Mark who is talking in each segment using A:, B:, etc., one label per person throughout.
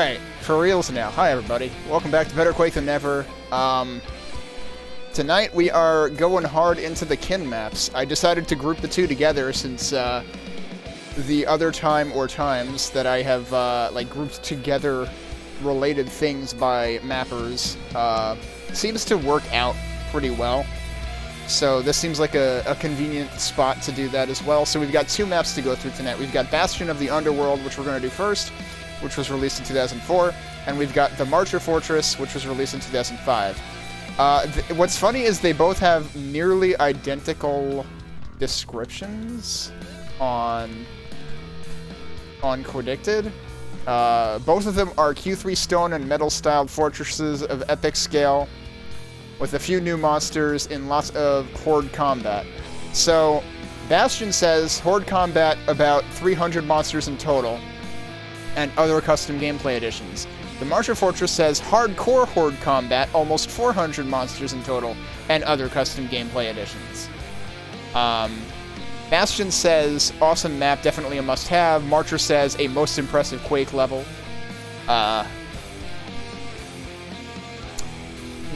A: Alright, for reals now. Hi everybody. Welcome back to Better Quake Than Ever. Tonight we are going hard into the Kinn maps. I decided to group the two together since the other time or times that I have like grouped together related things by mappers seems to work out pretty well. So this seems like a convenient spot to do that as well. So we've got two maps to go through tonight. We've got Bastion of the Underworld, which we're going to do first, which was released in 2004, and we've got the Marcher Fortress, which was released in 2005. What's funny is they both have nearly identical descriptions on Quadicted. Both of them are Q3 stone and metal-styled fortresses of epic scale, with a few new monsters in lots of horde combat. So, Bastion says horde combat about 300 monsters in total, and other custom gameplay additions. The Marcher Fortress says hardcore horde combat, almost 400 monsters in total, and other custom gameplay additions. Bastion says awesome map, definitely a must-have. Marcher says a most impressive Quake level.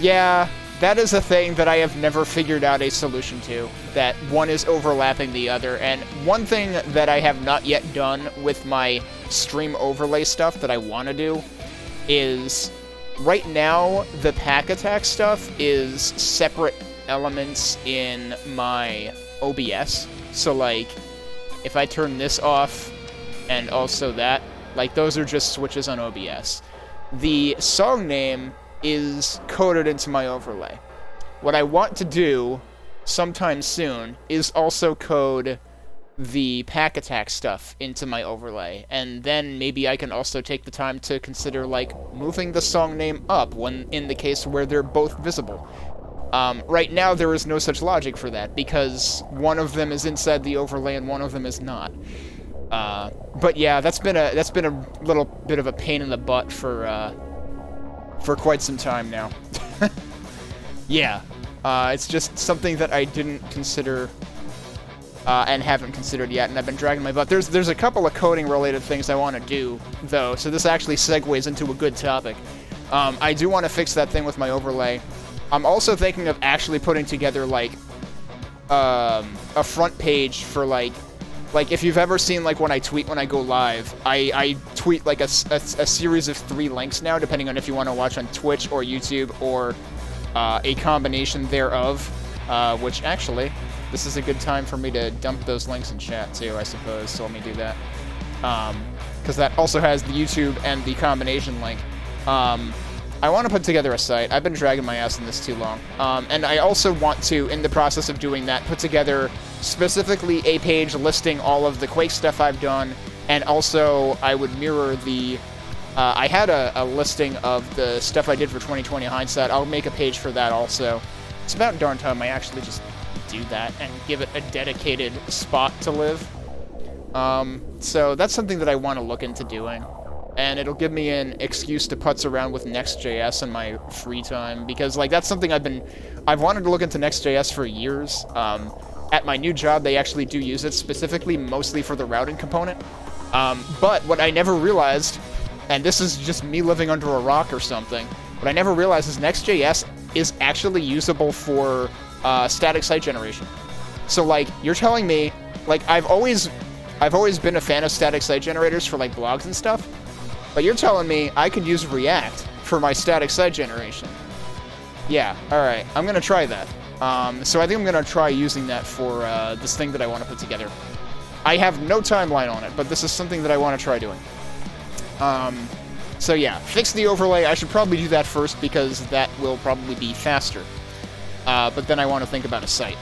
A: Yeah, that is a thing that I have never figured out a solution to, that one is overlapping the other, and one thing that I have not yet done with my stream overlay stuff that I want to do is, right now, the pack attack stuff is separate elements in my OBS. So, like, if I turn this off and also that, like, those are just switches on OBS. The song name is coded into my overlay. What I want to do sometime soon is also code the pack attack stuff into my overlay, and then maybe I can also take the time to consider, like, moving the song name up when in the case where they're both visible. Right now there is no such logic for that, because one of them is inside the overlay and one of them is not. But yeah, that's been a little bit of a pain in the butt for quite some time now. Yeah, it's just something that I didn't consider and haven't considered yet, and I've been dragging my butt. There's a couple of coding-related things I want to do, though, so this actually segues into a good topic. I do want to fix that thing with my overlay. I'm also thinking of actually putting together, like, a front page for, like, if you've ever seen, like, when I tweet when I go live, I tweet, like, a series of 3 links now, depending on if you want to watch on Twitch or YouTube or a combination thereof, which, actually, this is a good time for me to dump those links in chat, too, I suppose, so let me do that. Because that also has the YouTube and the combination link. I want to put together a site. I've been dragging my ass in this too long. And I also want to, in the process of doing that, put together specifically a page listing all of the Quake stuff I've done, and also I would mirror the... I had a listing of the stuff I did for 2020 Hindsight. I'll make a page for that also. It's about darn time I actually just do that and give it a dedicated spot to live. So that's something that I want to look into doing. And it'll give me an excuse to putz around with Next.js in my free time, because, like, that's something I've wanted to look into Next.js for years. At my new job, they actually do use it specifically, mostly for the routing component. But what I never realized, and this is just me living under a rock or something, what I never realized is Next.js is actually usable for static site generation. So, like, you're telling me, like, I've always been a fan of static site generators for, like, blogs and stuff, but you're telling me I could use React for my static site generation. Yeah, alright, I'm gonna try that. So I think I'm gonna try using that for this thing that I want to put together. I have no timeline on it, but this is something that I want to try doing. So yeah, fix the overlay. I should probably do that first, because that will probably be faster. But then I want to think about a site.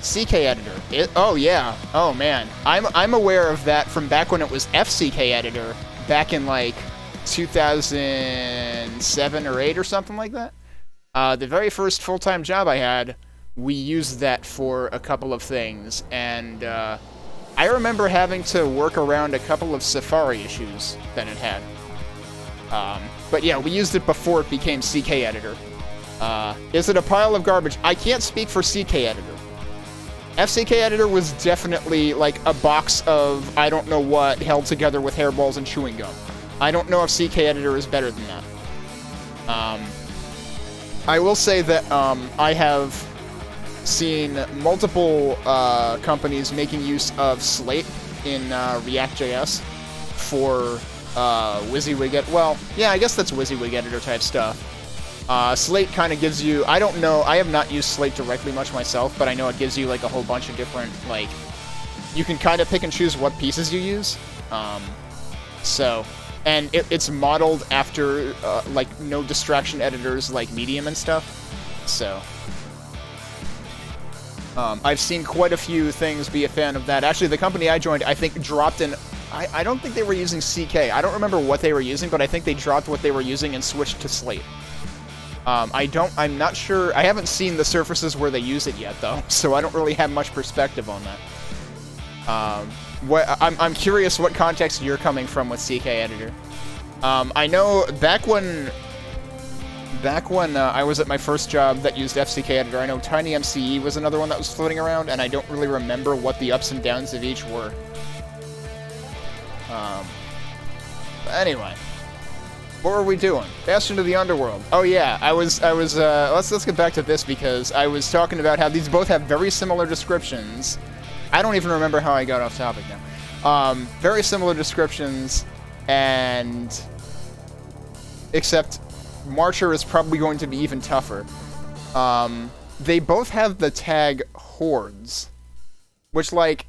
A: CK editor. Oh yeah. Oh man. I'm aware of that from back when it was FCK editor, back in like 2007 or 8 or something like that. The very first full-time job I had, we used that for a couple of things, and I remember having to work around a couple of Safari issues that it had. But yeah, we used it before it became CK editor. Is it a pile of garbage? I can't speak for CK editor. FCK editor was definitely like a box of I don't know what held together with hairballs and chewing gum. I don't know if CK Editor is better than that. I will say that I have seen multiple companies making use of Slate in React.js for WYSIWYG. Well, yeah, I guess that's WYSIWYG editor type stuff. Slate kind of gives you, I don't know, I have not used Slate directly much myself, but I know it gives you like a whole bunch of different, like, you can kind of pick and choose what pieces you use. And it's modeled after, like, no distraction editors like Medium and stuff. So, I've seen quite a few things be a fan of that. Actually, the company I joined, I think, dropped in... I don't think they were using CK. I don't remember what they were using, but I think they dropped what they were using and switched to Slate. I'm not sure... I haven't seen the surfaces where they use it yet, though, so I don't really have much perspective on that. I'm curious what context you're coming from with CK Editor. I know back when I was at my first job that used FCK Editor, I know TinyMCE was another one that was floating around, and I don't really remember what the ups and downs of each were. Anyway, what were we doing? Bastion of the Underworld. Oh yeah, let's get back to this because I was talking about how these both have very similar descriptions. I don't even remember how I got off topic now. Very similar descriptions, and except Marcher is probably going to be even tougher. They both have the tag hordes, which, like,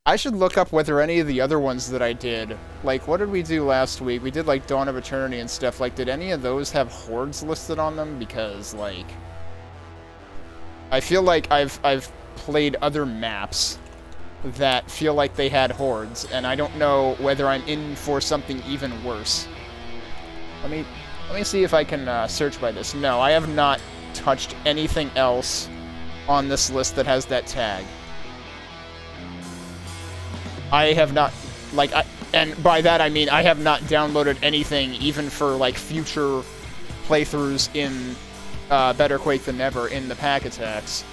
A: I should look up whether any of the other ones that I did, like, what did we do last week? We did, like, Dawn of Eternity and stuff. Like, did any of those have hordes listed on them? Because, like, I feel like I've played other maps that feel like they had hordes, and I don't know whether I'm in for something even worse. Let me see if I can search by this. No, I have not touched anything else on this list that has that tag. I have not, like, and by that I mean I have not downloaded anything even for, like, future playthroughs in Better Quake Than Never in the pack attacks.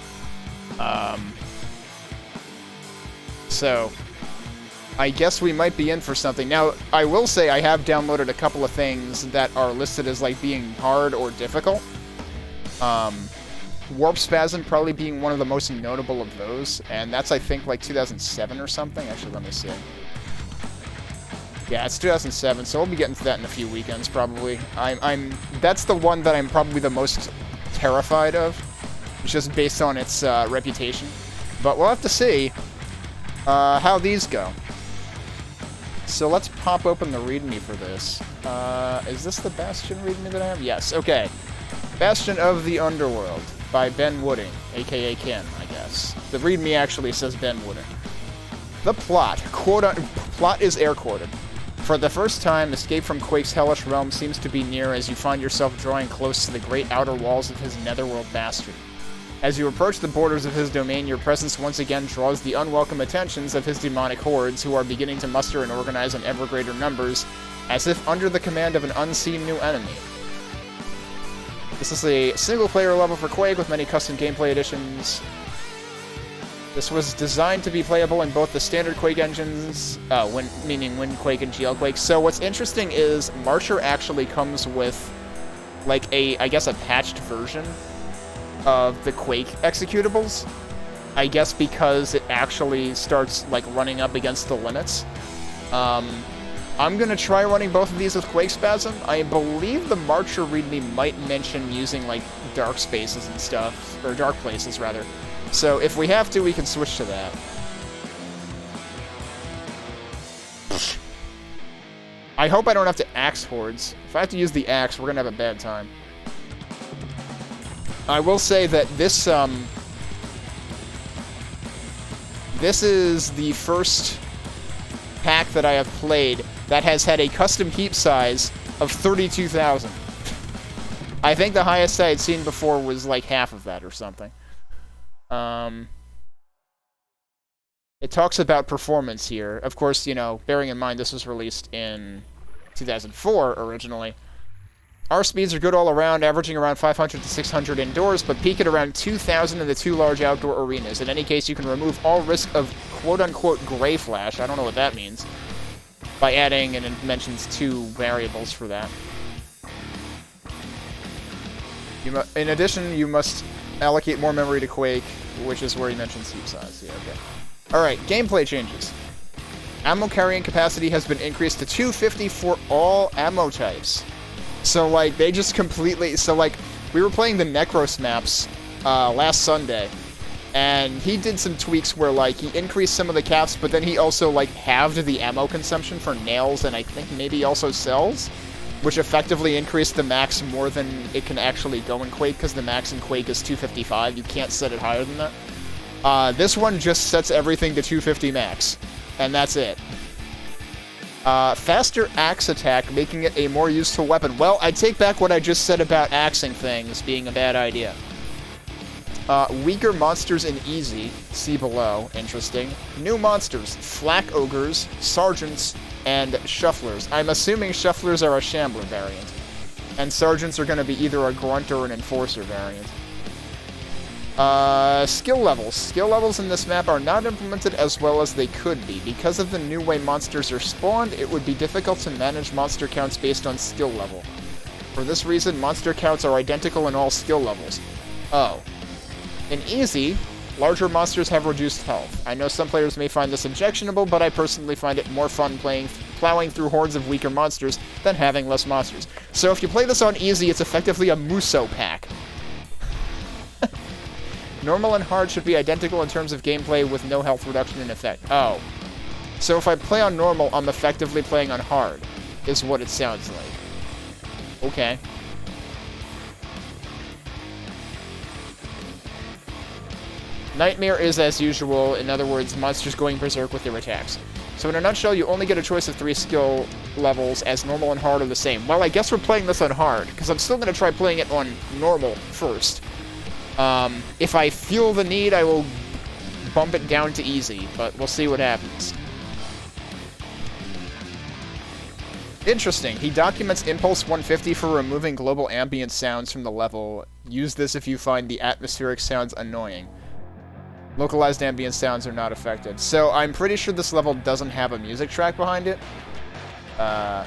A: So, I guess we might be in for something. Now, I will say I have downloaded a couple of things that are listed as, like, being hard or difficult. Warpspasm probably being one of the most notable of those, and that's, I think, like 2007 or something. Actually, let me see. Yeah, it's 2007, so we'll be getting to that in a few weekends, probably. That's the one that I'm probably the most terrified of, just based on its reputation. But we'll have to see how these go. So let's pop open the README for this. Is this the Bastion README that I have? Yes, okay. Bastion of the Underworld by Ben Wooding, aka Kinn, I guess. The README actually says Ben Wooding. The plot. Plot is air-quoted. For the first time, escape from Quake's hellish realm seems to be near as you find yourself drawing close to the great outer walls of his netherworld Bastion. As you approach the borders of his domain, your presence once again draws the unwelcome attentions of his demonic hordes, who are beginning to muster and organize in ever greater numbers, as if under the command of an unseen new enemy. This is a single-player level for Quake with many custom gameplay additions. This was designed to be playable in both the standard Quake engines, meaning Wind Quake and GL Quake. So what's interesting is Marcher actually comes with, like, I guess a patched version of the Quake executables. I guess because it actually starts, like, running up against the limits. I'm going to try running both of these with Quakespasm. I believe the Marcher README might mention using, like, dark spaces and stuff, or dark places, rather. So if we have to, we can switch to that. I hope I don't have to axe hordes. If I have to use the axe, we're going to have a bad time. I will say that this is the first pack that I have played that has had a custom heap size of 32,000. I think the highest I had seen before was like half of that or something. It talks about performance here. Of course, you know, bearing in mind this was released in 2004 originally. Our speeds are good all around, averaging around 500 to 600 indoors, but peak at around 2,000 in the two large outdoor arenas. In any case, you can remove all risk of quote-unquote gray flash. I don't know what that means. by adding, and it mentions 2 variables for that. In addition, you must allocate more memory to Quake, which is where he mentions heap size. Yeah, okay. Alright, gameplay changes. Ammo carrying capacity has been increased to 250 for all ammo types. So, like, they just completely... So, like, we were playing the Necros maps last Sunday, and he did some tweaks where, like, he increased some of the caps, but then he also, like, halved the ammo consumption for nails and I think maybe also cells, which effectively increased the max more than it can actually go in Quake, because the max in Quake is 255. You can't set it higher than that. This one just sets everything to 250 max, and that's it. Faster axe attack, making it a more useful weapon. Well, I take back what I just said about axing things being a bad idea. Weaker monsters in easy, see below, interesting. New monsters, flak ogres, sergeants, and shufflers. I'm assuming shufflers are a shambler variant. And sergeants are going to be either a grunt or an enforcer variant. Skill levels. Skill levels in this map are not implemented as well as they could be. Because of the new way monsters are spawned, it would be difficult to manage monster counts based on skill level. For this reason, monster counts are identical in all skill levels. Oh. In easy, larger monsters have reduced health. I know some players may find this objectionable, but I personally find it more fun plowing through hordes of weaker monsters than having less monsters. So if you play this on easy, it's effectively a Muso pack. Normal and hard should be identical in terms of gameplay with no health reduction in effect. Oh. So if I play on normal, I'm effectively playing on hard, is what it sounds like. Okay. Nightmare is as usual, in other words, monsters going berserk with their attacks. So in a nutshell, you only get a choice of 3 skill levels, as normal and hard are the same. Well, I guess we're playing this on hard, because I'm still going to try playing it on normal first. If I feel the need, I will bump it down to easy, but we'll see what happens. Interesting. He documents Impulse 150 for removing global ambient sounds from the level. Use this if you find the atmospheric sounds annoying. Localized ambient sounds are not affected. So I'm pretty sure this level doesn't have a music track behind it. Because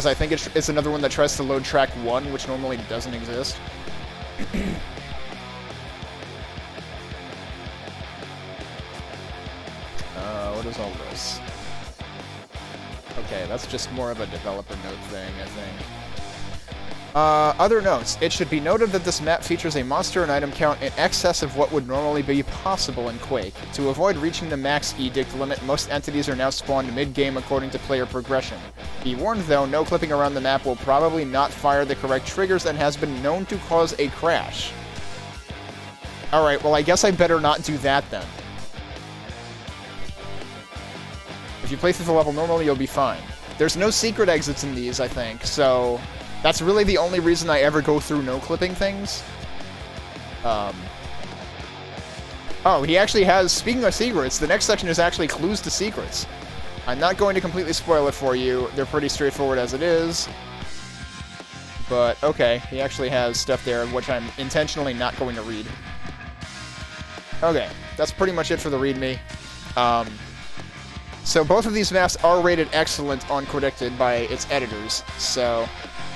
A: I think it's another one that tries to load track 1, which normally doesn't exist. What is all this? Okay, that's just more of a developer note thing, I think. Other notes. It should be noted that this map features a monster and item count in excess of what would normally be possible in Quake. To avoid reaching the max edict limit, most entities are now spawned mid-game according to player progression. Be warned though, no clipping around the map will probably not fire the correct triggers and has been known to cause a crash. Alright, well I guess I better not do that then. If you play through the level normally, you'll be fine. There's no secret exits in these, I think, so... That's really the only reason I ever go through no-clipping things. Oh, he actually has... Speaking of secrets, the next section is actually clues to secrets. I'm not going to completely spoil it for you. They're pretty straightforward as it is. But, okay, he actually has stuff there, which I'm intentionally not going to read. Okay, that's pretty much it for the README. So both of these maps are rated excellent on Predicted by its editors, so...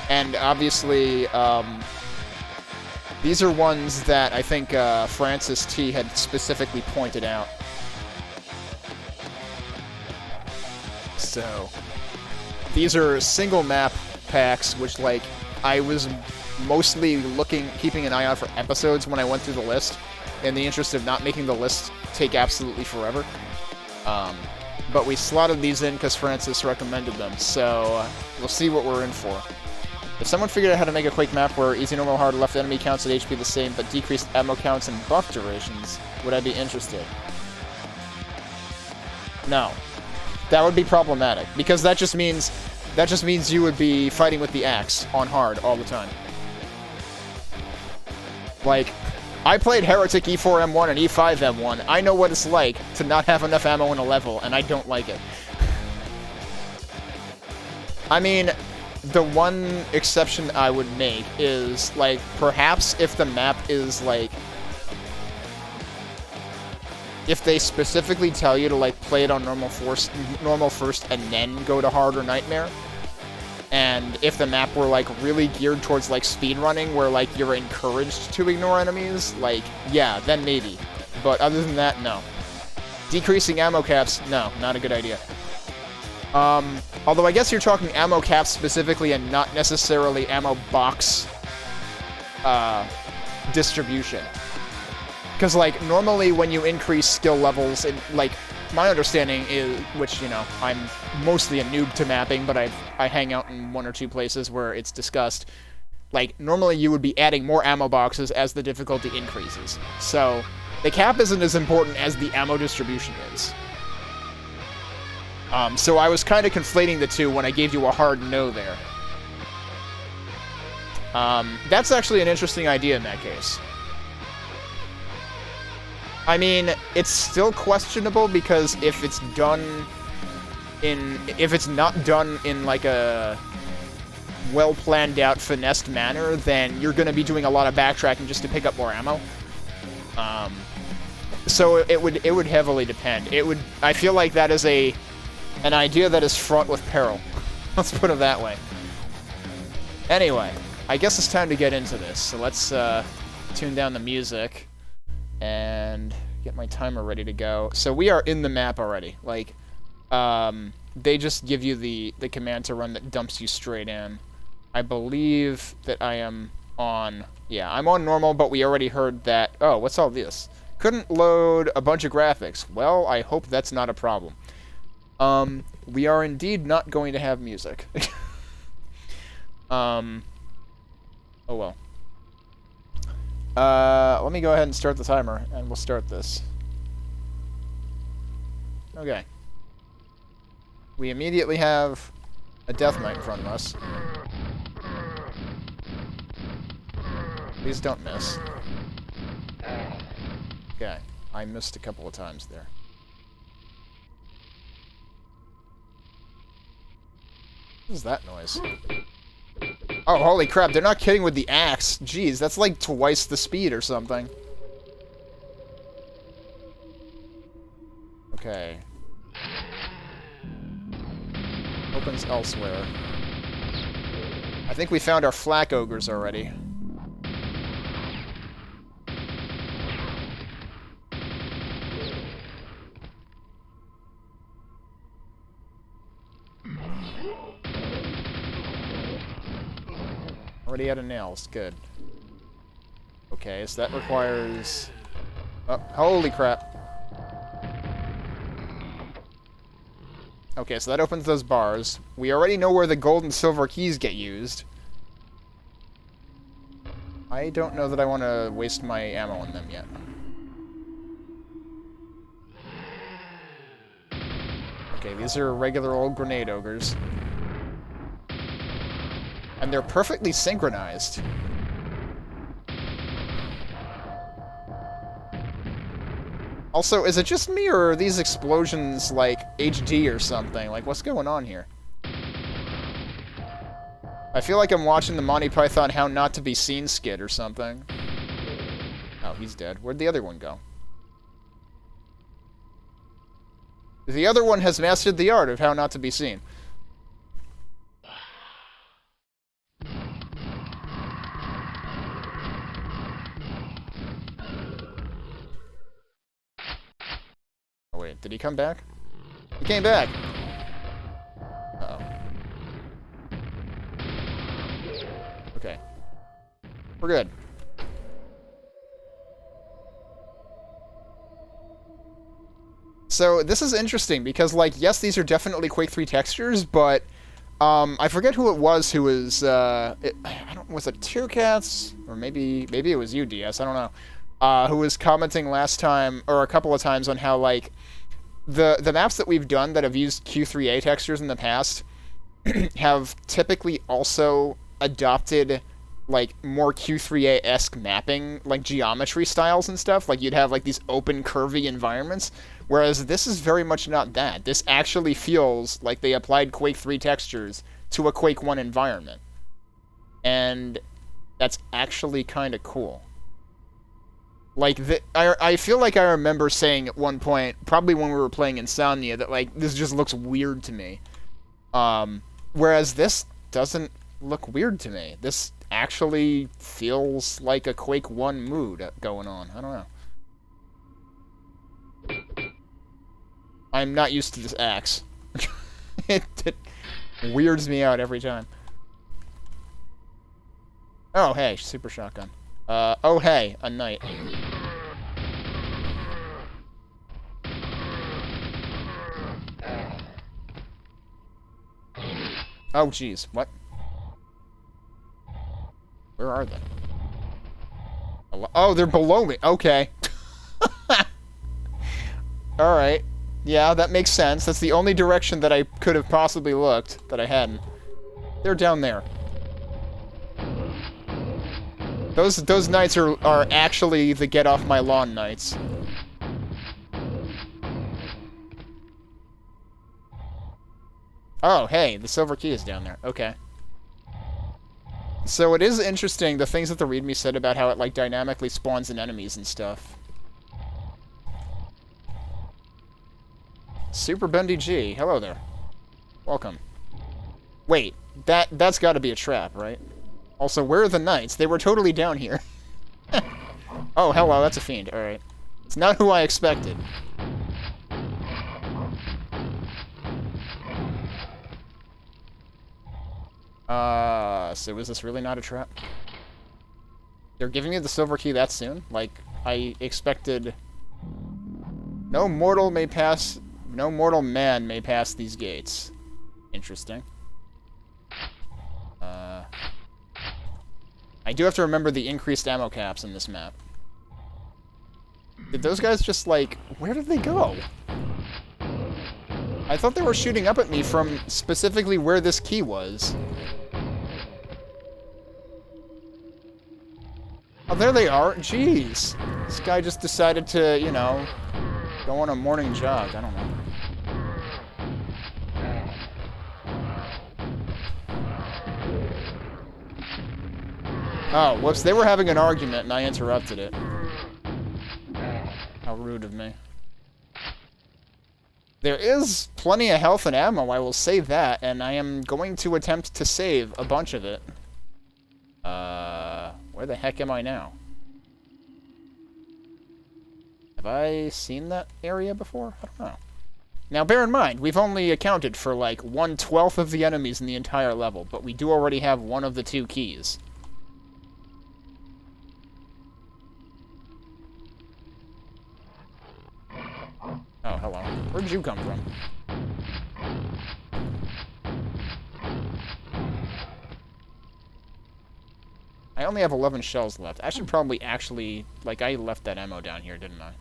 A: And obviously, these are ones that I think Francis T. had specifically pointed out. So, these are single map packs, which, like, I was mostly keeping an eye out for episodes when I went through the list, in the interest of not making the list take absolutely forever. But we slotted these in because Francis recommended them, so we'll see what we're in for. If someone figured out how to make a Quake map where easy, normal, hard left enemy counts at HP the same, but decreased ammo counts and buff durations, would I be interested? No. That would be problematic, because that just means you would be fighting with the axe on hard all the time. Like, I played Heretic E4M1 and E5M1. I know what it's like to not have enough ammo in a level, and I don't like it. I mean... The one exception I would make is, like, perhaps if the map is, like... if they specifically tell you to like play it on normal first and then go to hard or nightmare, and if the map were like really geared towards like speedrunning where like you're encouraged to ignore enemies, like yeah, then maybe. But other than that, no. Decreasing ammo caps, no, not a good idea. Although I guess you're talking ammo caps specifically and not necessarily ammo box distribution. Because, like, normally when you increase skill levels, like, my understanding is, which, you know, I'm mostly a noob to mapping, but I hang out in one or two places where it's discussed. Like, normally you would be adding more ammo boxes as the difficulty increases. So, the cap isn't as important as the ammo distribution is. So I was kind of conflating the two when I gave you a hard no there. That's actually an interesting idea in that case. I mean, it's still questionable because if it's not done in like a well planned out, finessed manner, then you're going to be doing a lot of backtracking just to pick up more ammo. So it would heavily depend. I feel like that is an idea that is fraught with peril. Let's put it that way. Anyway, I guess it's time to get into this. So let's tune down the music and get my timer ready to go. So we are in the map already. Like, they just give you the command to run that dumps you straight in. I believe that I am on... Yeah, I'm on normal, but we already heard that... Oh, what's all this? Couldn't load a bunch of graphics. Well, I hope that's not a problem. We are indeed not going to have music. Oh well. Let me go ahead and start the timer, and we'll start this. Okay. We immediately have a death knight in front of us. Please don't miss. Okay. I missed a couple of times there. What is that noise? Oh, holy crap, they're not kidding with the axe. Jeez, that's like twice the speed or something. Okay. Opens elsewhere. I think we found our flak ogres already. Already out of nails. Good. Okay, so that requires... Oh, holy crap. Okay, so that opens those bars. We already know where the gold and silver keys get used. I don't know that I want to waste my ammo on them yet. Okay, these are regular old grenade ogres. And they're perfectly synchronized. Also, is it just me, or are these explosions, like, HD or something? Like, what's going on here? I feel like I'm watching the Monty Python How Not to Be Seen skit or something. Oh, he's dead. Where'd the other one go? The other one has mastered the art of how not to be seen. Oh wait, did he come back? He came back! Uh-oh. Okay. We're good. So, this is interesting, because, like, yes, these are definitely Quake 3 textures, but, I forget who it was who was, I don't, was it Two Cats? Or maybe it was you, DS, I don't know. Who was commenting last time, or a couple of times, on how, like, the maps that we've done that have used Q3A textures in the past have typically also adopted, like, more Q3A-esque mapping, like, geometry styles and stuff. Like, you'd have, like, these open, curvy environments, whereas this is very much not that. This actually feels like they applied Quake 3 textures to a Quake 1 environment. And that's actually kind of cool. Like, I feel like I remember saying at one point, probably when we were playing Insomnia, that, like, this just looks weird to me. Whereas this doesn't look weird to me. This actually feels like a Quake 1 mood going on. I don't know. I'm not used to this axe. it weirds me out every time. Oh, hey, super shotgun. Oh, hey, a knight. Oh, jeez, what? Where are they? Oh, they're below me. Okay. Alright. Yeah, that makes sense. That's the only direction that I could have possibly looked, that I hadn't. They're down there. Those knights are actually the get off my lawn knights. Oh, hey, the silver key is down there. Okay. So it is interesting, the things that the readme said about how it, like, dynamically spawns in enemies and stuff. Super Bendy G, hello there. Welcome. Wait, that's gotta be a trap, right? Also, where are the knights? They were totally down here. Oh, hello, that's a fiend. Alright. It's not who I expected. So is this really not a trap? They're giving me the silver key that soon? Like, I expected... No mortal man may pass these gates. Interesting. I do have to remember the increased ammo caps in this map. Did those guys just, like... Where did they go? I thought they were shooting up at me from specifically where this key was. Oh, there they are. Jeez. This guy just decided to, you know, go on a morning jog. I don't know. Oh, whoops. They were having an argument and I interrupted it. How rude of me. There is plenty of health and ammo, I will say that, and I am going to attempt to save a bunch of it. Where the heck am I now? Have I seen that area before? I don't know. Now, bear in mind, we've only accounted for, like, 1/12 of the enemies in the entire level, but we do already have one of the 2 keys. Oh, hello. Where'd you come from? I only have 11 shells left. I should probably actually... Like, I left that ammo down here, didn't I?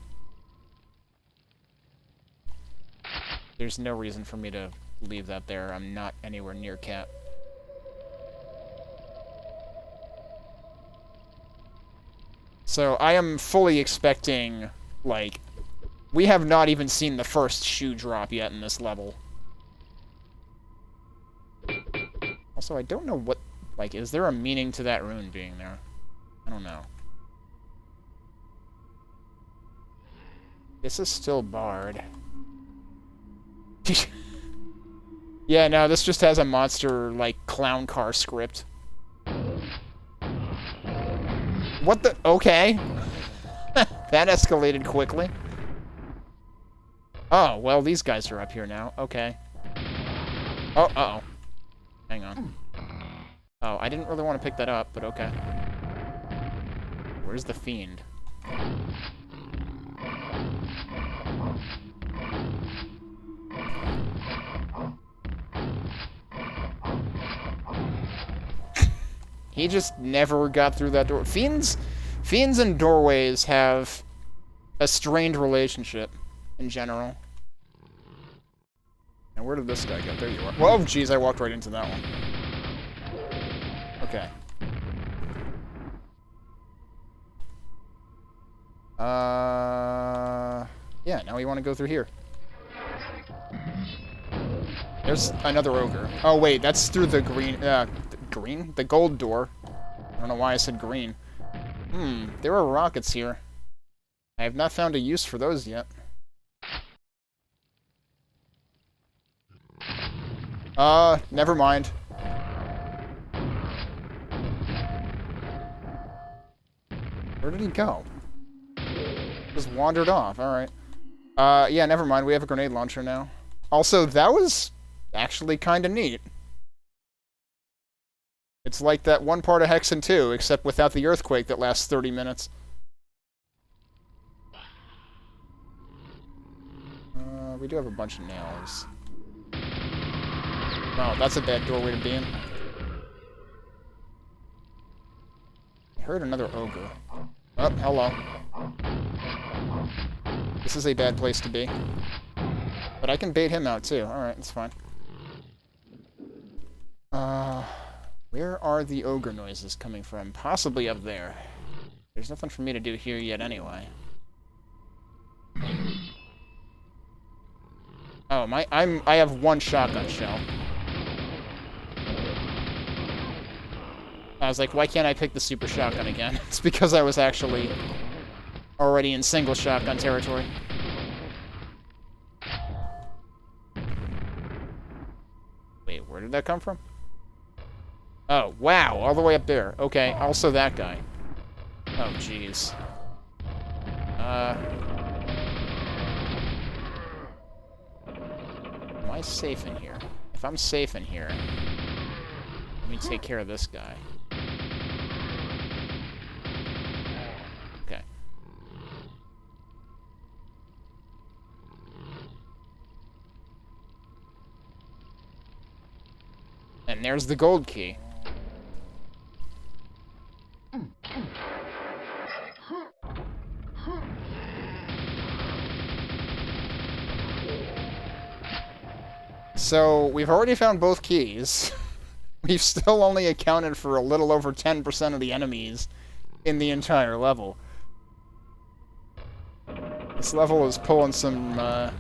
A: There's no reason for me to leave that there. I'm not anywhere near Cap. So, I am fully expecting, like... We have not even seen the first shoe drop yet in this level. Also, I don't know what... Like, is there a meaning to that rune being there? I don't know. This is still barred. Yeah, no, this just has a monster, like, clown car script. What the... Okay. That escalated quickly. Oh, well, these guys are up here now. Okay. Oh, uh-oh. Hang on. Oh, I didn't really want to pick that up, but okay. Where's the fiend? He just never got through that door. Fiends and doorways have a strained relationship in general. Now, where did this guy go? There you are. Whoa, jeez, I walked right into that one. Okay. Yeah, now we want to go through here. There's another ogre. Oh, wait, that's through the green, the gold door. I don't know why I said green. There are rockets here. I have not found a use for those yet. Never mind. Where did he go? Just wandered off, alright. Yeah, never mind, we have a grenade launcher now. Also, that was actually kinda neat. It's like that one part of Hexen 2, except without the earthquake that lasts 30 minutes. We do have a bunch of nails. Oh, that's a bad doorway to be in. I heard another ogre. Oh, hello. This is a bad place to be. But I can bait him out, too. Alright, that's fine. Where are the ogre noises coming from? Possibly up there. There's nothing for me to do here yet anyway. Oh, I have one shotgun shell. I was like, why can't I pick the super shotgun again? It's because I was actually already in single shotgun territory. Wait, where did that come from? Oh, wow, all the way up there. Okay, also that guy. Oh, jeez. Am I safe in here? If I'm safe in here, let me take care of this guy. Okay. And there's the gold key. So, we've already found both keys. We've still only accounted for a little over 10% of the enemies in the entire level. This level is pulling some,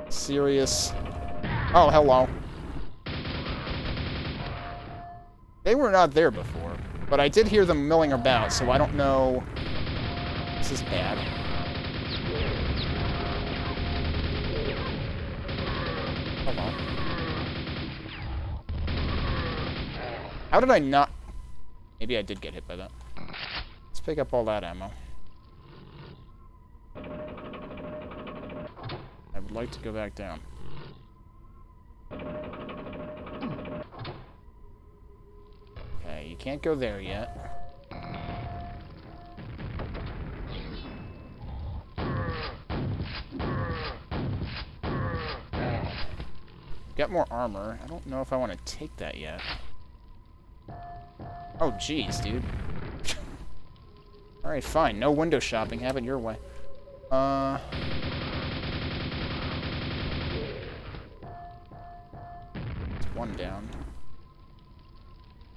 A: serious... Oh, hello. They were not there before, but I did hear them milling about, so I don't know... This is bad. Hello. How did I not... Maybe I did get hit by that. Let's pick up all that ammo. I would like to go back down. Okay, you can't go there yet. Got more armor. I don't know if I want to take that yet. Oh, jeez, dude. Alright, fine. No window shopping. Have it your way. It's one down.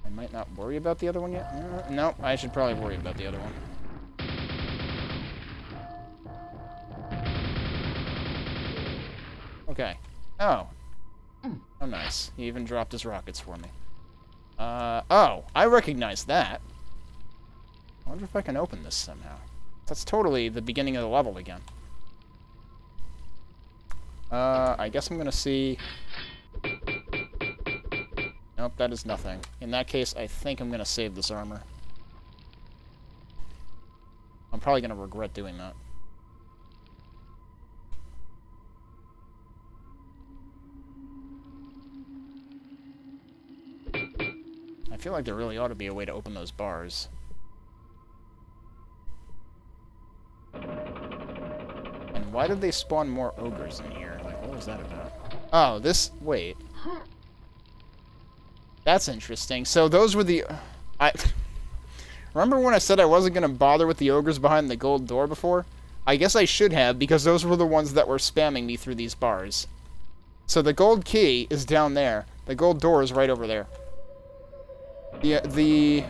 A: I might not worry about the other one yet. No, I should probably worry about the other one. Okay. Oh. Oh, nice. He even dropped his rockets for me. Oh, I recognize that. I wonder if I can open this somehow. That's totally the beginning of the level again. I guess I'm gonna see... Nope, that is nothing. In that case, I think I'm gonna save this armor. I'm probably gonna regret doing that. I feel like there really ought to be a way to open those bars. And why did they spawn more ogres in here? Like, what was that about? Oh, this... Wait. That's interesting. So those were the... Remember when I said I wasn't going to bother with the ogres behind the gold door before? I guess I should have, because those were the ones that were spamming me through these bars. So the gold key is down there. The gold door is right over there. The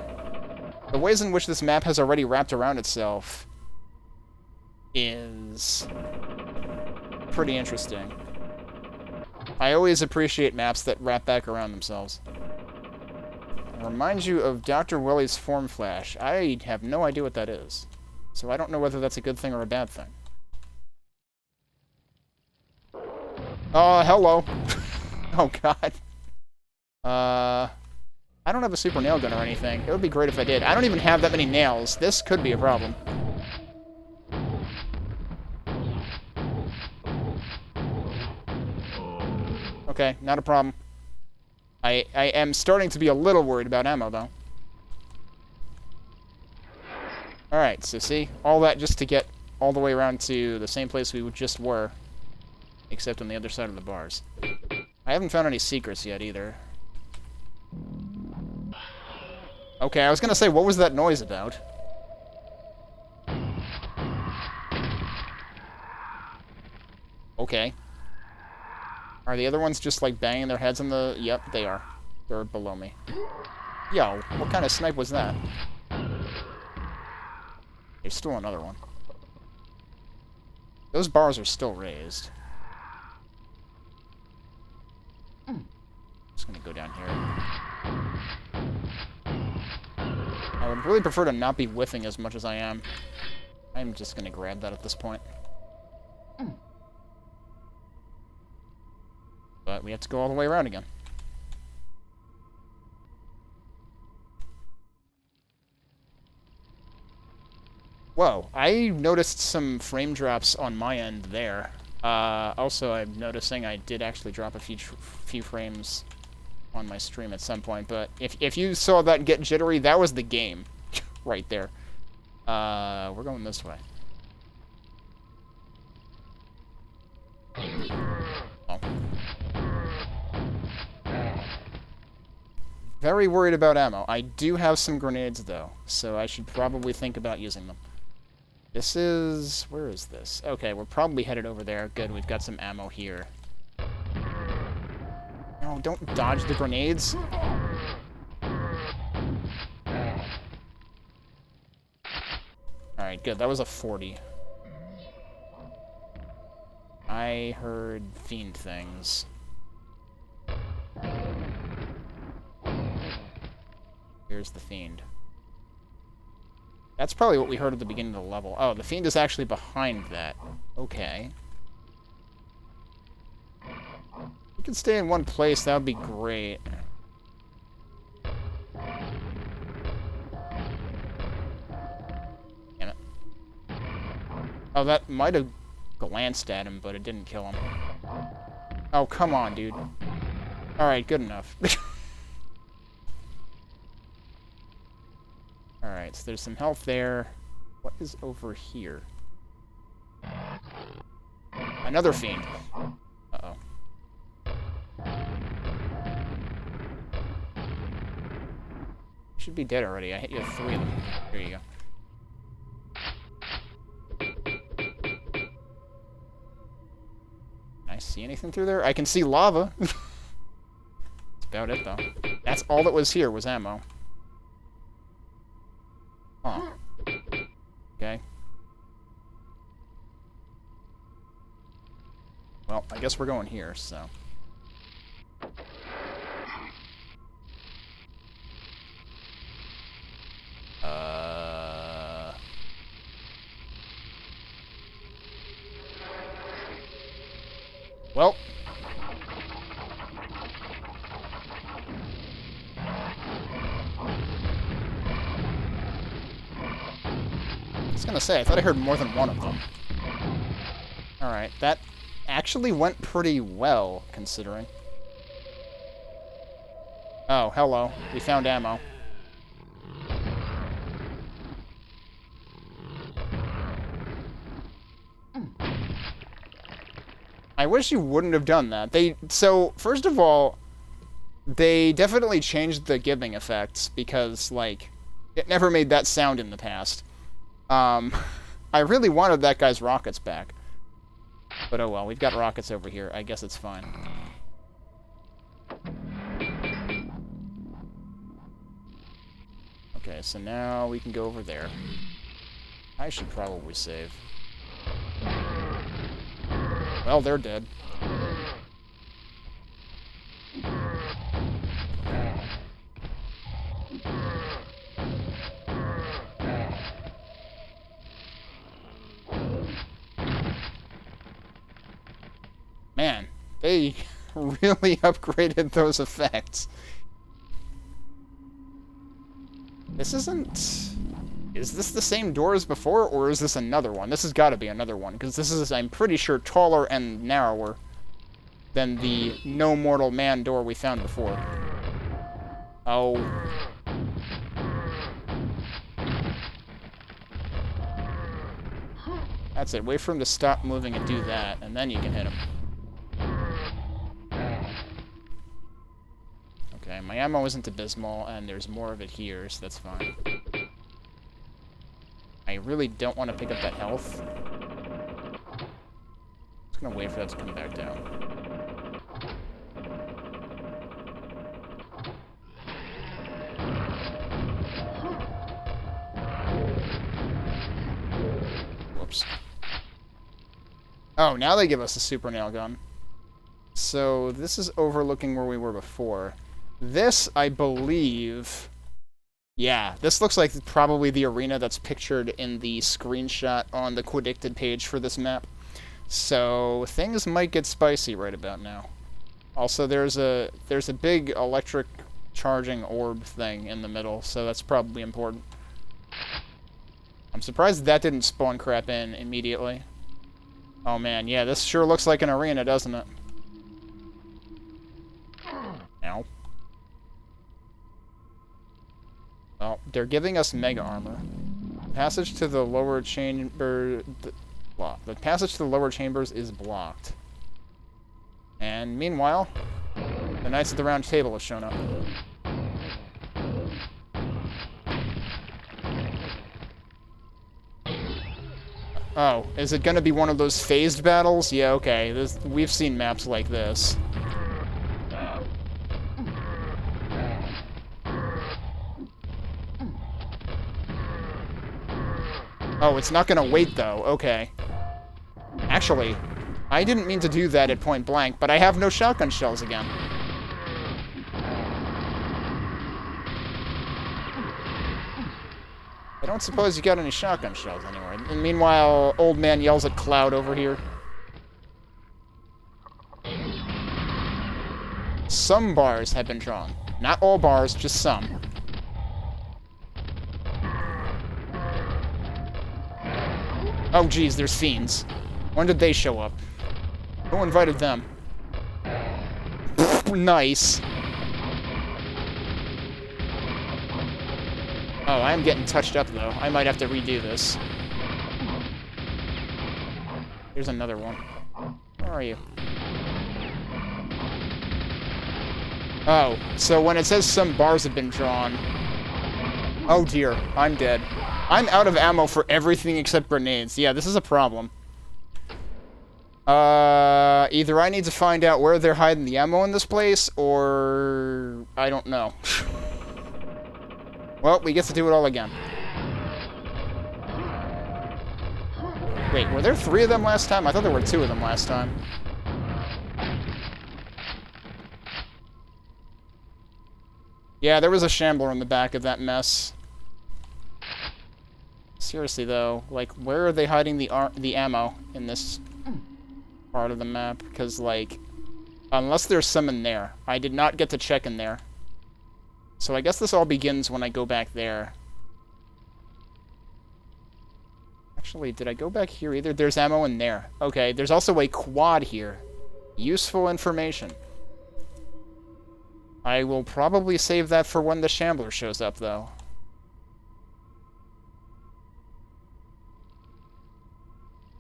A: ways in which this map has already wrapped around itself is pretty interesting. I always appreciate maps that wrap back around themselves. It reminds you of Dr. Willie's Form Flash. I have no idea what that is. So I don't know whether that's a good thing or a bad thing. Oh, hello. Oh, God. I don't have a super nail gun or anything. It would be great if I did. I don't even have that many nails. This could be a problem. Okay, not a problem. I am starting to be a little worried about ammo, though. Alright, so see? All that just to get all the way around to the same place we just were. Except on the other side of the bars. I haven't found any secrets yet, either. Okay, I was gonna say, what was that noise about? Okay. Are the other ones just, like, banging their heads on the... Yep, they are. They're below me. Yo, what kind of snipe was that? There's still another one. Those bars are still raised. Just gonna go down here. I would really prefer to not be whiffing as much as I am. I'm just gonna grab that at this point. But we have to go all the way around again. Whoa, I noticed some frame drops on my end there. Also, I'm noticing I did actually drop a few frames on my stream at some point, but if you saw that get jittery, that was the game right there. We're going this way. Oh. Very worried about ammo. I do have some grenades, though, so I should probably think about using them. This is... Where is this? Okay, we're probably headed over there. Good, we've got some ammo here. No, don't dodge the grenades. Alright, good. That was a 40. I heard fiend things. Here's the fiend. That's probably what we heard at the beginning of the level. Oh, the fiend is actually behind that. Okay. If we could stay in one place, that would be great. Damn it. Oh, that might have glanced at him, but it didn't kill him. Oh, come on, dude. Alright, good enough. Alright, so there's some health there. What is over here? Another fiend. Uh-oh. You should be dead already. I hit you with 3 of them. There you go. Can I see anything through there? I can see lava. That's about it, though. That's all that was here, was ammo. Huh. Okay. Well, I guess we're going here, so... Well... I was gonna say, I thought I heard more than one of them. Alright, that actually went pretty well, considering. Oh, hello. We found ammo. I wish you wouldn't have done that. So, first of all, they definitely changed the giving effects, because, like, it never made that sound in the past. I really wanted that guy's rockets back. But oh well, we've got rockets over here. I guess it's fine. Okay, so now we can go over there. I should probably save. Well, they're dead. They really upgraded those effects. This isn't... Is this the same door as before, or is this another one? This has got to be another one, because this is, I'm pretty sure, taller and narrower than the no mortal man door we found before. Oh. That's it. Wait for him to stop moving and do that, and then you can hit him. Okay, my ammo isn't abysmal, and there's more of it here, so that's fine. I really don't want to pick up that health. Just gonna wait for that to come back down. Whoops. Oh, now they give us a super nail gun. So, this is overlooking where we were before. This, I believe... Yeah, this looks like probably the arena that's pictured in the screenshot on the Quadicted page for this map. So, things might get spicy right about now. Also, there's a big electric charging orb thing in the middle, so that's probably important. I'm surprised that didn't spawn crap in immediately. Oh man, yeah, this sure looks like an arena, doesn't it? Ow. Well, they're giving us mega armor. Passage to the lower chamber... The passage to the lower chambers is blocked. And meanwhile, the Knights of the Round Table have shown up. Oh, is it gonna be one of those phased battles? Yeah, okay. We've seen maps like this. Oh, it's not gonna wait, though. Okay. Actually, I didn't mean to do that at point blank, but I have no shotgun shells again. I don't suppose you got any shotgun shells anywhere. And meanwhile, old man yells at Cloud over here. Some bars have been drawn. Not all bars, just some. Oh, geez, there's fiends. When did they show up? Who invited them? Nice. Oh, I'm getting touched up, though. I might have to redo this. Here's another one. Where are you? Oh, so when it says some bars have been drawn... Oh dear, I'm dead. I'm out of ammo for everything except grenades. Yeah, this is a problem. Either I need to find out where they're hiding the ammo in this place, or... I don't know. Well, we get to do it all again. Wait, were there 3 of them last time? I thought there were 2 of them last time. Yeah, there was a shambler in the back of that mess. Seriously, though, like, where are they hiding the ammo in this part of the map? Because, like, unless there's some in there. I did not get to check in there. So I guess this all begins when I go back there. Actually, did I go back here either? There's ammo in there. Okay, there's also a quad here. Useful information. I will probably save that for when the Shambler shows up, though.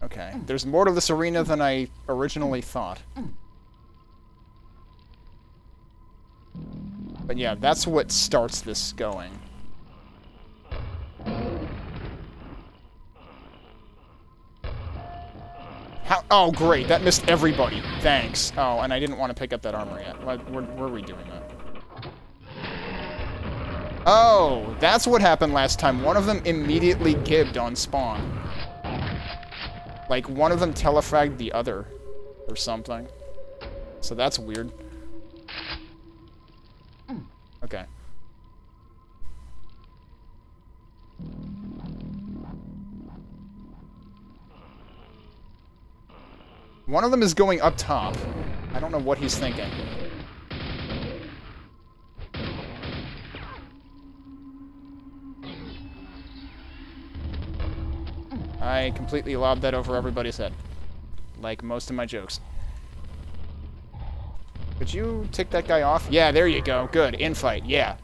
A: Okay, there's more to this arena than I originally thought. But yeah, that's what starts this going. How? Oh, great, that missed everybody. Thanks. Oh, and I didn't want to pick up that armor yet. Where were we doing that? Oh, that's what happened last time. One of them immediately gibbed on spawn. Like, one of them telefragged the other, or something. So that's weird. Okay. One of them is going up top. I don't know what he's thinking. I completely lobbed that over everybody's head. Like most of my jokes. Could you tick that guy off? Yeah, there you go. Good. Infight. Yeah.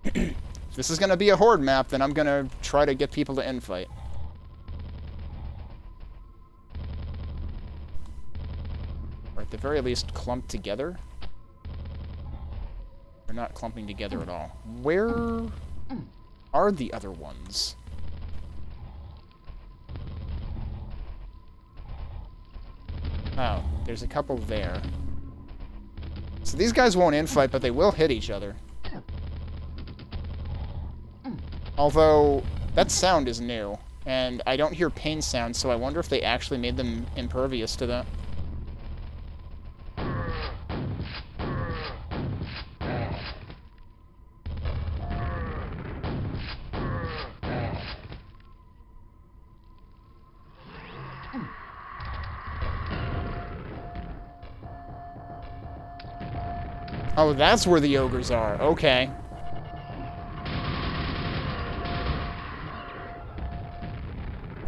A: If this is going to be a horde map, then I'm going to try to get people to infight. Or at the very least, clump together. They're not clumping together at all. Where are the other ones? Oh, there's a couple there. So these guys won't infight, but they will hit each other. Although, that sound is new, and I don't hear pain sounds, so I wonder if they actually made them impervious to that. Oh, that's where the ogres are. Okay.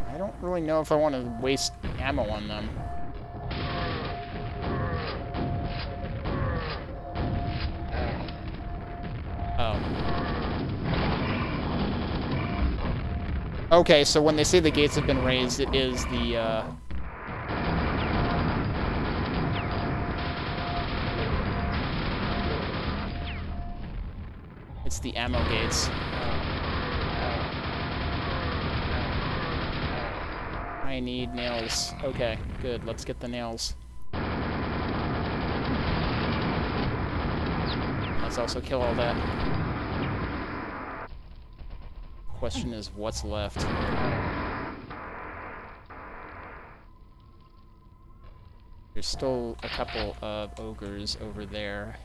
A: I don't really know if I want to waste ammo on them. Oh. Okay, so when they say the gates have been raised, it is the, it's the ammo gates. I need nails. Okay, good. Let's get the nails. Let's also kill all that. Question is, what's left? There's still a couple of ogres over there.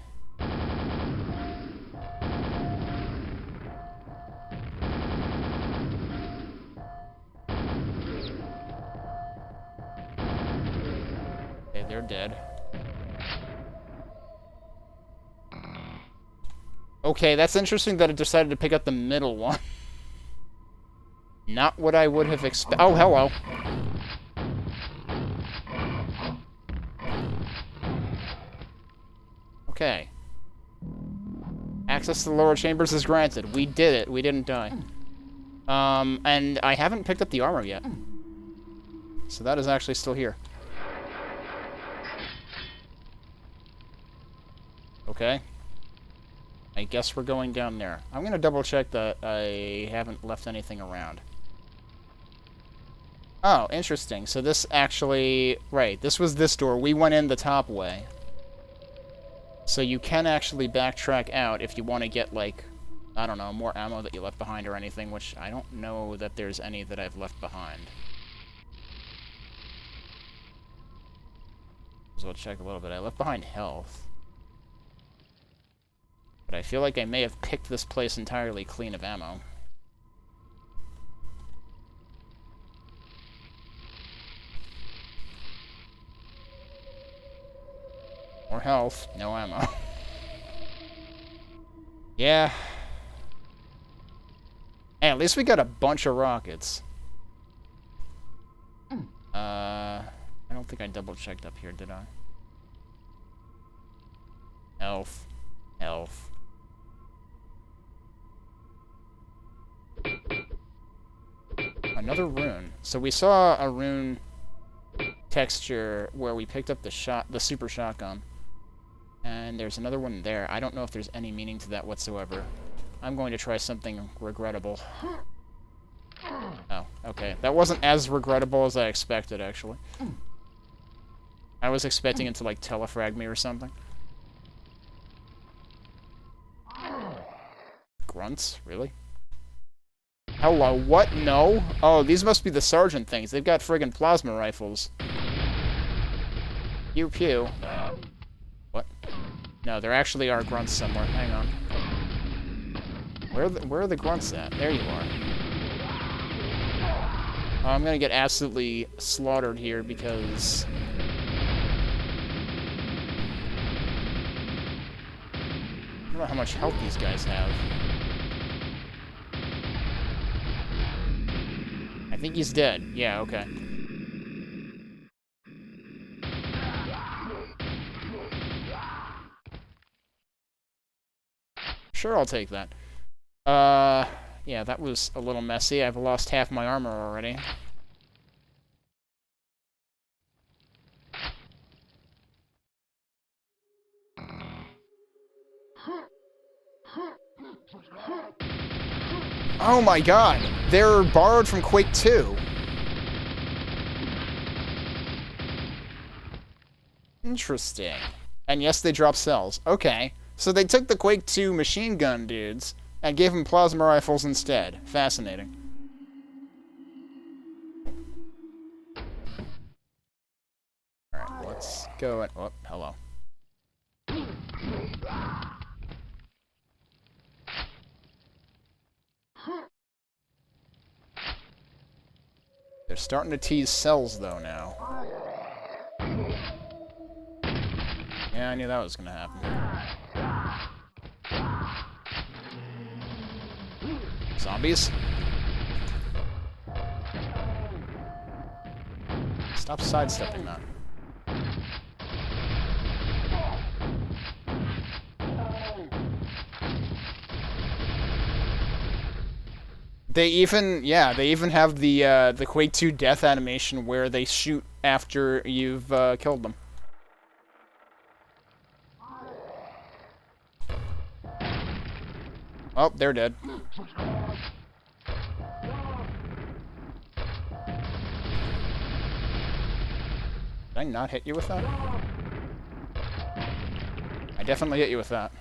A: They're dead. Okay, that's interesting that it decided to pick up the middle one. Not what I would have expected. Oh, hello. Okay. Access to the lower chambers is granted. We did it. We didn't die. And I haven't picked up the armor yet. So that is actually still here. Okay. I guess we're going down there. I'm gonna double check that I haven't left anything around. Oh, interesting. So this actually... Right, this was this door. We went in the top way. So you can actually backtrack out if you want to get, like, I don't know, more ammo that you left behind or anything, which I don't know that there's any that I've left behind. So I'll check a little bit. I left behind health. But I feel like I may have picked this place entirely clean of ammo. More health, no ammo. Yeah. Hey, at least we got a bunch of rockets. I don't think I double-checked up here, did I? Health. Health. Another rune. So we saw a rune texture where we picked up the super shotgun. And there's another one there. I don't know if there's any meaning to that whatsoever. I'm going to try something regrettable. Oh, okay. That wasn't as regrettable as I expected, actually. I was expecting it to, like, telefrag me or something. Grunts? Really? Hello, what? No? Oh, these must be the sergeant things. They've got friggin' plasma rifles. Pew pew. What? No, there actually are grunts somewhere. Hang on. Where are the grunts at? There you are. Oh, I'm gonna get absolutely slaughtered here because... don't know how much health these guys have. I think he's dead. Yeah, okay. Sure, I'll take that. Yeah, that was a little messy. I've lost half my armor already. Oh my god! They're borrowed from Quake 2. Interesting. And yes, they drop cells. Okay. So they took the Quake 2 machine gun dudes and gave them plasma rifles instead. Fascinating. Alright, let's go and... Oh, hello. They're starting to tease cells, though, now. Yeah, I knew that was gonna happen. Zombies? Stop sidestepping that. They even, yeah, they even have the Quake 2 death animation where they shoot after you've killed them. Oh, they're dead. Did I not hit you with that? I definitely hit you with that.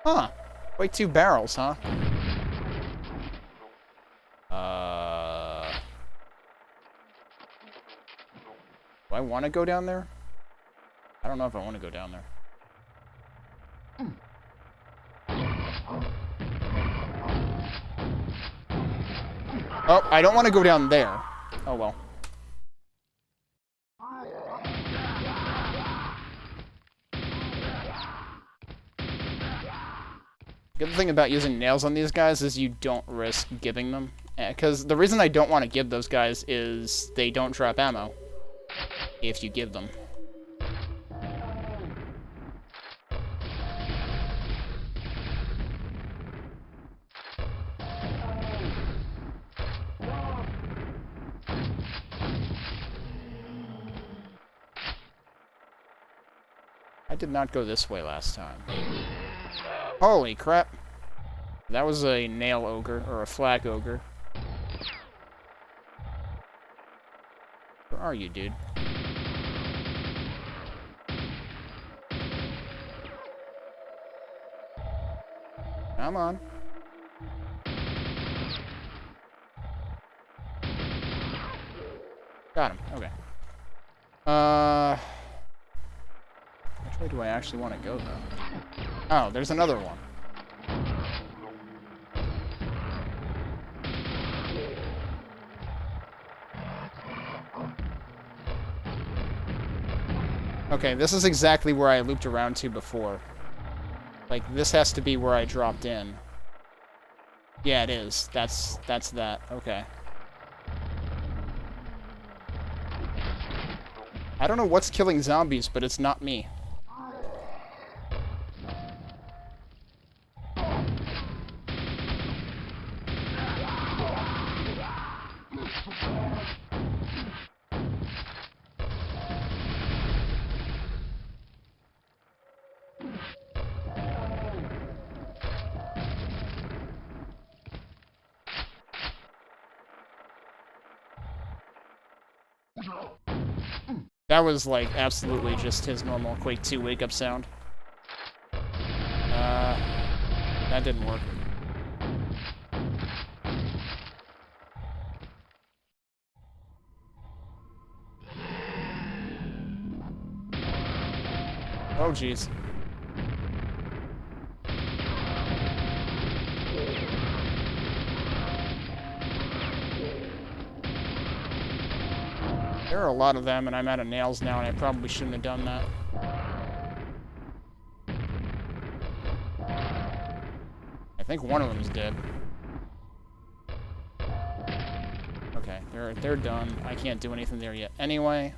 A: Huh. Quake 2 barrels, huh? Do I want to go down there? I don't know if I want to go down there. Oh, I don't want to go down there. Oh, well. Good thing about using nails on these guys is you don't risk giving them. Because the reason I don't want to give those guys is they don't drop ammo if you give them. I did not go this way last time. Holy crap. That was a nail ogre, or a flak ogre. Where are you, dude? Come on. Got him. Okay. Which way do I actually want to go, though? Oh, there's another one. Okay, this is exactly where I looped around to before. Like, this has to be where I dropped in. Yeah, it is. That's that. Okay. I don't know what's killing zombies, but it's not me. That was, like, absolutely just his normal Quake 2 wake-up sound. That didn't work. Oh, jeez. There are a lot of them, and I'm out of nails now, and I probably shouldn't have done that. I think one of them's dead. Okay, they're done. I can't do anything there yet. Anyway.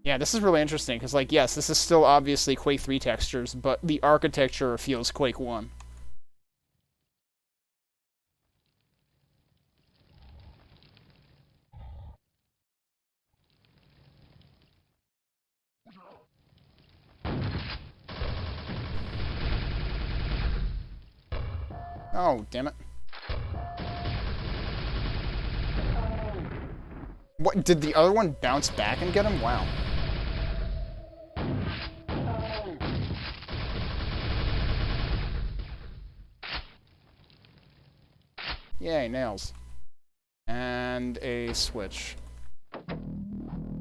A: Yeah, this is really interesting, because, like, yes, this is still obviously Quake 3 textures, but the architecture feels Quake 1. Oh, damn it. What, did the other one bounce back and get him? Wow. Yay, nails. And a switch.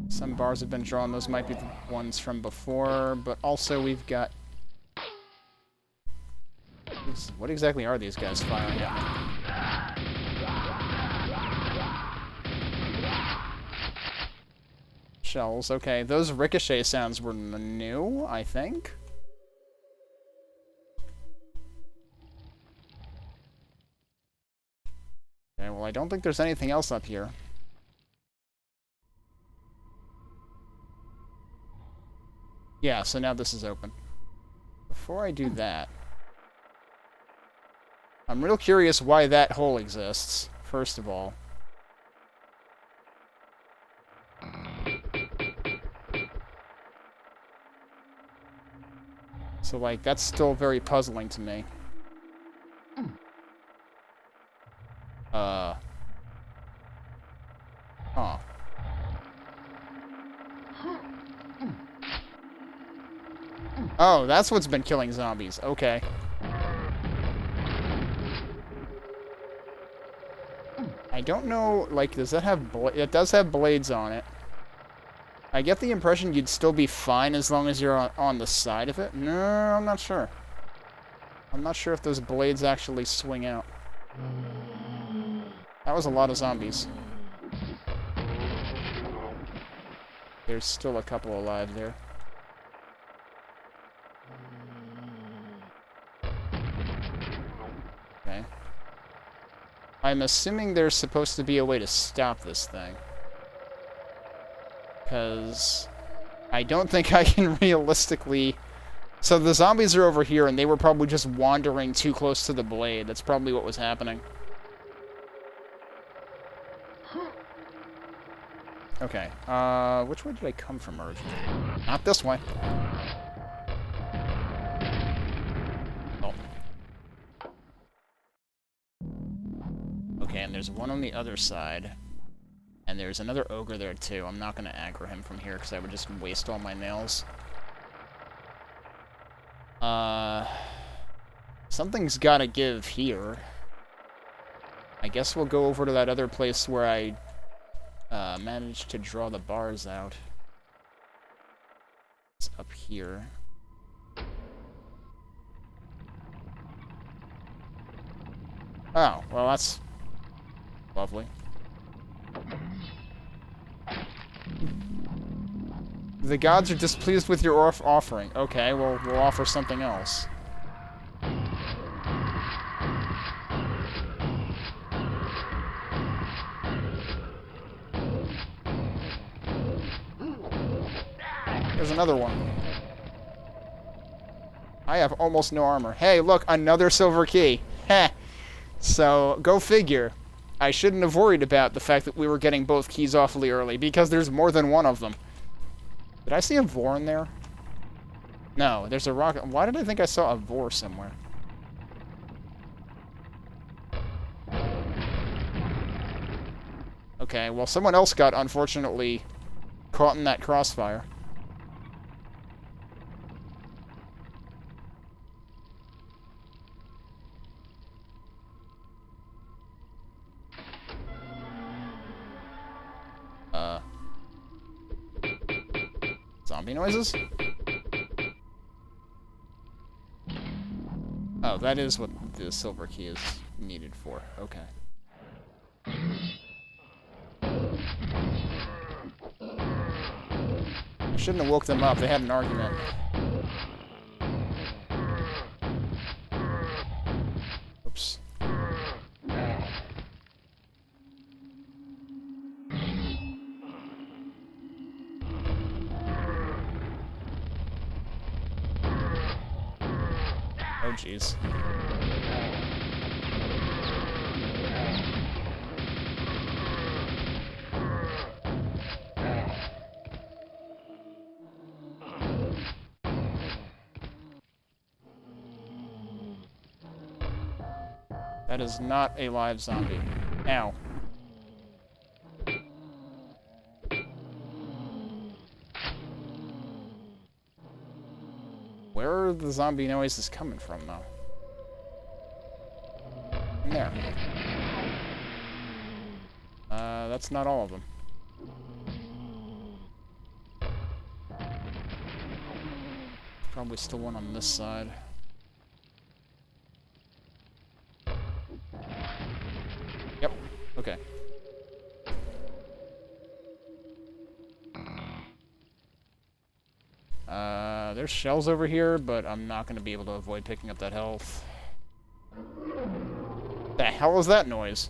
A: Some bars have been drawn. Those might be the ones from before, but also we've got... What exactly are these guys firing at me? Shells, okay. Those ricochet sounds were new, I think? Okay, well, I don't think there's anything else up here. Yeah, so now this is open. Before I do that... I'm real curious why that hole exists, first of all. So, like, that's still very puzzling to me. Huh. Oh, that's what's been killing zombies. Okay. I don't know, like, does that have it does have blades on it. I get the impression you'd still be fine as long as you're on the side of it. No, I'm not sure. I'm not sure if those blades actually swing out. That was a lot of zombies. There's still a couple alive there. Okay. I'm assuming there's supposed to be a way to stop this thing. Because I don't think I can realistically... So the zombies are over here, and they were probably just wandering too close to the blade. That's probably what was happening. Okay, which way did I come from originally? Not this way. Oh. Okay, and there's one on the other side. And there's another ogre there, too. I'm not going to aggro him from here, because I would just waste all my nails. Something's got to give here. I guess we'll go over to that other place where I managed to draw the bars out. It's up here. Oh, well, that's lovely. The gods are displeased with your offering. Okay, well, we'll offer something else. There's another one. I have almost no armor. Hey, look, another silver key. Heh. So, go figure. I shouldn't have worried about the fact that we were getting both keys awfully early, because there's more than one of them. Did I see a Vor in there? No, there's a rocket. Why did I think I saw a Vor somewhere? Okay, well, someone else got, unfortunately, caught in that crossfire. Zombie noises? Oh, that is what the silver key is needed for. Okay. Shouldn't have woke them up. They had an argument. Oops. Oh, jeez. That is not a live zombie. Ow. Where are the zombie noises coming from, though? In there. That's not all of them. Probably still one on this side. Yep. Okay. There's shells over here, but I'm not going to be able to avoid picking up that health. The hell is that noise?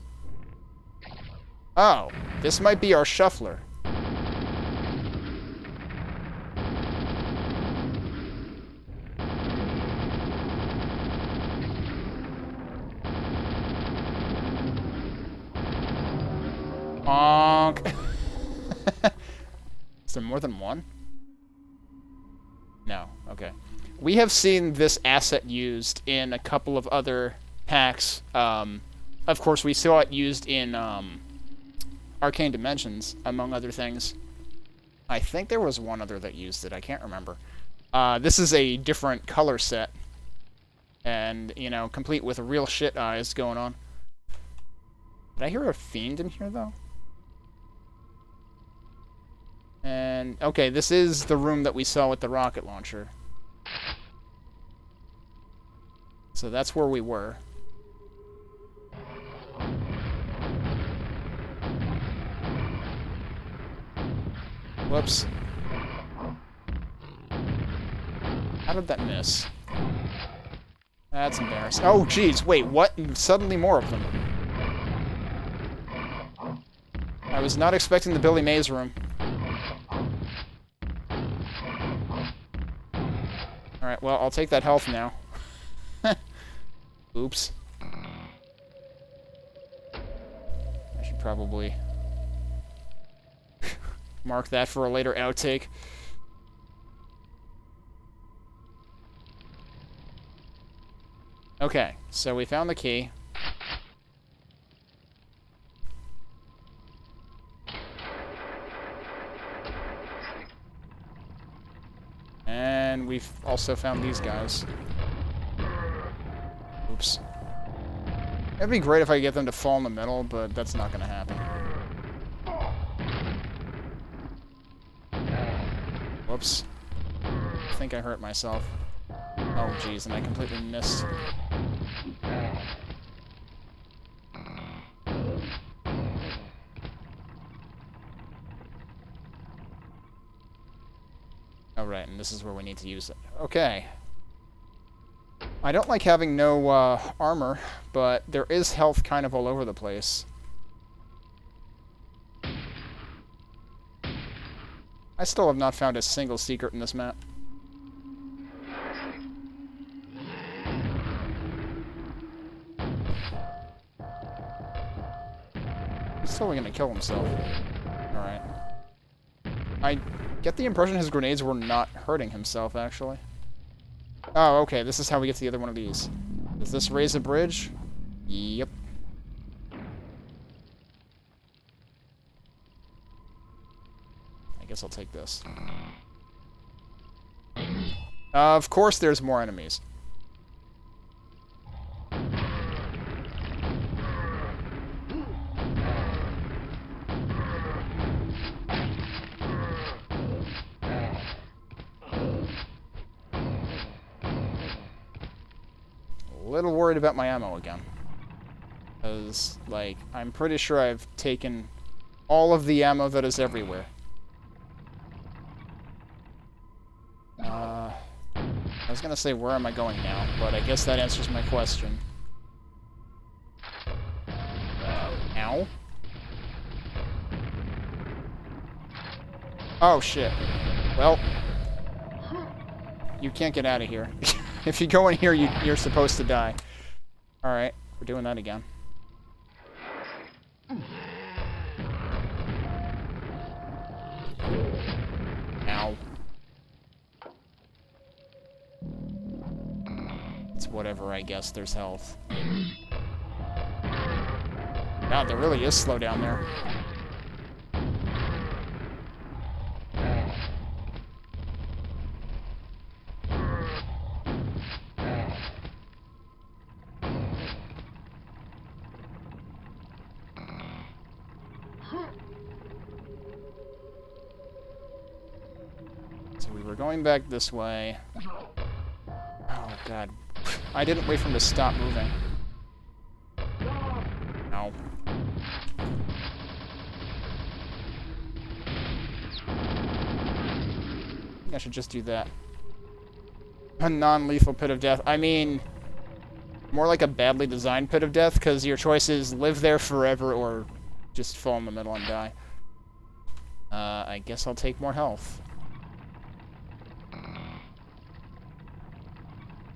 A: Oh, this might be our shuffler. Honk. Is there more than one? No. Okay. We have seen this asset used in a couple of other packs. Of course, we saw it used in Arcane Dimensions, among other things. I think there was one other that used it. I can't remember. This is a different color set. And, you know, complete with real shit eyes going on. Did I hear a fiend in here, though? And, okay, this is the room that we saw with the rocket launcher. So that's where we were. Whoops. How did that miss? That's embarrassing. Oh, jeez, wait, what? Suddenly more of them. I was not expecting the Billy Mays room. Alright, well, I'll take that health now. Oops. I should probably mark that for a later outtake. Okay, so we found the key. And we've also found these guys. Oops. It'd be great if I could get them to fall in the middle, but that's not gonna happen. Whoops. I think I hurt myself. Oh, jeez, and I completely missed. Oh, right, and this is where we need to use it. Okay. I don't like having no armor, but there is health kind of all over the place. I still have not found a single secret in this map. He's totally gonna kill himself. Alright. I get the impression his grenades were not hurting himself, actually. Oh, okay, this is how we get to the other one of these. Does this raise a bridge? Yep. I guess I'll take this. Of course there's more enemies. A little worried about my ammo again. Because, like, I'm pretty sure I've taken all of the ammo that is everywhere. was gonna say, where am I going now? But I guess that answers my question. Ow. Oh, shit. Well, you can't get out of here. If you go in here, you're supposed to die. Alright, we're doing that again. Ow. It's whatever, I guess. There's health. God, there really is slow down there. So we were going back this way. Oh, God. I didn't wait for him to stop moving. Ow. I should just do that. A non-lethal pit of death. I mean, more like a badly designed pit of death, because your choice is live there forever or just fall in the middle and die. I guess I'll take more health.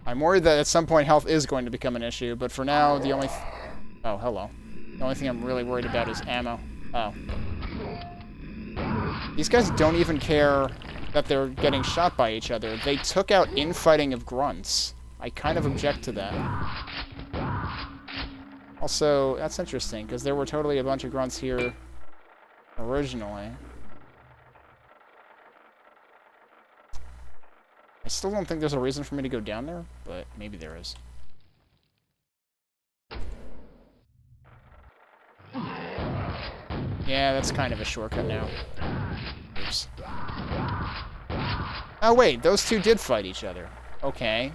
A: I'm worried that at some point health is going to become an issue, but for now, the only... Oh, hello. The only thing I'm really worried about is ammo. Oh. These guys don't even care that they're getting shot by each other. They took out infighting of grunts. I kind of object to that. Also, that's interesting, because there were totally a bunch of grunts here originally. I still don't think there's a reason for me to go down there, but maybe there is. Yeah, that's kind of a shortcut now. Oops. Oh wait, those two did fight each other. Okay.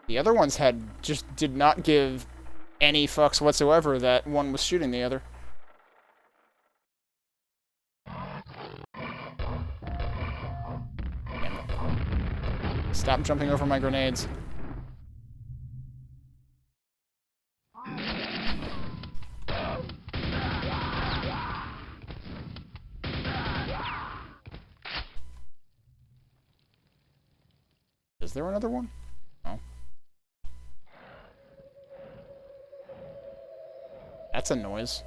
A: The other ones just did not give any fucks whatsoever that one was shooting the other. Stop jumping over my grenades. Is there another one? Oh. That's a noise.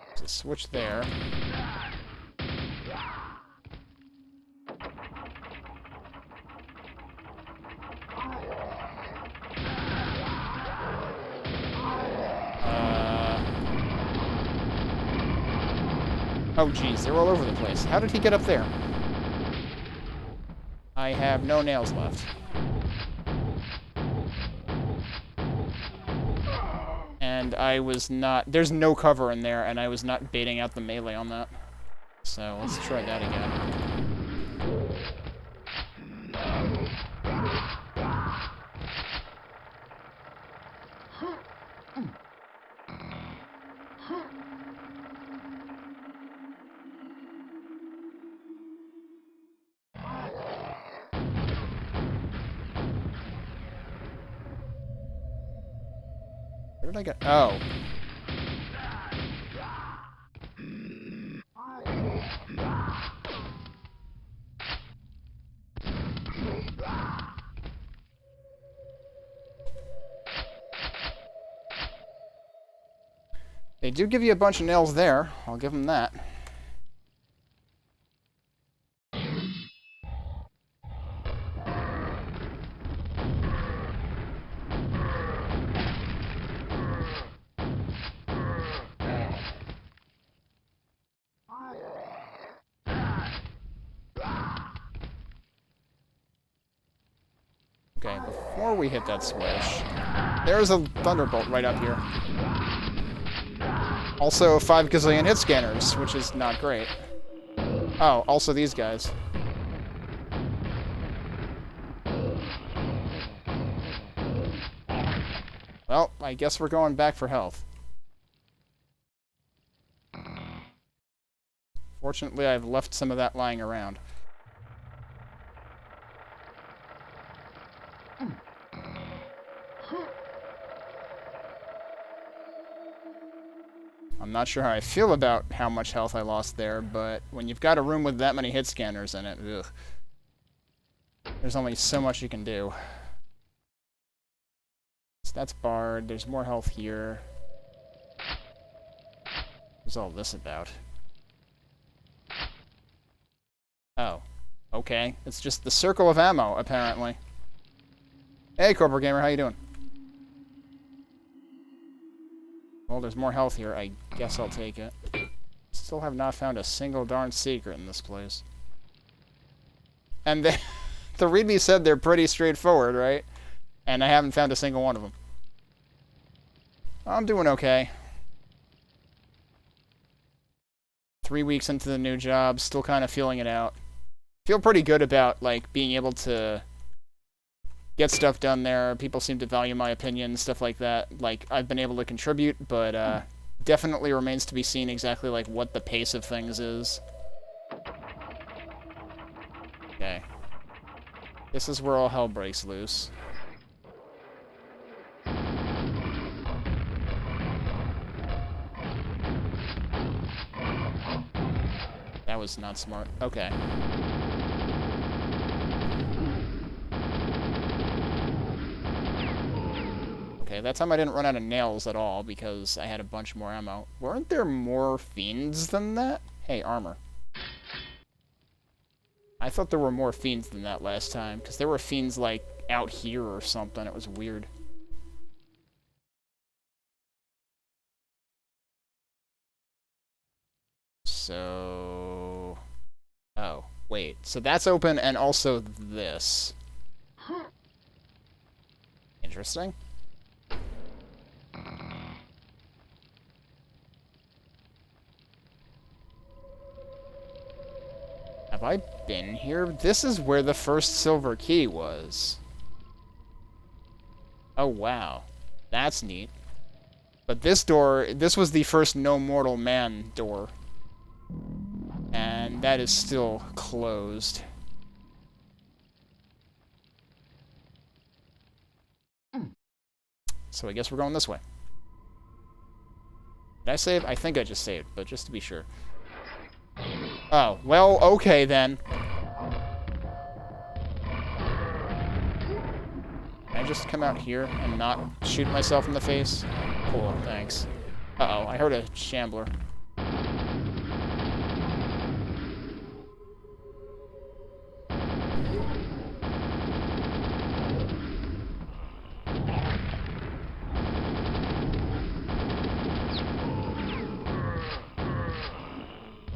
A: There's a switch there. Oh, geez, they're all over the place. How did he get up there? I have no nails left. And I was not... There's no cover in there, and I was not baiting out the melee on that. So, let's try that again. Where did I get? Oh. They do give you a bunch of nails there. I'll give them that. Okay, before we hit that switch, there's a thunderbolt right up here. Also, 5 gazillion hit scanners, which is not great. Oh, also these guys. Well, I guess we're going back for health. Fortunately, I've left some of that lying around. I'm not sure how I feel about how much health I lost there, but when you've got a room with that many hit scanners in it, ugh, there's only so much you can do. So that's barred. There's more health here. What's all this about? Oh, okay. It's just the circle of ammo, apparently. Hey, Cobra Gamer, how you doing? Well, there's more health here. I guess I'll take it. Still have not found a single darn secret in this place. And the README said they're pretty straightforward, right? And I haven't found a single one of them. I'm doing okay. 3 weeks into the new job, still kind of feeling it out. Feel pretty good about, like, being able to get stuff done there. People seem to value my opinion, stuff like that. Like, I've been able to contribute, but definitely remains to be seen exactly, like, what the pace of things is. Okay. This is where all hell breaks loose. That was not smart. Okay. Okay, that time I didn't run out of nails at all because I had a bunch more ammo. Weren't there more fiends than that? Hey, armor. I thought there were more fiends than that last time, because there were fiends, like, out here or something. It was weird. So... Oh, wait. So that's open, and also this. Interesting. Have I been here? This is where the first silver key was. Oh, wow. That's neat. But this door, this was the first no mortal man door. And that is still closed. So I guess we're going this way. Did I save? I think I just saved, but just to be sure. Oh, well, okay then. Can I just come out here and not shoot myself in the face? Cool, thanks. Uh-oh, I heard a shambler.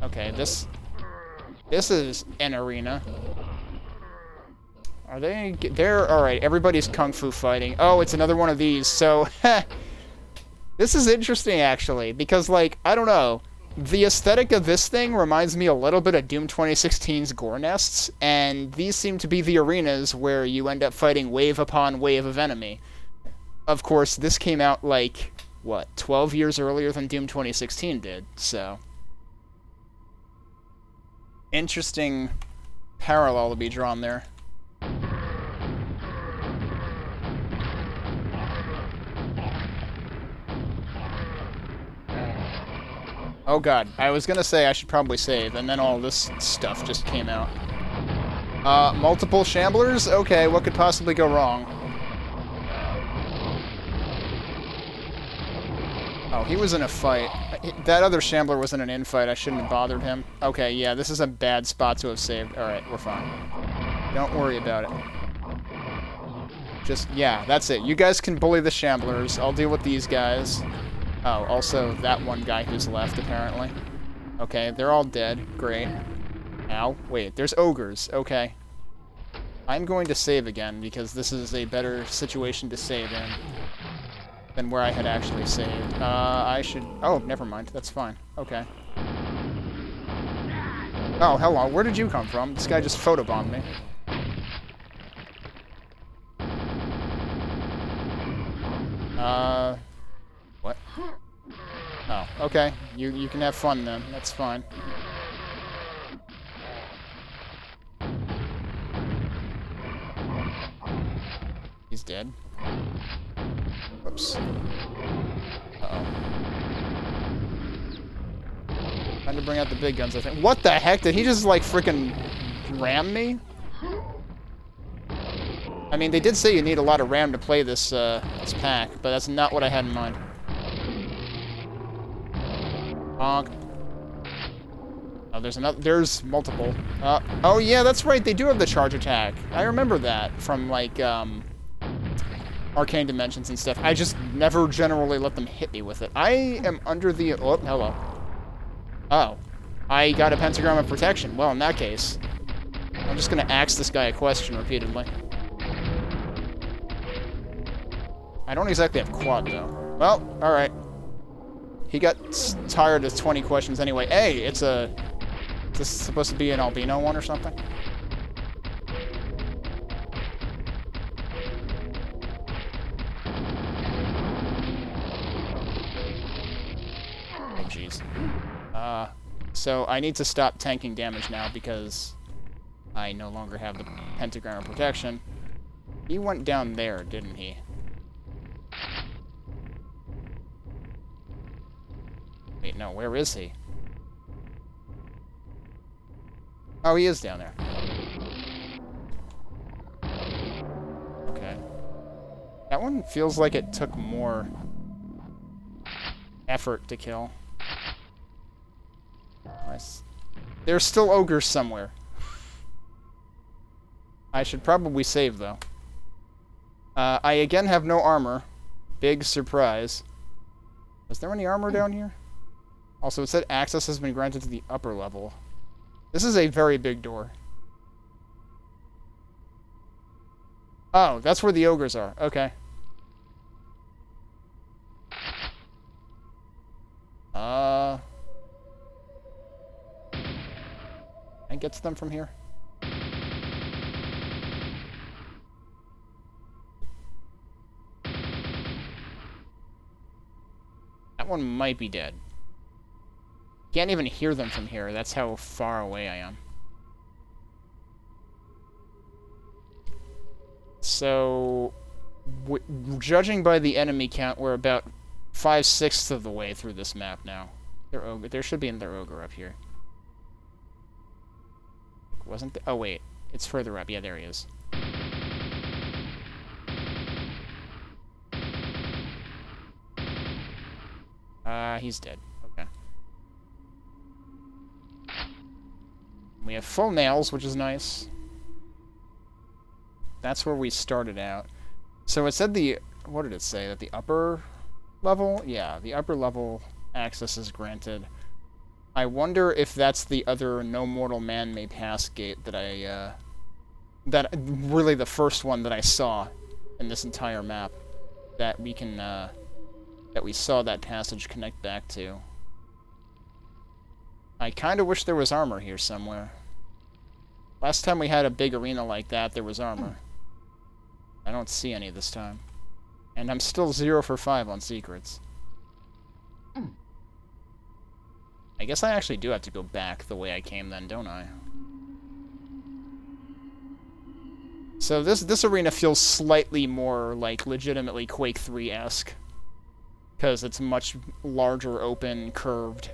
A: Okay, this is an arena. Are they... They're... Alright, everybody's kung fu fighting. Oh, it's another one of these. So, this is interesting, actually, because, like, I don't know. The aesthetic of this thing reminds me a little bit of Doom 2016's Gore Nests, and these seem to be the arenas where you end up fighting wave upon wave of enemy. Of course, this came out, like, what, 12 years earlier than Doom 2016 did, so... Interesting parallel to be drawn there. Oh god, I was gonna say I should probably save, and then all this stuff just came out. Multiple shamblers? Okay, what could possibly go wrong? Oh, he was in a fight. That other shambler was in an infight. I shouldn't have bothered him. Okay, yeah, this is a bad spot to have saved. Alright, we're fine. Don't worry about it. Just, yeah, that's it. You guys can bully the shamblers. I'll deal with these guys. Oh, also that one guy who's left, apparently. Okay, they're all dead. Great. Ow. Wait, there's ogres. Okay. I'm going to save again, because this is a better situation to save in. than where I had actually saved. I should... Oh, never mind. That's fine. Okay. Oh, hello. Where did you come from? This guy just photobombed me. What? Oh, okay. You can have fun then. That's fine. He's dead. Whoops. Uh-oh. Time to bring out the big guns, I think. What the heck? Did he just, like, frickin' ram me? I mean, they did say you need a lot of RAM to play this, this pack, but that's not what I had in mind. Bonk. Oh, there's multiple. Oh yeah, that's right, they do have the charge attack. I remember that from, like, Arcane Dimensions and stuff. I just never generally let them hit me with it. I am under the... Oh, hello. Oh. I got a pentagram of protection. Well, in that case, I'm just gonna ask this guy a question repeatedly. I don't exactly have quad, though. Well, alright. He got tired of 20 questions anyway. Hey, it's a... Is this supposed to be an albino one or something? Oh, jeez. So I need to stop tanking damage now because I no longer have the pentagram of protection. He went down there, didn't he? Wait, no, where is he? Oh, he is down there. Okay. That one feels like it took more effort to kill. Nice. There's still ogres somewhere. I should probably save, though. I again have no armor. Big surprise. Is there any armor down here? Also, it said access has been granted to the upper level. This is a very big door. Oh, that's where the ogres are. Okay. Can I get to them from here? That one might be dead. Can't even hear them from here. That's how far away I am. So, judging by the enemy count, we're about 5/6 of the way through this map now. There should be another ogre up here. Wasn't there? Oh, wait. It's further up. Yeah, there he is. He's dead. Okay. We have full nails, which is nice. That's where we started out. So it said the... What did it say? That the upper level? Yeah, the upper level access is granted. I wonder if that's the other No Mortal Man May Pass gate that I, that really the first one that I saw in this entire map. That we can, that we saw that passage connect back to. I kind of wish there was armor here somewhere. Last time we had a big arena like that, there was armor. I don't see any this time. And I'm still 0 for 5 on secrets. I guess I actually do have to go back the way I came then, don't I? So this arena feels slightly more, like, legitimately Quake 3-esque. Because it's much larger, open, curved.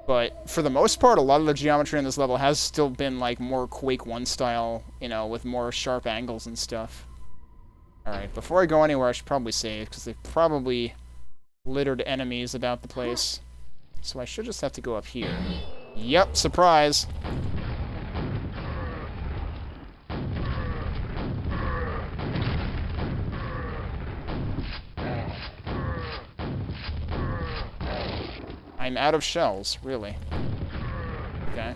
A: But for the most part, a lot of the geometry in this level has still been, like, more Quake 1 style, you know, with more sharp angles and stuff. Alright, before I go anywhere, I should probably save, because they've probably littered enemies about the place. So I should just have to go up here. Yep, surprise! I'm out of shells, really. Okay.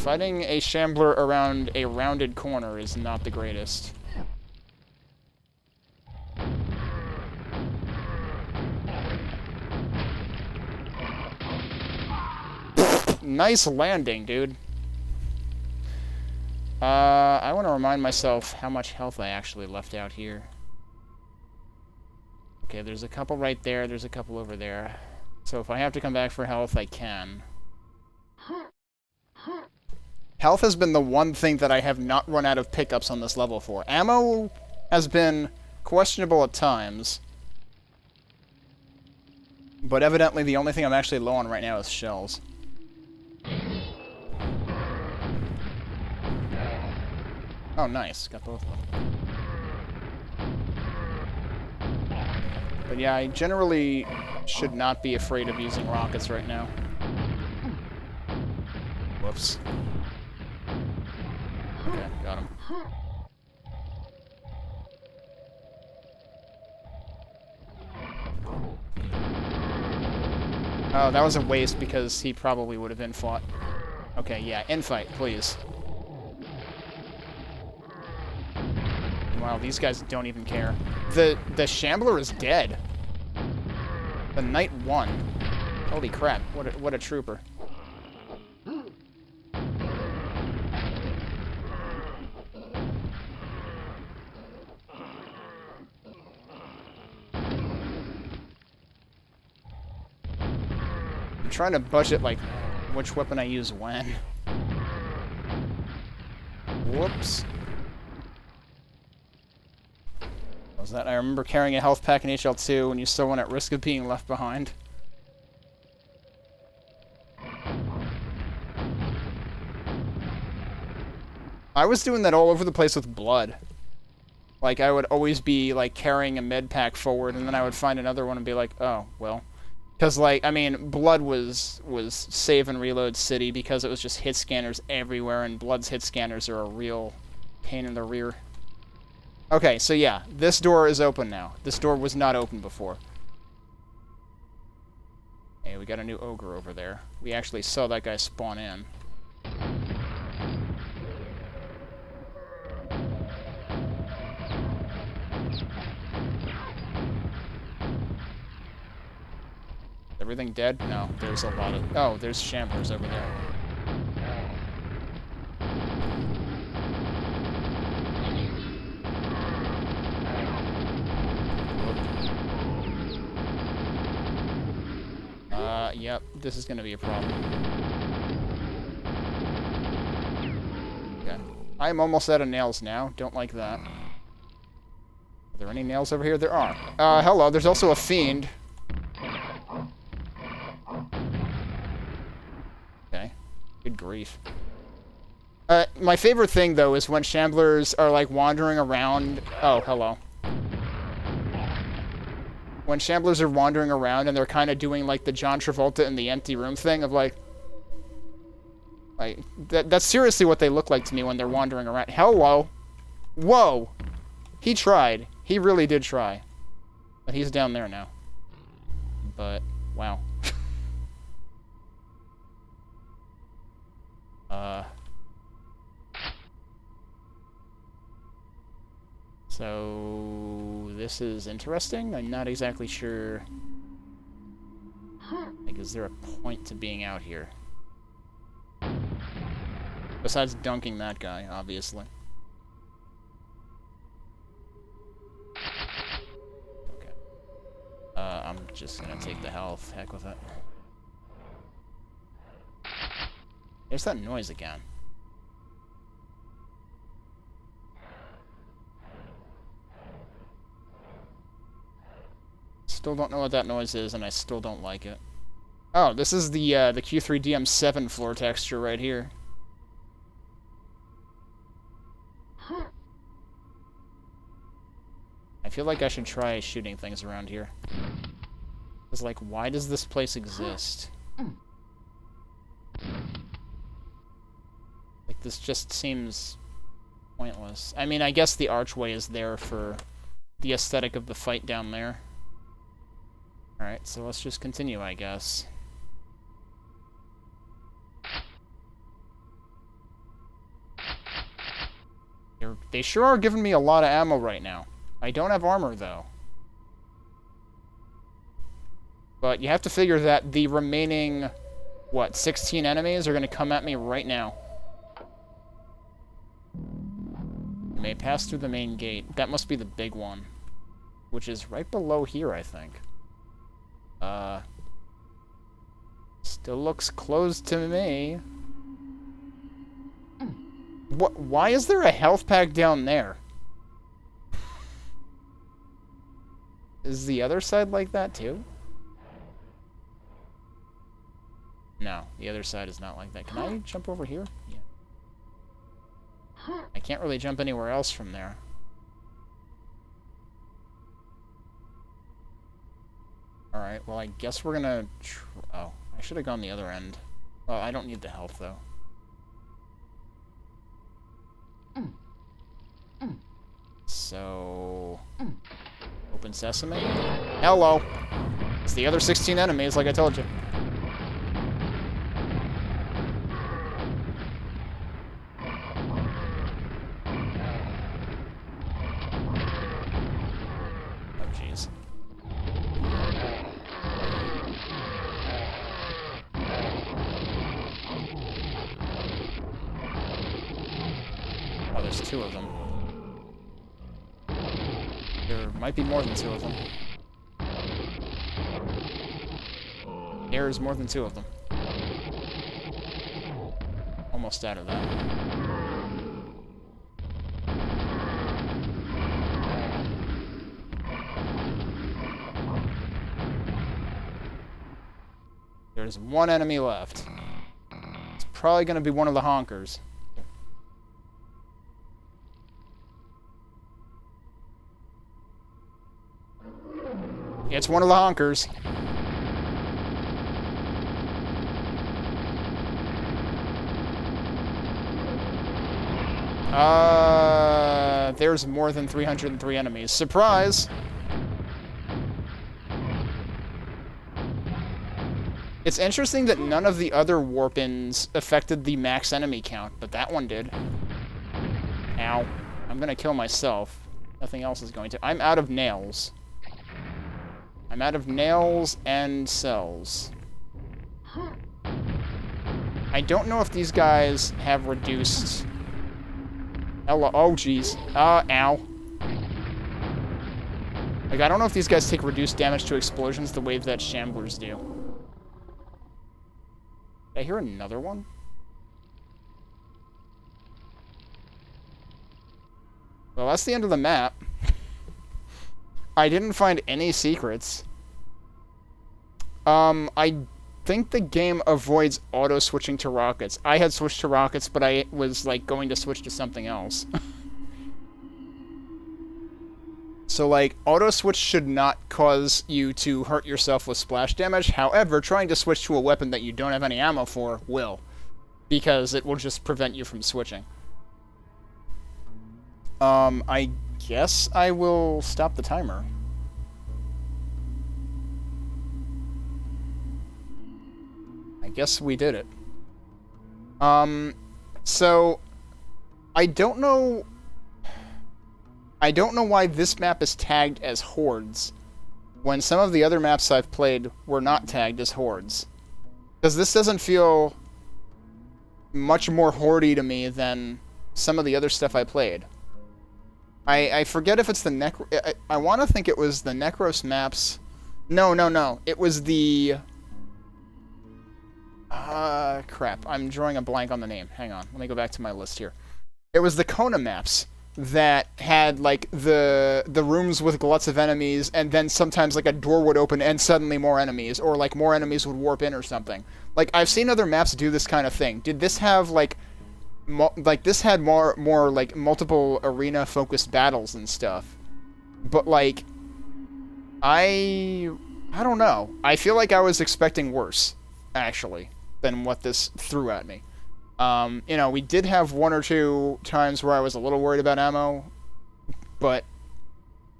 A: fighting a shambler around a rounded corner is not the greatest. Nice landing, dude. I want to remind myself how much health I actually left out here. Okay, there's a couple right there, there's a couple over there. So if I have to come back for health, I can. Health has been the one thing that I have not run out of pickups on this level for. Ammo has been questionable at times. But evidently the only thing I'm actually low on right now is shells. Oh, nice. Got both of them. But yeah, I generally should not be afraid of using rockets right now. Whoops. Okay, got him. Oh, that was a waste because he probably would have been fought. Okay, yeah, infight, please. Wow, these guys don't even care. The Shambler is dead. The Knight won. Holy crap, what a trooper. I'm trying to budget, like, which weapon I use when. Whoops. Was that? I remember carrying a health pack in HL2 when you still went at risk of being left behind. I was doing that all over the place with blood. Like, I would always be, like, carrying a med pack forward, and then I would find another one and be like, oh, well. Because, like, I mean, blood was save and reload city because it was just hit scanners everywhere, and blood's hit scanners are a real pain in the rear. Okay, so yeah, this door is open now. This door was not open before. Hey, we got a new ogre over there. We actually saw that guy spawn in. Everything dead? No, there's a lot of... Oh, there's shamblers over there. Yep, this is gonna be a problem. Okay. I'm almost out of nails now. Don't like that. Are there any nails over here? There are. Hello, there's also a fiend. Okay. Good grief. My favorite thing, though, is when shamblers are, like, wandering around... Oh, hello. When shamblers are wandering around and they're kind of doing, like, the John Travolta in the empty room thing of, like... That's seriously what they look like to me when they're wandering around. Hello! Whoa! He tried. He really did try. But he's down there now. But, wow. So, this is interesting. I'm not exactly sure. Like, is there a point to being out here? Besides dunking that guy, obviously. Okay. I'm just gonna take the health. Heck with it. There's that noise again. Still don't know what that noise is, and I still don't like it. Oh, this is the Q3DM7 floor texture right here. I feel like I should try shooting things around here. It's like, why does this place exist? Like, this just seems pointless. I mean, I guess the archway is there for the aesthetic of the fight down there. Alright, so let's just continue, I guess. They sure are giving me a lot of ammo right now. I don't have armor, though. But you have to figure that the remaining, what, 16 enemies are going to come at me right now. You may pass through the main gate. That must be the big one. Which is right below here, I think. Still looks closed to me. What? Why is there a health pack down there? Is the other side like that, too? No, the other side is not like that. Can I jump over here? Yeah. I can't really jump anywhere else from there. Alright, well, I guess we're gonna... Oh, I should have gone the other end. Well, I don't need the health, though. So... Open sesame? Hello! It's the other 16 enemies, like I told you. There's 2 of them. There might be more than 2 of them. There's more than 2 of them. Almost out of that. There's 1 enemy left. It's probably going to be one of the honkers. It's one of the honkers. There's more than 303 enemies. Surprise! It's interesting that none of the other warp-ins affected the max enemy count, but that one did. Ow. I'm gonna kill myself. Nothing else is going to. I'm out of nails. I'm out of nails and cells. I don't know if these guys have reduced... Hello. Oh, jeez. Ow. Like, I don't know if these guys take reduced damage to explosions the way that shamblers do. Did I hear another one? Well, that's the end of the map. I didn't find any secrets. I think the game avoids auto-switching to rockets. I had switched to rockets, but I was, like, going to switch to something else. So, like, auto-switch should not cause you to hurt yourself with splash damage. However, trying to switch to a weapon that you don't have any ammo for will. Because it will just prevent you from switching. I guess I will stop the timer. I guess we did it. So I don't know why this map is tagged as hordes when some of the other maps I've played were not tagged as hordes. Because this doesn't feel much more horde-y to me than some of the other stuff I played. I forget if it's the I want to think it was the Necros maps. No. It was the... crap. I'm drawing a blank on the name. Hang on. Let me go back to my list here. It was the Kona maps that had, like, the rooms with gluts of enemies, and then sometimes, like, a door would open and suddenly more enemies, or, like, more enemies would warp in or something. Like, I've seen other maps do this kind of thing. Did this have, like... this had more like multiple arena focused battles and stuff, but like I don't know. I feel like I was expecting worse actually than what this threw at me. You know, we did have 1 or 2 times where I was a little worried about ammo, but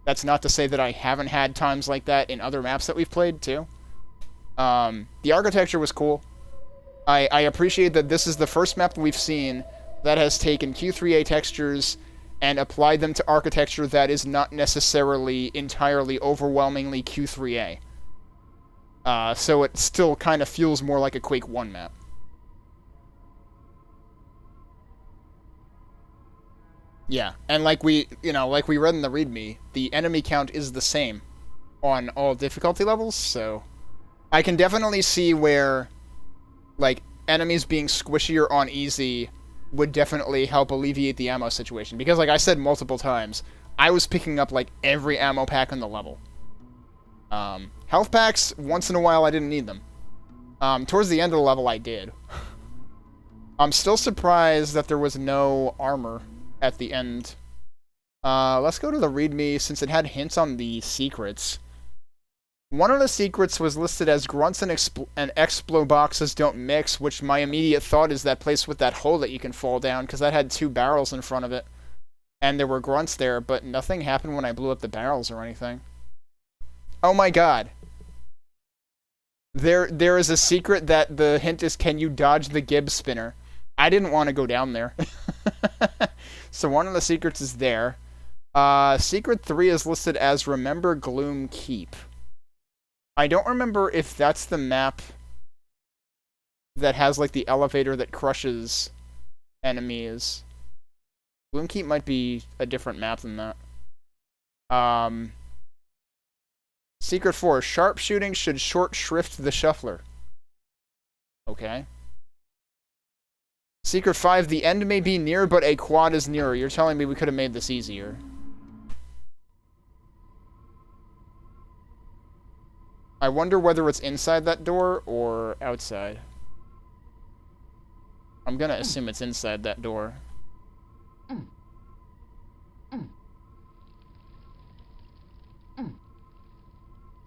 A: that's not to say that I haven't had times like that in other maps that we've played too. The architecture was cool. I appreciate that this is the first map we've seen that has taken Q3A textures and applied them to architecture that is not necessarily entirely overwhelmingly Q3A. So it still kind of feels more like a Quake 1 map. Yeah, and like we read in the README, the enemy count is the same on all difficulty levels, so I can definitely see where, like, enemies being squishier on easy would definitely help alleviate the ammo situation. Because, like I said multiple times, I was picking up, like, every ammo pack on the level. Health packs, once in a while I didn't need them. Towards the end of the level I did. I'm still surprised that there was no armor at the end. Let's go to the README since it had hints on the secrets. One of the secrets was listed as grunts and explo boxes don't mix, which my immediate thought is that place with that hole that you can fall down, because that had 2 barrels in front of it. And there were grunts there, but nothing happened when I blew up the barrels or anything. Oh my god. There is a secret that the hint is, can you dodge the Gibbs spinner? I didn't want to go down there. So one of the secrets is there. Secret 3 is listed as Remember Gloom Keep. I don't remember if that's the map that has, like, the elevator that crushes enemies. Gloom Keep might be a different map than that. Secret 4, sharpshooting should short shrift the shuffler. Okay. Secret 5, the end may be near, but a quad is nearer. You're telling me we could have made this easier. I wonder whether it's inside that door or outside. I'm gonna assume it's inside that door.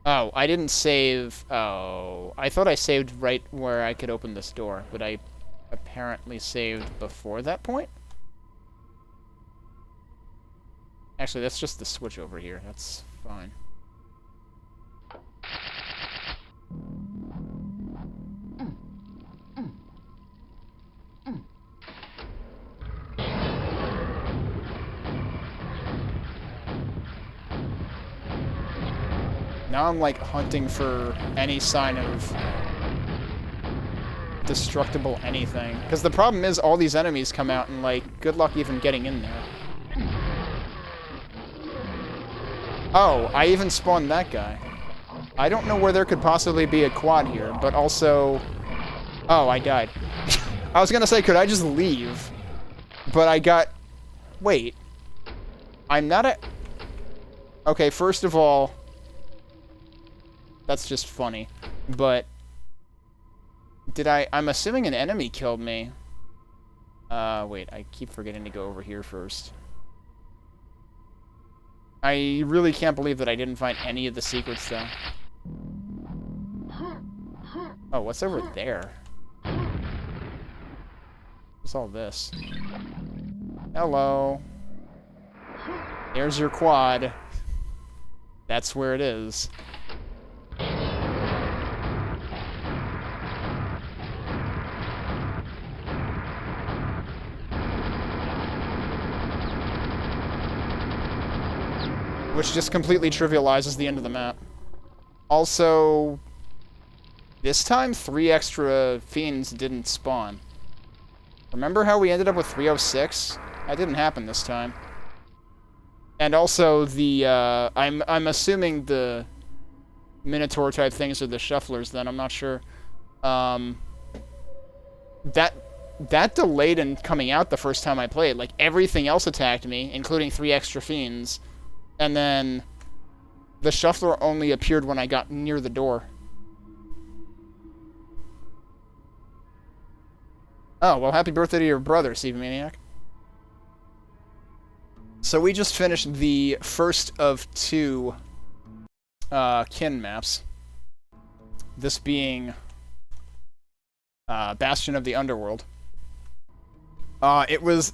A: Oh, I didn't save... Oh, I thought I saved right where I could open this door, but I apparently saved before that point? Actually, that's just the switch over here. That's fine. Now I'm, like, hunting for any sign of destructible anything. Because the problem is all these enemies come out and, like, good luck even getting in there. Oh, I even spawned that guy. I don't know where there could possibly be a quad here, but also... Oh, I died. I was gonna say, could I just leave? But I got... Wait. I'm not a... Okay, first of all... That's just funny. But... Did I... I'm assuming an enemy killed me. Wait, I keep forgetting to go over here first. I really can't believe that I didn't find any of the secrets, though. Oh, what's over there? What's all this? Hello. There's your quad. That's where it is. Which just completely trivializes the end of the map. Also, this time 3 extra fiends didn't spawn. Remember how we ended up with 306? That didn't happen this time. And also the I'm assuming the Minotaur type things are the shufflers then, I'm not sure. That delayed in coming out the first time I played. Like, everything else attacked me, including 3 extra fiends. And then the shuffler only appeared when I got near the door. Oh, well, happy birthday to your brother, Steve Maniac. So we just finished the first of 2 Kinn maps. This being Bastion of the Underworld.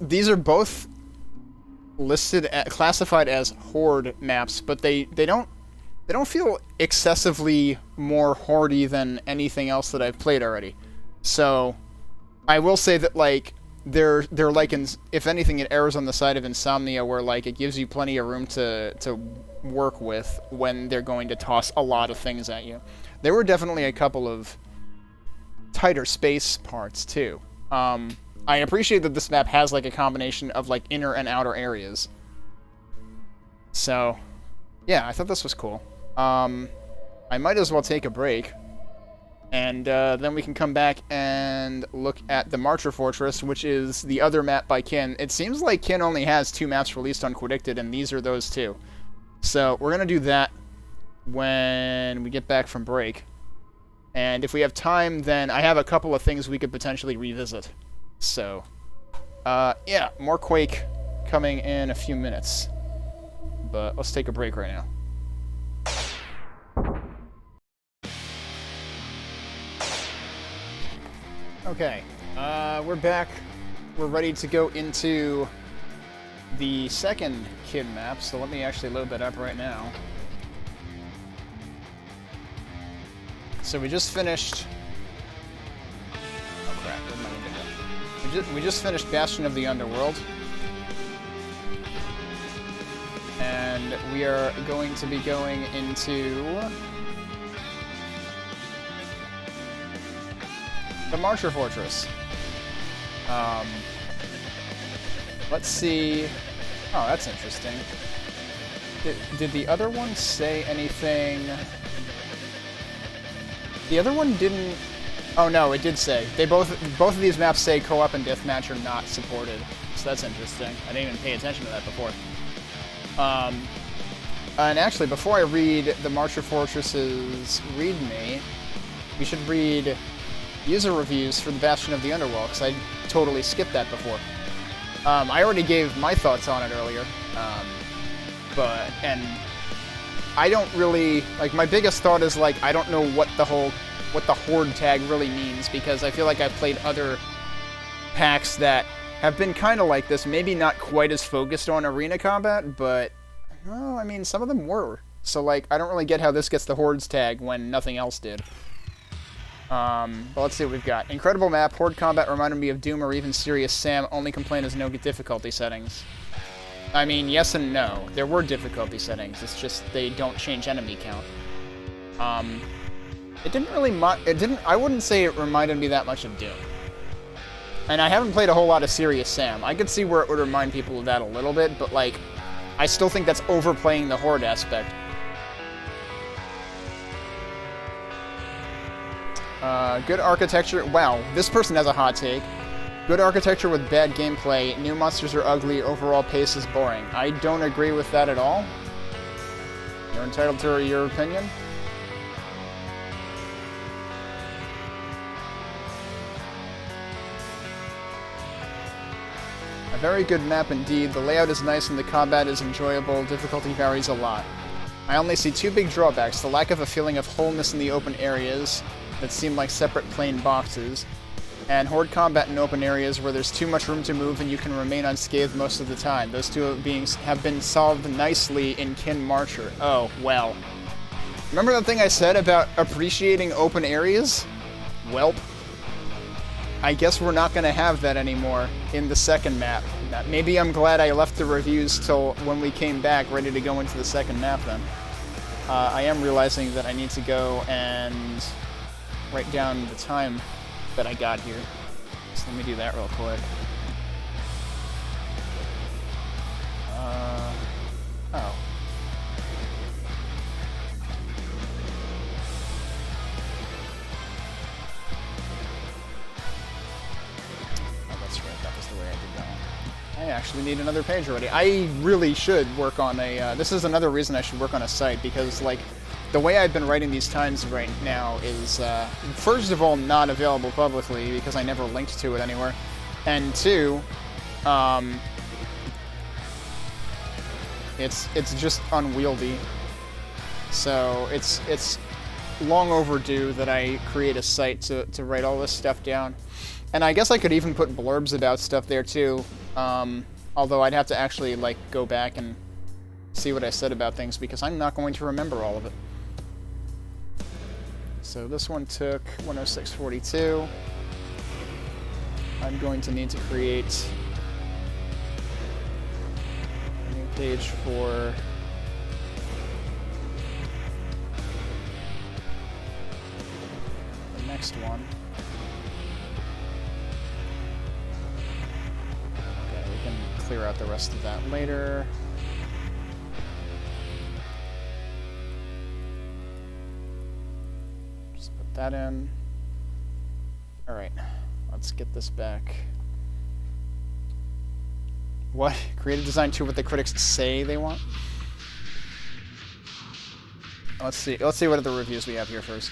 A: These are both listed classified as horde maps, but they don't feel excessively more horde-y than anything else that I've played already. So I will say that, like, they're like, if anything, it errs on the side of insomnia, where like it gives you plenty of room to work with when they're going to toss a lot of things at you. There were definitely a couple of tighter space parts too. I appreciate that this map has like a combination of like inner and outer areas. So, yeah, I thought this was cool. I might as well take a break. And then we can come back and look at the Marcher Fortress, which is the other map by Kinn. It seems like Kinn only has 2 maps released on Quadicted, and these are those 2. So we're going to do that when we get back from break. And if we have time, then I have a couple of things we could potentially revisit. So, yeah, more Quake coming in a few minutes. But let's take a break right now. Okay, we're back. We're ready to go into the second Kinn map, so let me actually load that up right now. So we just finished... Oh crap, where am I gonna go? We just finished Bastion of the Underworld. And we are going to be going into the Marcher Fortress. Let's see. Oh, that's interesting. Did the other one say anything? The other one didn't... Oh no, it did say. They both of these maps say co-op and deathmatch are not supported. So that's interesting. I didn't even pay attention to that before. And actually, before I read the Marcher Fortress's README, we should read user reviews for the Bastion of the Underworld, because I totally skipped that before. I already gave my thoughts on it earlier, and I don't really, like, my biggest thought is, like, I don't know what the horde tag really means, because I feel like I've played other packs that have been kind of like this, maybe not quite as focused on arena combat, but, well, I mean, some of them were. So, like, I don't really get how this gets the hordes tag when nothing else did. But let's see what we've got. Incredible map. Horde combat reminded me of Doom or even Serious Sam. Only complaint is no difficulty settings. I mean, yes and no. There were difficulty settings. It's just they don't change enemy count. It didn't really... I wouldn't say it reminded me that much of Doom. And I haven't played a whole lot of Serious Sam. I could see where it would remind people of that a little bit, but, like, I still think that's overplaying the horde aspect. Good architecture. Wow, this person has a hot take. Good architecture with bad gameplay. New monsters are ugly. Overall pace is boring. I don't agree with that at all. You're entitled to your opinion. A very good map indeed. The layout is nice and the combat is enjoyable. Difficulty varies a lot. I only see 2 big drawbacks. The lack of a feeling of wholeness in the open areas that seem like separate plain boxes, and horde combat in open areas where there's too much room to move and you can remain unscathed most of the time. Those 2 have been solved nicely in Kinn Marcher. Oh, well. Remember that thing I said about appreciating open areas? Welp. I guess we're not going to have that anymore in the second map. Maybe I'm glad I left the reviews till when we came back ready to go into the second map then. I am realizing that I need to go and write down the time that I got here. So let me do that real quick. Oh. Oh, that's right. That was the way I did that one. I actually need another page already. I really should work on a... this is another reason I should work on a site, because, like, the way I've been writing these times right now is, first of all, not available publicly, because I never linked to it anywhere. And 2, it's just unwieldy. So it's long overdue that I create a site to write all this stuff down. And I guess I could even put blurbs about stuff there too, although I'd have to actually, like, go back and see what I said about things, because I'm not going to remember all of it. So this one took 106.42. I'm going to need to create a new page for the next one. Okay, we can clear out the rest of that later. Just put that in. Alright, let's get this back. What? Creative design 2, what the critics say they want? Let's see what other reviews we have here first.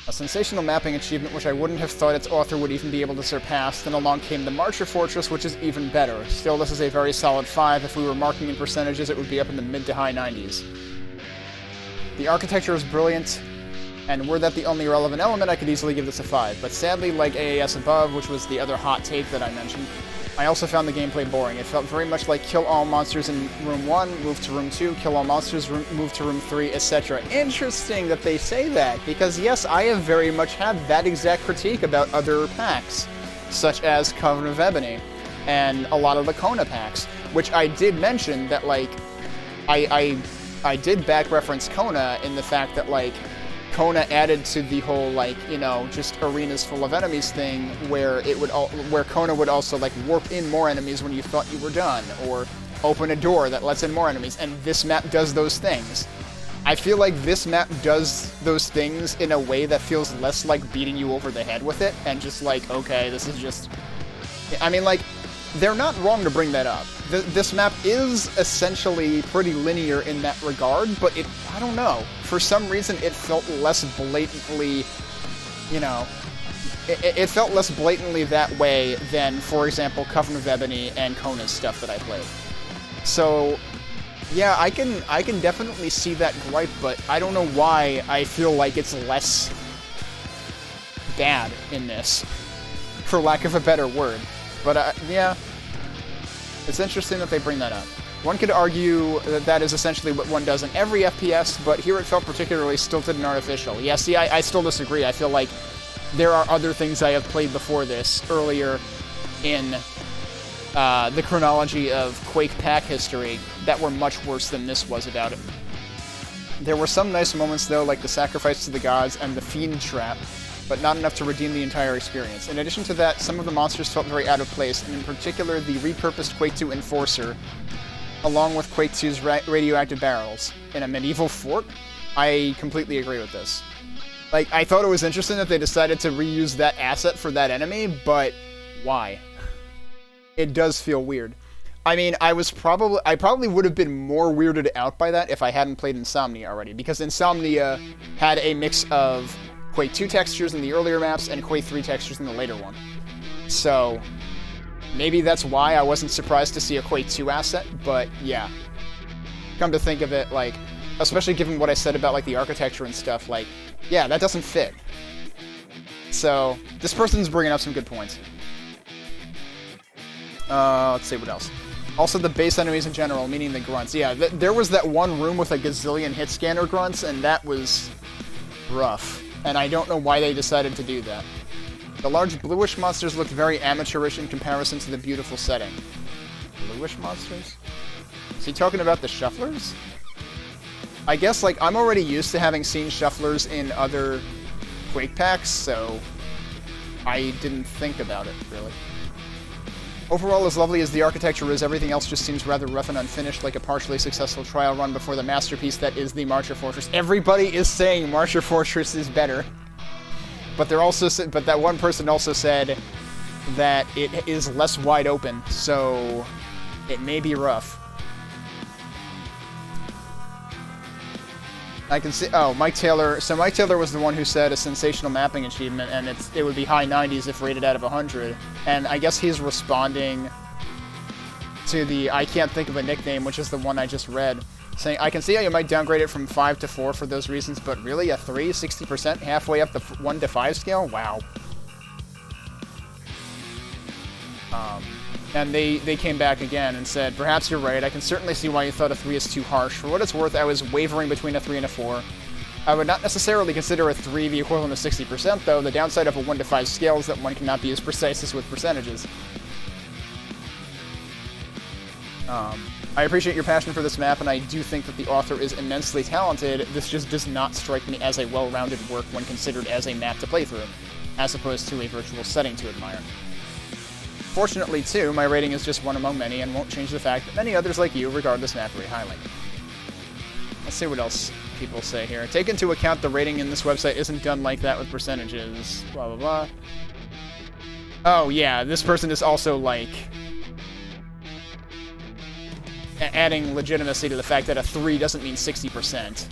A: A sensational mapping achievement which I wouldn't have thought its author would even be able to surpass. Then along came the Marcher Fortress, which is even better. Still, this is a very solid 5. If we were marking in percentages, it would be up in the mid to high 90s. The architecture is brilliant, and were that the only relevant element, I could easily give this a 5. But sadly, like AAS above, which was the other hot take that I mentioned, I also found the gameplay boring. It felt very much like kill all monsters in room 1, move to room 2, kill all monsters, move to room 3, etc. Interesting that they say that, because yes, I have very much had that exact critique about other packs, such as Covenant of Ebony, and a lot of the Kona packs, which I did mention that, like, I did back-reference Kona in the fact that, like, Kona added to the whole, like, you know, just arenas full of enemies thing, where it would where Kona would also, like, warp in more enemies when you thought you were done, or open a door that lets in more enemies, and this map does those things. I feel like this map does those things in a way that feels less like beating you over the head with it, and just like, okay, this is just... I mean, like, they're not wrong to bring that up. This map is essentially pretty linear in that regard, but it, I don't know, for some reason it felt less blatantly, you know, it felt less blatantly that way than, for example, Covenant of Ebony and Kona's stuff that I played. So, yeah, I can definitely see that gripe, but I don't know why I feel like it's less bad in this, for lack of a better word. But, yeah, it's interesting that they bring that up. One could argue that that is essentially what one does in every FPS, but here it felt particularly stilted and artificial. Yeah, see, I still disagree. I feel like there are other things I have played before this, earlier in the chronology of Quake pack history, that were much worse than this was about it. There were some nice moments, though, like the sacrifice to the gods and the fiend trap, but not enough to redeem the entire experience. In addition to that, some of the monsters felt very out of place, and in particular the repurposed Quake 2 Enforcer, along with Quake 2's radioactive barrels in a medieval fort. I completely agree with this. Like, I thought it was interesting that they decided to reuse that asset for that enemy, but why? It does feel weird. I mean, I probably would have been more weirded out by that if I hadn't played Insomnia already, because Insomnia had a mix of Quake 2 textures in the earlier maps and Quake 3 textures in the later one. So, maybe that's why I wasn't surprised to see a Quake 2 asset, but yeah. Come to think of it, like, especially given what I said about, like, the architecture and stuff, like, yeah, that doesn't fit. So, this person's bringing up some good points. Let's see what else. Also, the base enemies in general, meaning the grunts. Yeah, there was that one room with a gazillion hit scanner grunts, and that was rough. And I don't know why they decided to do that. The large bluish monsters looked very amateurish in comparison to the beautiful setting. Bluish monsters? Is he talking about the shufflers? I guess, like, I'm already used to having seen shufflers in other Quake packs, so I didn't think about it, really. Overall, as lovely as the architecture is, everything else just seems rather rough and unfinished, like a partially successful trial run before the masterpiece that is the Marcher Fortress. Everybody is saying Marcher Fortress is better. But but that one person also said that it is less wide open, so it may be rough. I can see. Oh, Mike Taylor. So Mike Taylor was the one who said a sensational mapping achievement, and it would be high 90s if rated out of 100. And I guess he's responding to the I can't think of a nickname, which is the one I just read, saying, I can see how you might downgrade it from 5 to 4 for those reasons, but really a 3, 60%, halfway up the 1 to 5 scale? Wow. And they came back again and said, perhaps you're right, I can certainly see why you thought a 3 is too harsh. For what it's worth, I was wavering between a 3 and a 4. I would not necessarily consider a 3 the equivalent of 60%, though. The downside of a 1 to 5 scale is that one cannot be as precise as with percentages. I appreciate your passion for this map, and I do think that the author is immensely talented. This just does not strike me as a well-rounded work when considered as a map to play through, as opposed to a virtual setting to admire. Fortunately, too, my rating is just one among many and won't change the fact that many others like you regard this map very highly. Let's see what else people say here. Take into account the rating in this website isn't done like that with percentages, blah blah blah. Oh yeah, this person is also like adding legitimacy to the fact that a 3 doesn't mean 60%.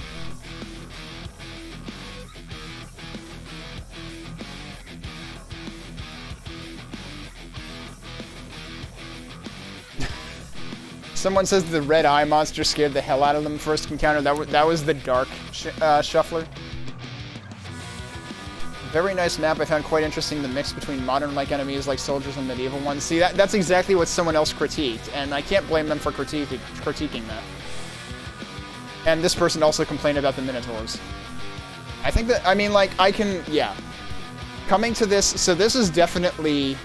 A: Someone says the red eye monster scared the hell out of them first encounter. That was the dark shuffler. Very nice map. I found quite interesting the mix between modern-like enemies like soldiers and medieval ones. See, that's exactly what someone else critiqued, and I can't blame them for critiquing that. And this person also complained about the Minotaurs. I think that, I mean, like, I can, yeah. Coming to this, so this is definitely...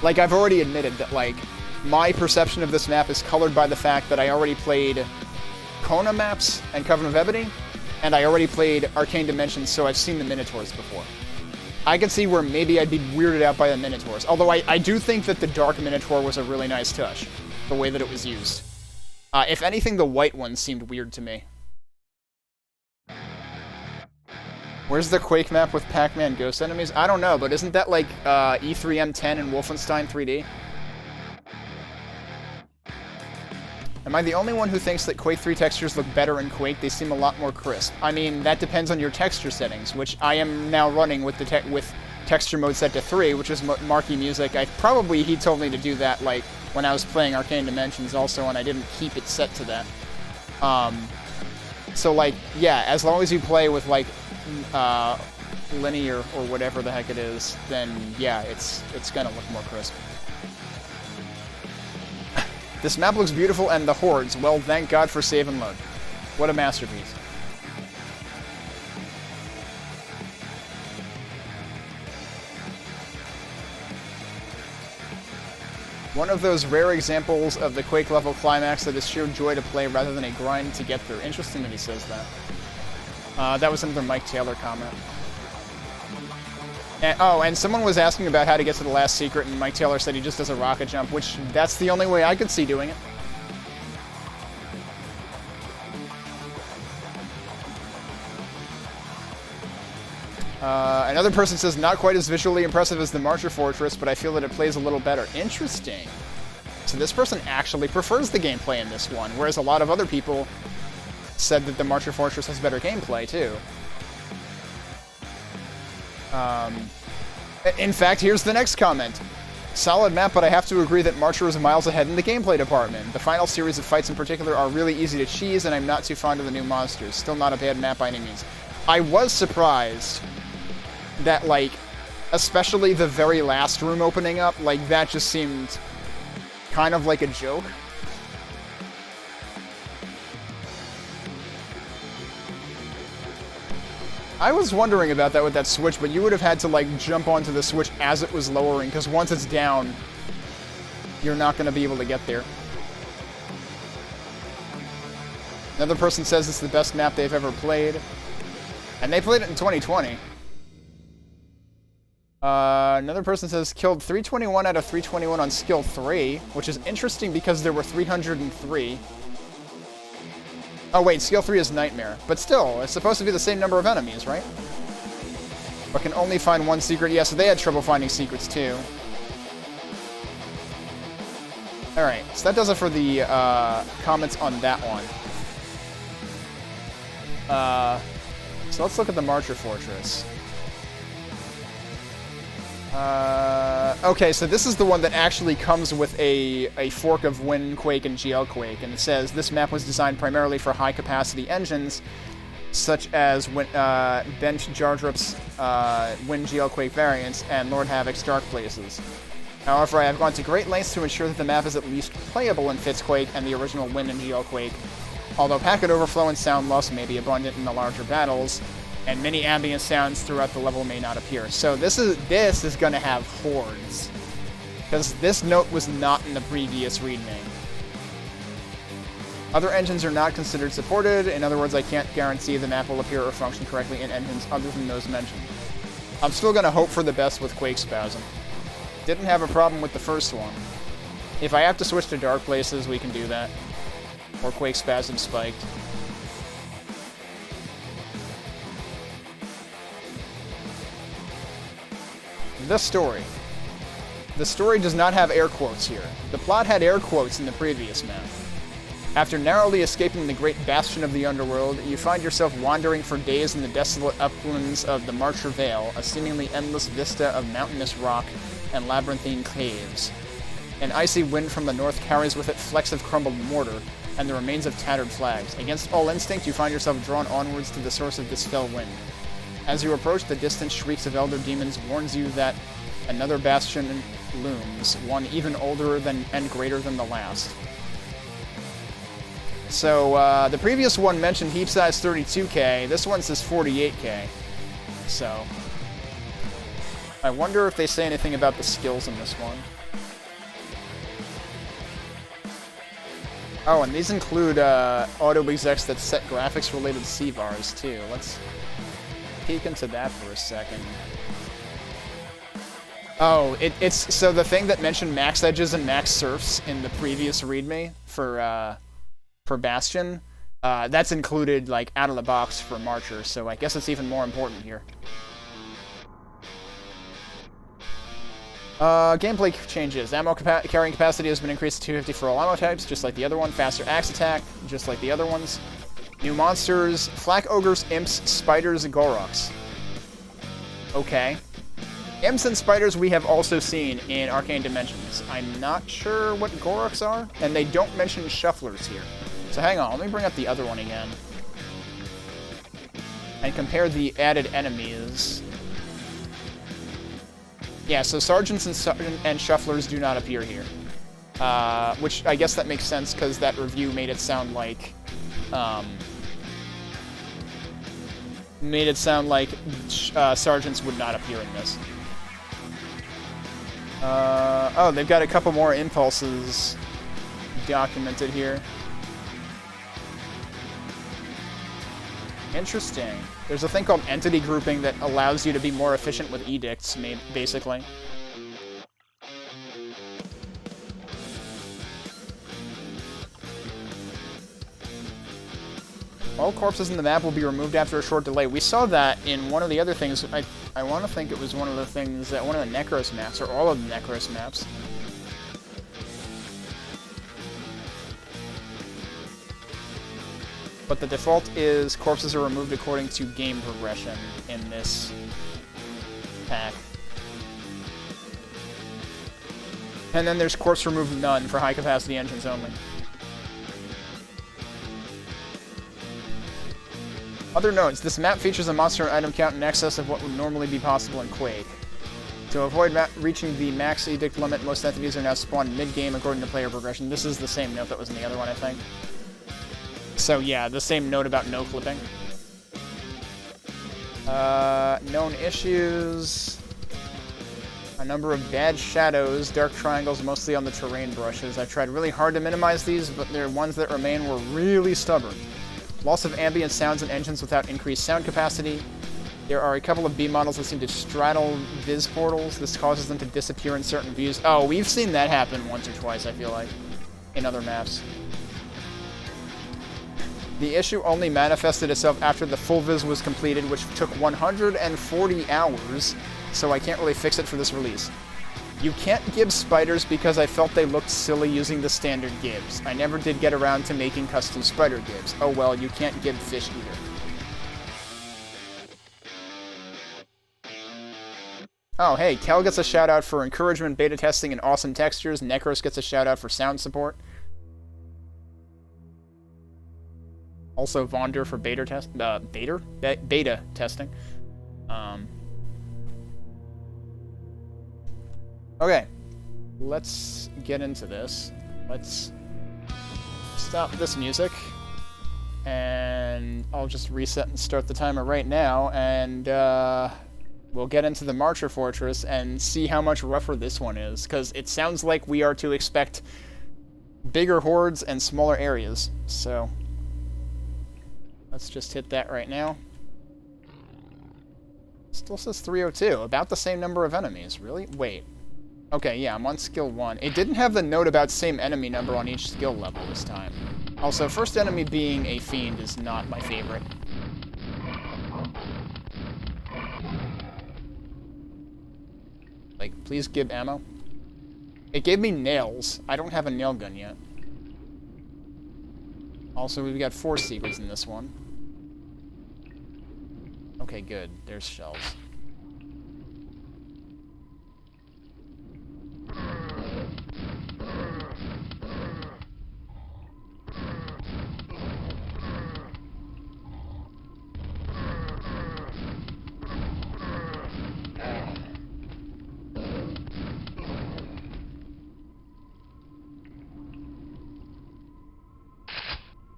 A: Like, I've already admitted that, like, my perception of this map is colored by the fact that I already played Kona maps and Coven of Ebony, and I already played Arcane Dimensions, so I've seen the Minotaurs before. I can see where maybe I'd be weirded out by the Minotaurs, although I do think that the Dark Minotaur was a really nice touch, the way that it was used. If anything, the white one seemed weird to me. Where's the Quake map with Pac-Man ghost enemies? I don't know, but isn't that like E3M10 and Wolfenstein 3D? Am I the only one who thinks that Quake 3 textures look better in Quake? They seem a lot more crisp. I mean, that depends on your texture settings, which I am now running with with texture mode set to 3, which is Marky Music. He told me to do that like when I was playing Arcane Dimensions also, and I didn't keep it set to that. So like, yeah, as long as you play with like linear or whatever the heck it is, then yeah, it's gonna look more crisp. This map looks beautiful, and the hordes, well, thank God for save and load. What a masterpiece. One of those rare examples of the Quake level climax that is sheer joy to play rather than a grind to get through. Interesting that he says that. That was another Mike Taylor comment. And someone was asking about how to get to the last secret, and Mike Taylor said he just does a rocket jump, which that's the only way I could see doing it. Another person says, not quite as visually impressive as the Marcher Fortress, but I feel that it plays a little better. Interesting. So this person actually prefers the gameplay in this one, whereas a lot of other people said that the Marcher Fortress has better gameplay, too. In fact, here's the next comment. Solid map, but I have to agree that Marcher is miles ahead in the gameplay department. The final series of fights in particular are really easy to cheese, and I'm not too fond of the new monsters. Still not a bad map by any means. I was surprised that, like, especially the very last room opening up, like, that just seemed kind of like a joke. I was wondering about that with that switch, but you would have had to, like, jump onto the switch as it was lowering, because once it's down, you're not going to be able to get there. Another person says it's the best map they've ever played. And they played it in 2020. Another person says, killed 321 out of 321 on skill 3, which is interesting because there were 303. Oh wait, skill 3 is Nightmare. But still, it's supposed to be the same number of enemies, right? But can only find one secret. Yeah, so they had trouble finding secrets too. Alright, so that does it for the comments on that one. So let's look at the Marcher Fortress. Okay, so this is the one that actually comes with a fork of Wind Quake and GL Quake, and it says, this map was designed primarily for high-capacity engines, such as Bench Jardrup's Wind GL Quake variants and Lord Havoc's Dark Places. However, I have gone to great lengths to ensure that the map is at least playable in Fitz Quake and the original Wind and GL Quake, although packet overflow and sound loss may be abundant in the larger battles, and many ambient sounds throughout the level may not appear. So this is going to have hordes, because this note was not in the previous readme. Other engines are not considered supported. In other words, I can't guarantee the map will appear or function correctly in engines other than those mentioned. I'm still going to hope for the best with Quakespasm. Didn't have a problem with the first one. If I have to switch to Dark Places, we can do that. Or Quakespasm Spiked. The story. The story does not have air quotes here. The plot had air quotes in the previous map. After narrowly escaping the great Bastion of the Underworld, you find yourself wandering for days in the desolate uplands of the Marcher Vale, a seemingly endless vista of mountainous rock and labyrinthine caves. An icy wind from the north carries with it flecks of crumbled mortar and the remains of tattered flags. Against all instinct, you find yourself drawn onwards to the source of this fell wind. As you approach, the distant shrieks of elder demons warns you that another bastion looms, one even older than and greater than the last. So, the previous one mentioned heap size 32k, this one says 48k. So, I wonder if they say anything about the skills in this one. Oh, and these include auto execs that set graphics-related CVARs, too. Let's peek into that for a second. Oh, it's so the thing that mentioned max edges and max surfs in the previous readme for Bastion, that's included, like, out of the box for Marcher, so I guess it's even more important here. Gameplay changes. Ammo carrying capacity has been increased to 250 for all ammo types, just like the other one. Faster axe attack, just like the other ones. New monsters, Flak Ogres, Imps, Spiders, and Goroks. Okay. Imps and Spiders we have also seen in Arcane Dimensions. I'm not sure what Goroks are, and they don't mention Shufflers here. So hang on, let me bring up the other one again. And compare the added enemies. Yeah, so Sergeants and Shufflers do not appear here. Which I guess that makes sense, because that review made it sound like... Sergeants would not appear in this. Oh, they've got a couple more impulses documented here. Interesting. There's a thing called entity grouping that allows you to be more efficient with edicts, basically. All corpses in the map will be removed after a short delay. We saw that in one of the other things. I want to think it was one of the things that one of the Necros maps, or all of the Necros maps. But the default is corpses are removed according to game progression in this pack. And then there's corpse remove none for high-capacity engines only. Other notes, this map features a monster and item count in excess of what would normally be possible in Quake. To avoid reaching the max edict limit, most entities are now spawned mid-game according to player progression. This is the same note that was in the other one, I think. So yeah, the same note about no clipping. Known issues. A number of bad shadows, dark triangles mostly on the terrain brushes. I've tried really hard to minimize these, but the ones that remain were really stubborn. Loss of ambient sounds and engines without increased sound capacity. There are a couple of B models that seem to straddle viz portals. This causes them to disappear in certain views. Oh, we've seen that happen once or twice, I feel like, in other maps. The issue only manifested itself after the full viz was completed, which took 140 hours, so I can't really fix it for this release. You can't gib spiders because I felt they looked silly using the standard gibs. I never did get around to making custom spider gibs. Oh well, you can't gib fish either. Oh hey, Cal gets a shout out for encouragement, beta testing, and awesome textures. Necros gets a shout out for sound support. Also Vonder for beta testing. Okay, let's get into this. Let's stop this music. And I'll just reset and start the timer right now, and we'll get into the Marcher Fortress and see how much rougher this one is, because it sounds like we are to expect bigger hordes and smaller areas. So let's just hit that right now. Still says 302, about the same number of enemies. Really? Wait. Okay, yeah, I'm on skill 1. It didn't have the note about same enemy number on each skill level this time. Also, first enemy being a fiend is not my favorite. Like, please give ammo. It gave me nails. I don't have a nail gun yet. Also, we've got 4 secrets in this one. Okay, good. There's shells.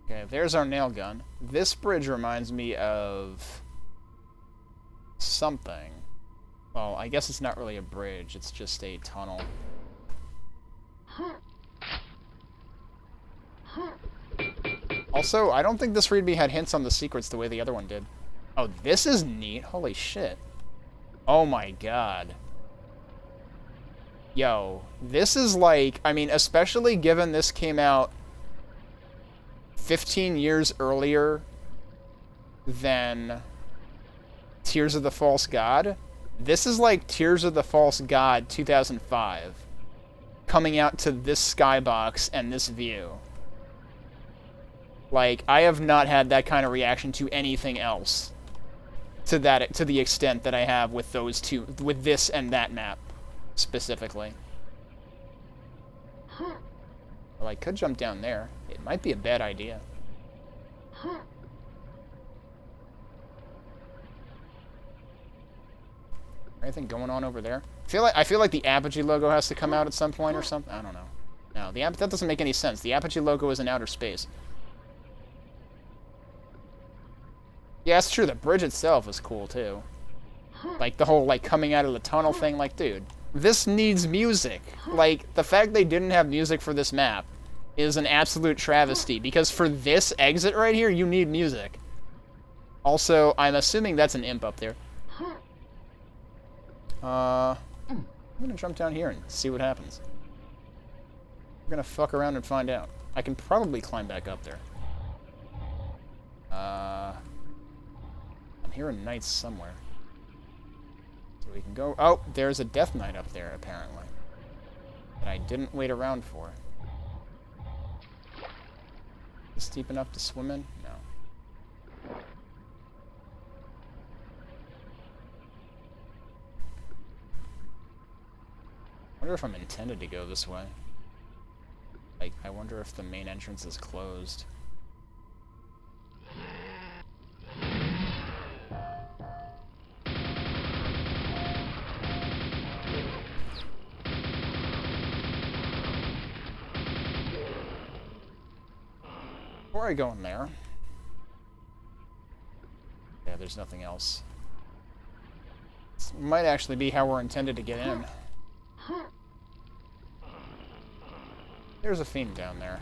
A: Okay, there's our nail gun. This bridge reminds me of something. Well, I guess it's not really a bridge, it's just a tunnel. Also, I don't think this readme had hints on the secrets the way the other one did. Oh, this is neat. Holy shit. Oh my god. Yo, this is like, I mean, especially given this came out 15 years earlier than Tears of the False God. This is like Tears of the False God 2005 coming out to this skybox and this view. Like, I have not had that kind of reaction to anything else to the extent that I have with those two, with this and that map specifically. Well, I could jump down there. It might be a bad idea. Anything going on over there? I feel like the Apogee logo has to come out at some point or something. I don't know. No, that doesn't make any sense. The Apogee logo is in outer space. Yeah, it's true. The bridge itself is cool too. Like the whole like coming out of the tunnel thing. Like, dude, this needs music. Like, the fact they didn't have music for this map is an absolute travesty, because for this exit right here, you need music. Also, I'm assuming that's an imp up there. I'm gonna jump down here and see what happens. We're gonna fuck around and find out. I can probably climb back up there. I'm hearing knights somewhere. So we can go... Oh, there's a death knight up there, apparently. That I didn't wait around for. Is it deep enough to swim in? No. I wonder if I'm intended to go this way. Like, I wonder if the main entrance is closed. Before I go in there... Yeah, there's nothing else. This might actually be how we're intended to get in. There's a fiend down there.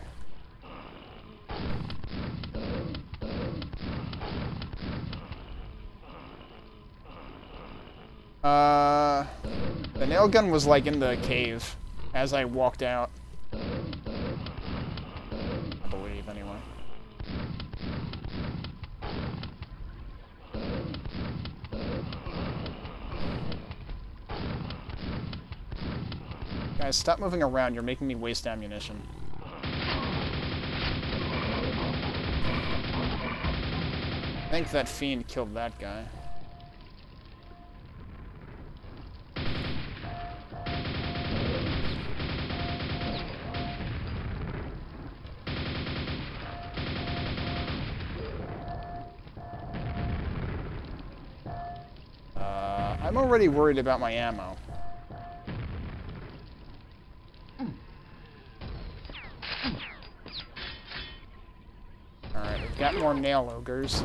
A: The nail gun was like in the cave as I walked out. I believe, anyway. Guys, stop moving around. You're making me waste ammunition. I think that fiend killed that guy. I'm already worried about my ammo. Alright, got more nail ogres.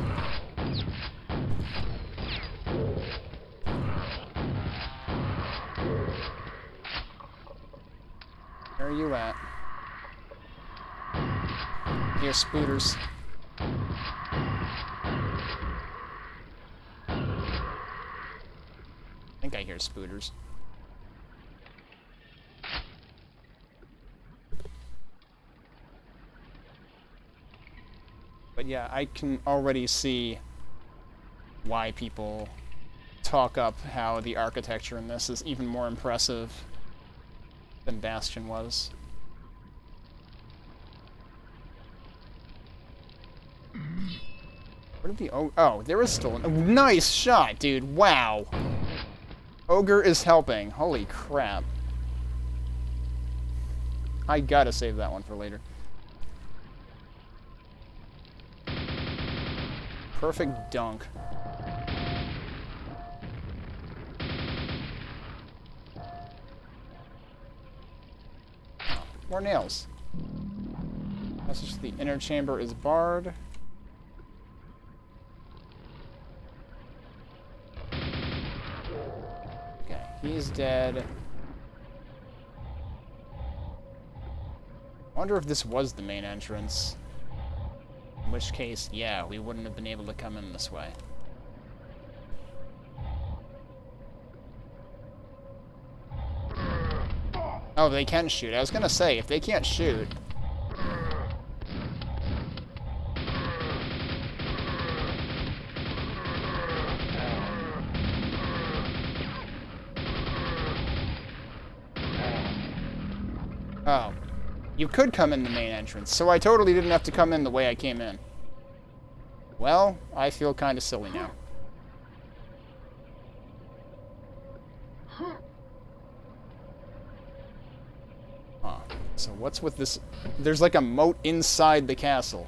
A: Where are you at? Here, spooters. I think I hear spooters. But yeah, I can already see why people talk up how the architecture in this is even more impressive than Bastion was. Where did the oh, there was still an nice shot, dude. Wow. Ogre is helping. Holy crap. I gotta save that one for later. Perfect dunk. More nails. Message to the inner chamber is barred. Okay, he's dead. I wonder if this was the main entrance. In which case, yeah, we wouldn't have been able to come in this way. Oh, they can shoot. I was gonna say, if they can't shoot... Oh. You could come in the main entrance, so I totally didn't have to come in the way I came in. Well, I feel kind of silly now. Huh. So what's with this? There's like a moat inside the castle.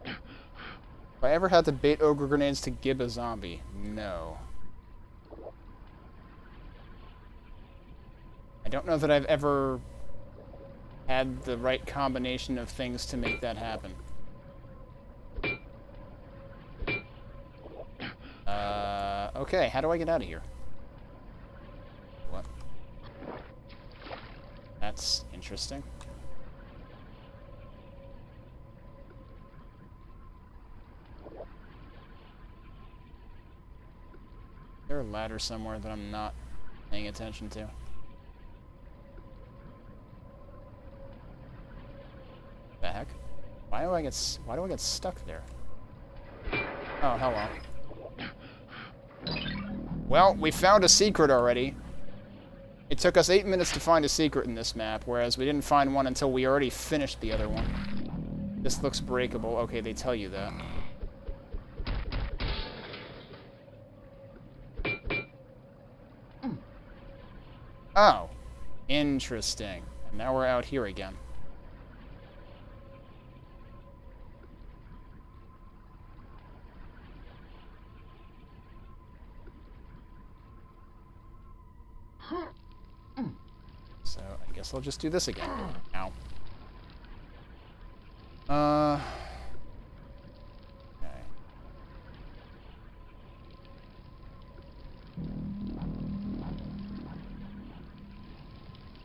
A: If I ever had to bait ogre grenades to gib a zombie? No. I don't know that I've ever had the right combination of things to make that happen. Okay, how do I get out of here? What? That's interesting. Is there a ladder somewhere that I'm not paying attention to? The heck? Why do I get stuck there? Oh, hello. Well, we found a secret already. It took us 8 minutes to find a secret in this map, whereas we didn't find one until we already finished the other one. This looks breakable. Okay, they tell you that. Oh. Interesting. And now we're out here again. So, I guess I'll just do this again. Ow. Okay.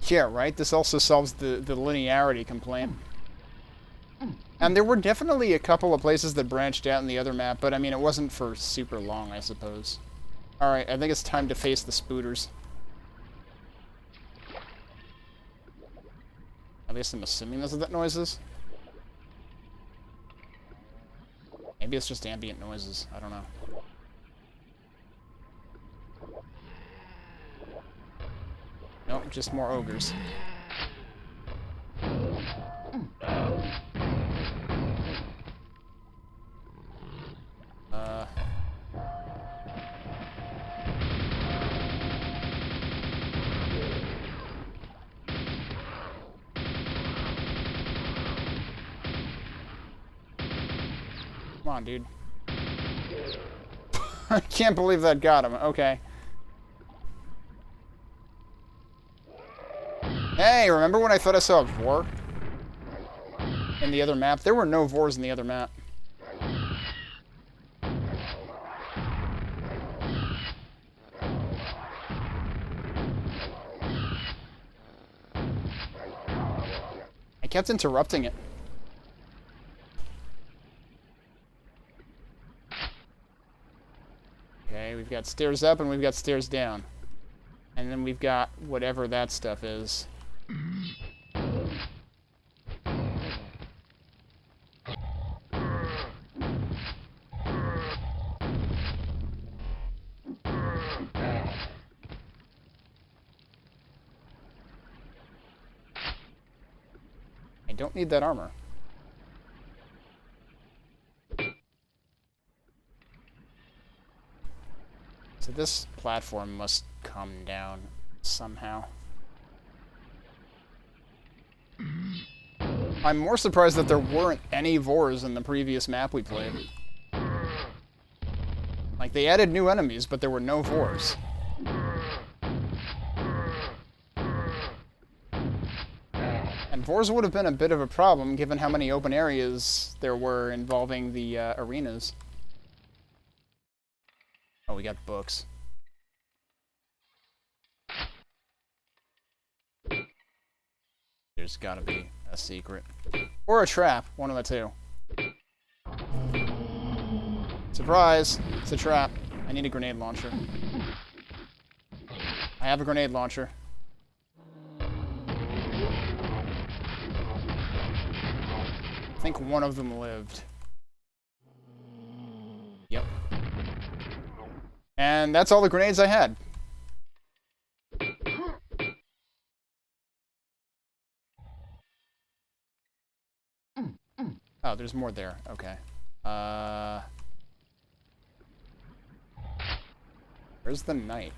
A: Yeah, right? This also solves the linearity complaint. And there were definitely a couple of places that branched out in the other map, but I mean, it wasn't for super long, I suppose. Alright, I think it's time to face the spooters. At least I'm assuming those are what noises. Maybe it's just ambient noises. I don't know. Nope, just more ogres. Come on, dude. I can't believe that got him. Okay. Hey, remember when I thought I saw a Vor in the other map? There were no Vors in the other map. I kept interrupting it. Okay, we've got stairs up and we've got stairs down. And then we've got whatever that stuff is. I don't need that armor. So this platform must come down somehow. I'm more surprised that there weren't any Vors in the previous map we played. Like, they added new enemies, but there were no Vors. And Vors would have been a bit of a problem, given how many open areas there were involving the arenas. Oh, we got books. There's gotta be a secret. Or a trap, one of the two. Surprise! It's a trap. I need a grenade launcher. I have a grenade launcher. I think one of them lived. Yep. And that's all the grenades I had. Oh, there's more there. Okay. Where's the knight?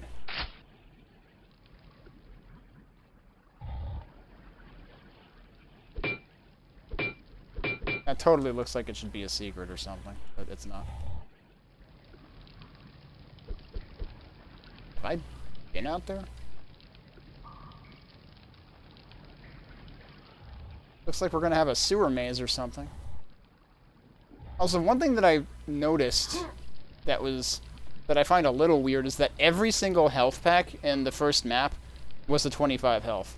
A: That totally looks like it should be a secret or something, but it's not. Have I been out there? Looks like we're gonna have a sewer maze or something. Also, one thing that I noticed that I find a little weird is that every single health pack in the first map was a 25 health.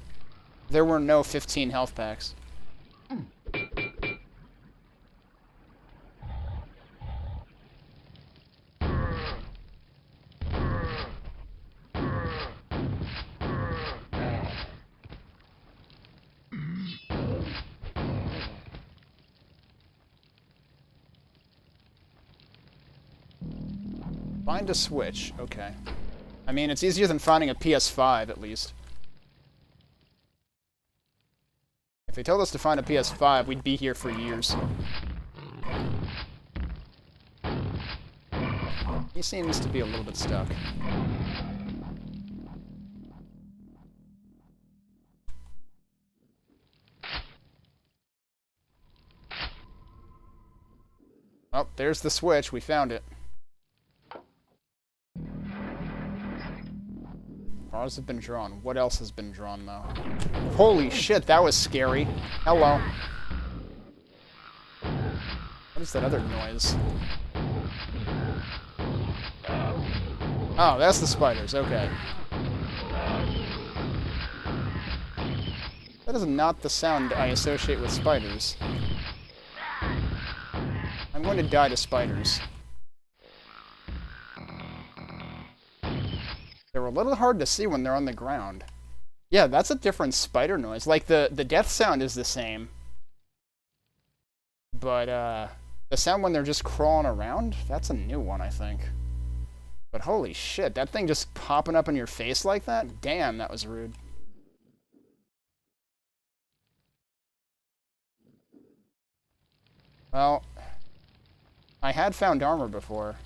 A: There were no 15 health packs. Find a switch. Okay. I mean, it's easier than finding a PS5, at least. If they told us to find a PS5, we'd be here for years. He seems to be a little bit stuck. Oh, there's the switch. We found it. Bars have been drawn. What else has been drawn, though? Holy shit, that was scary. Hello. What is that other noise? Oh, that's the spiders. Okay. That is not the sound I associate with spiders. I'm going to die to spiders. They're a little hard to see when they're on the ground. Yeah, that's a different spider noise. Like, the death sound is the same. But, the sound when they're just crawling around, that's a new one, I think. But holy shit, that thing just popping up in your face like that? Damn, that was rude. Well, I had found armor before.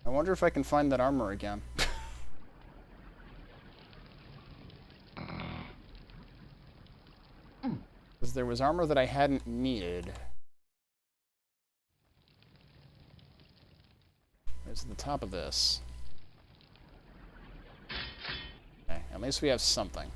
A: I wonder if I can find that armor again. Because there was armor that I hadn't needed. to the top of this. Okay, at least we have something.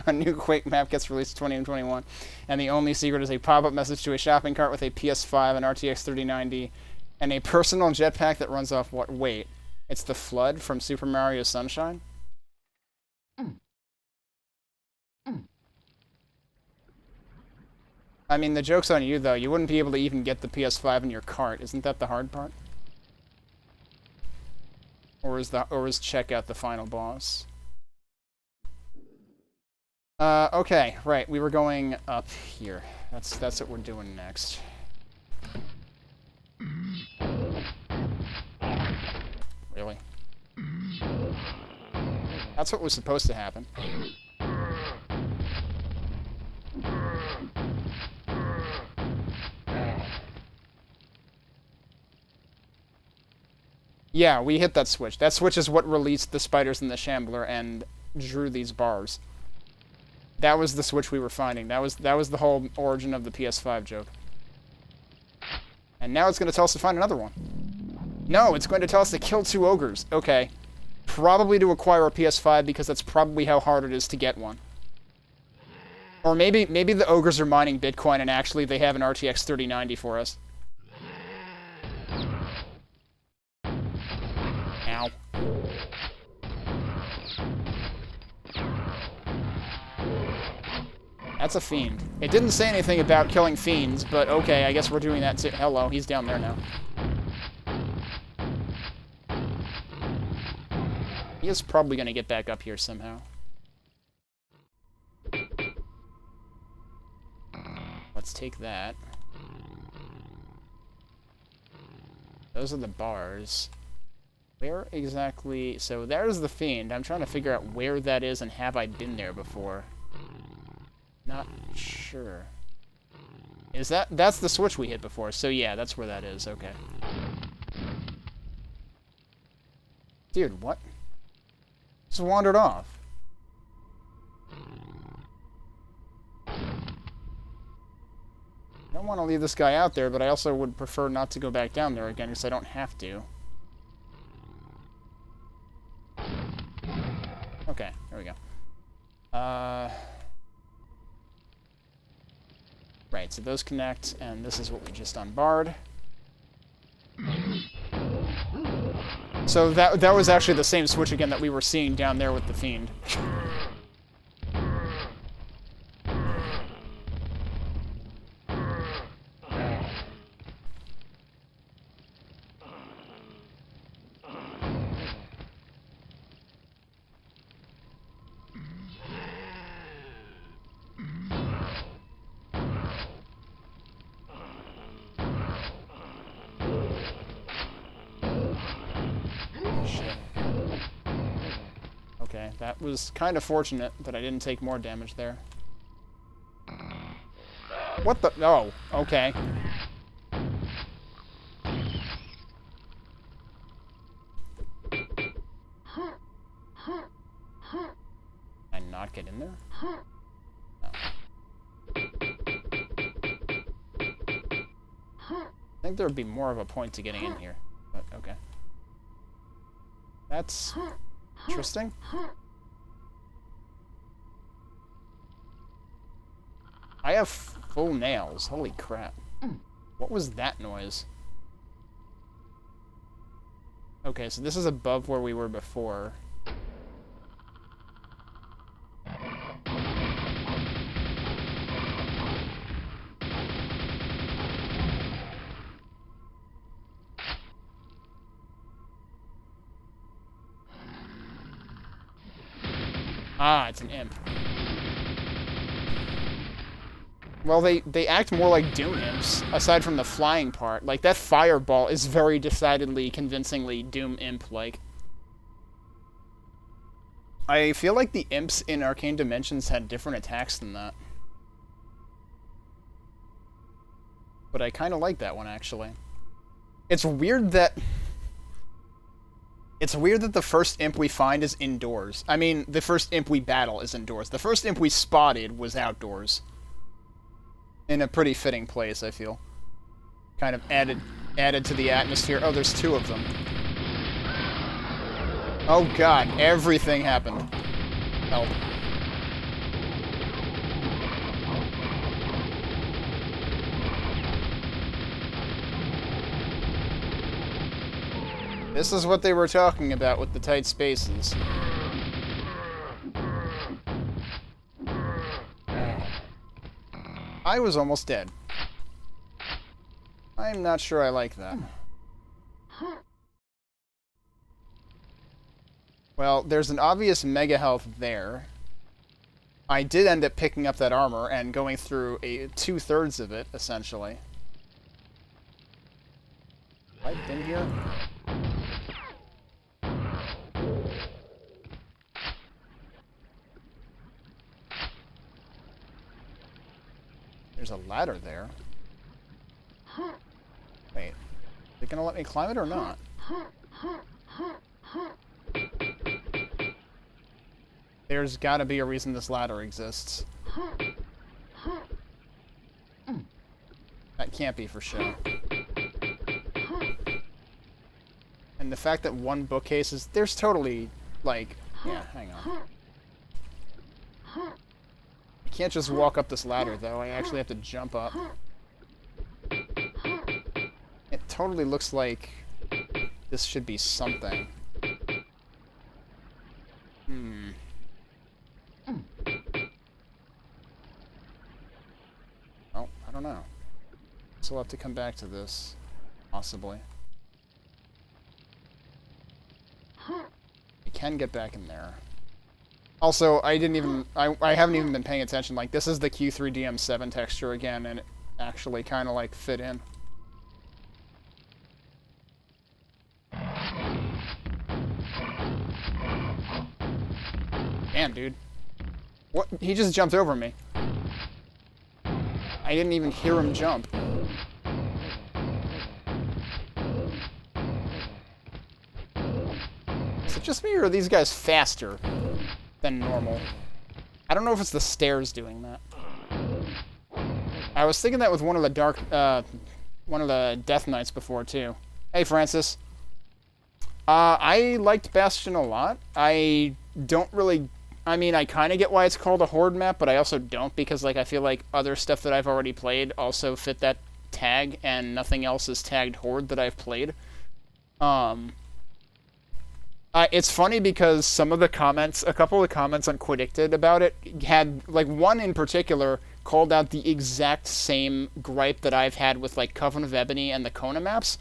A: A new Quake map gets released in 2021, and the only secret is a pop-up message to a shopping cart with a PS5, an RTX 3090, and a personal jetpack that runs off what? Wait, it's the Flood from Super Mario Sunshine? I mean, the joke's on you, though. You wouldn't be able to even get the PS5 in your cart. Isn't that the hard part? Or is checkout the final boss? Okay, right. We were going up here. That's what we're doing next. Really? That's what was supposed to happen. Yeah, we hit that switch. That switch is what released the spiders in the Shambler and drew these bars. That was the switch we were finding. That was the whole origin of the PS5 joke. And now it's going to tell us to find another one. No, it's going to tell us to kill 2 ogres. Okay. Probably to acquire a PS5 because that's probably how hard it is to get one. Or maybe the ogres are mining Bitcoin and actually they have an RTX 3090 for us. Ow. That's a fiend. It didn't say anything about killing fiends, but okay, I guess we're doing that too. Hello, he's down there now. He is probably going to get back up here somehow. Let's take that. Those are the bars. Where exactly... So there's the fiend. I'm trying to figure out where that is and have I been there before. Not sure. Is that... That's the switch we hit before. So yeah, that's where that is. Okay. Dude, what? Just wandered off. I don't want to leave this guy out there, but I also would prefer not to go back down there again because I don't have to. Okay, there we go. Right, so those connect, and this is what we just unbarred. So that was actually the same switch again that we were seeing down there with the fiend. Okay, that was kind of fortunate that I didn't take more damage there. What the? Oh, okay. Can I not get in there? No. I think there would be more of a point to getting in here, but okay. That's interesting. I have full nails. Holy crap. What was that noise? Okay, so this is above where we were before. Ah, it's an imp. Well, they act more like Doom imps, aside from the flying part. Like, that fireball is very decidedly, convincingly Doom imp-like. I feel like the imps in Arcane Dimensions had different attacks than that. But I kind of like that one, actually. It's weird that... It's weird that the first imp we find is indoors. I mean, the first imp we battle is indoors. The first imp we spotted was outdoors. in a pretty fitting place, I feel. Kind of added to the atmosphere. Oh, there's two of them. Oh god, everything happened. Help. This is what they were talking about with the tight spaces. I was almost dead. I'm not sure I like that. Well, there's an obvious mega health there. I did end up picking up that armor and going through 2/3 of it, essentially. Have I been here? There's a ladder there. Wait, is it gonna let me climb it or not? There's gotta be a reason this ladder exists. That can't be for sure. And the fact that one bookcase is... There's totally, like... Yeah, hang on. I can't just walk up this ladder, though. I actually have to jump up. It totally looks like this should be something. Oh, I don't know. So we'll have to come back to this. Possibly. I can get back in there. Also, I haven't even been paying attention. Like, this is the Q3DM7 texture again, and it actually kind of, like, fit in. Damn, dude. What? He just jumped over me. I didn't even hear him jump. Is it just me, or are these guys faster than normal? I don't know if it's the stairs doing that. I was thinking that with one of the Death Knights before, too. Hey, Francis. I liked Bastion a lot. I don't really... I mean, I kind of get why it's called a horde map, but I also don't, because, like, I feel like other stuff that I've already played also fit that tag, and nothing else is tagged horde that I've played. It's funny because some of the comments, a couple of comments on Quidicted about it, had, like, one in particular called out the exact same gripe that I've had with, like, Coven of Ebony and the Kona maps.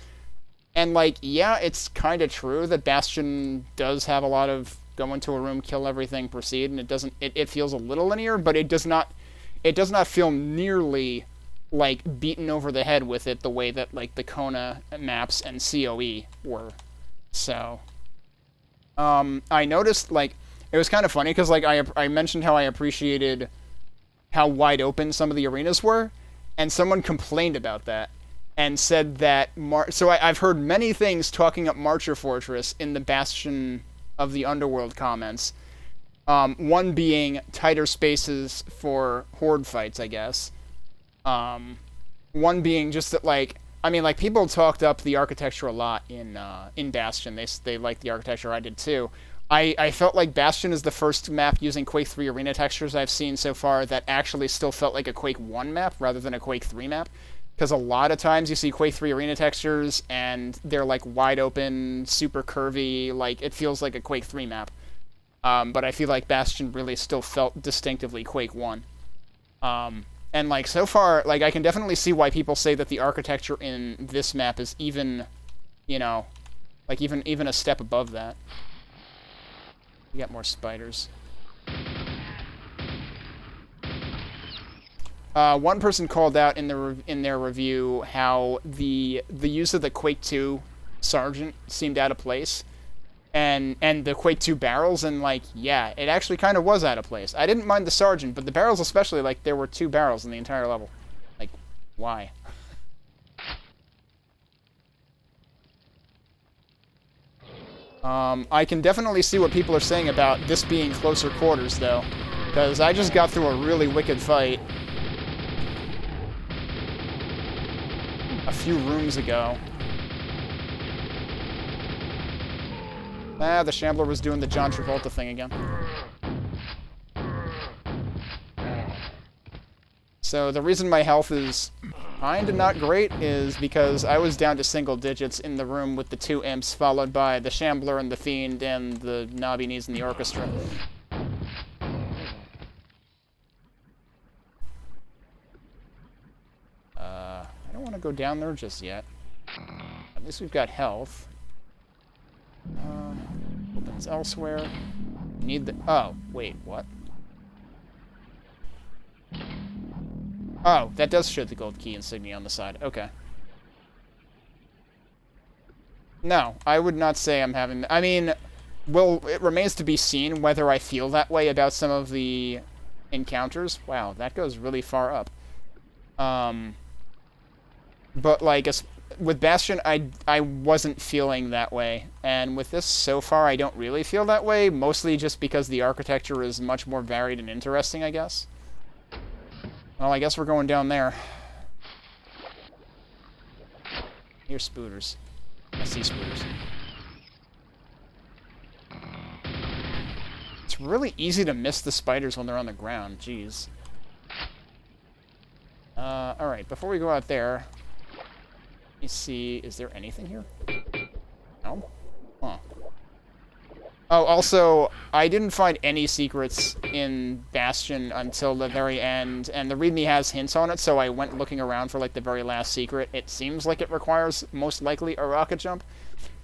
A: And, like, yeah, it's kind of true that Bastion does have a lot of go into a room, kill everything, proceed, and it feels a little linear, but it does not feel nearly, like, beaten over the head with it the way that, like, the Kona maps and CoE were. So, I noticed, like, it was kind of funny, because, like, I mentioned how I appreciated how wide open some of the arenas were, and someone complained about that, and said that, so I've heard many things talking up Marcher Fortress in the Bastion of the Underworld comments. One being tighter spaces for horde fights, I guess. One being just that, like, I mean, like, people talked up the architecture a lot in Bastion. They liked the architecture. I did too. I felt like Bastion is the first map using Quake 3 arena textures I've seen so far that actually still felt like a Quake 1 map rather than a Quake 3 map. Because a lot of times you see Quake 3 arena textures, and they're, like, wide open, super curvy, like, it feels like a Quake 3 map. But I feel like Bastion really still felt distinctively Quake 1. And, like, so far, like, I can definitely see why people say that the architecture in this map is even, you know, like, even a step above that. We got more spiders. One person called out in their review how the use of the Quake 2 Sergeant seemed out of place, and the Quake 2 barrels, and, like, yeah, it actually kind of was out of place. I didn't mind the Sergeant, but the barrels especially, like, there were 2 barrels in the entire level. Like, why? I can definitely see what people are saying about this being closer quarters, though, because I just got through a really wicked fight. a few rooms ago. Ah, the Shambler was doing the John Travolta thing again. So the reason my health is kinda not great is because I was down to single digits in the room with the 2 imps, followed by the Shambler and the Fiend and the Knobby Knees and the Orchestra. I don't want to go down there just yet. At least we've got health. Opens elsewhere. Need the... Oh, wait, what? Oh, that does show the gold key insignia on the side. Okay. No, I would not say I'm having... I mean, well, it remains to be seen whether I feel that way about some of the encounters. Wow, that goes really far up. But, like, with Bastion, I wasn't feeling that way. And with this, so far, I don't really feel that way, mostly just because the architecture is much more varied and interesting, I guess. Well, I guess we're going down there. Here's spooters. I see spooters. It's really easy to miss the spiders when they're on the ground. Jeez. Alright, before we go out there... Let me see, is there anything here? No? Huh. Oh, also, I didn't find any secrets in Bastion until the very end, and the README has hints on it, so I went looking around for, like, the very last secret. It seems like it requires, most likely, a rocket jump.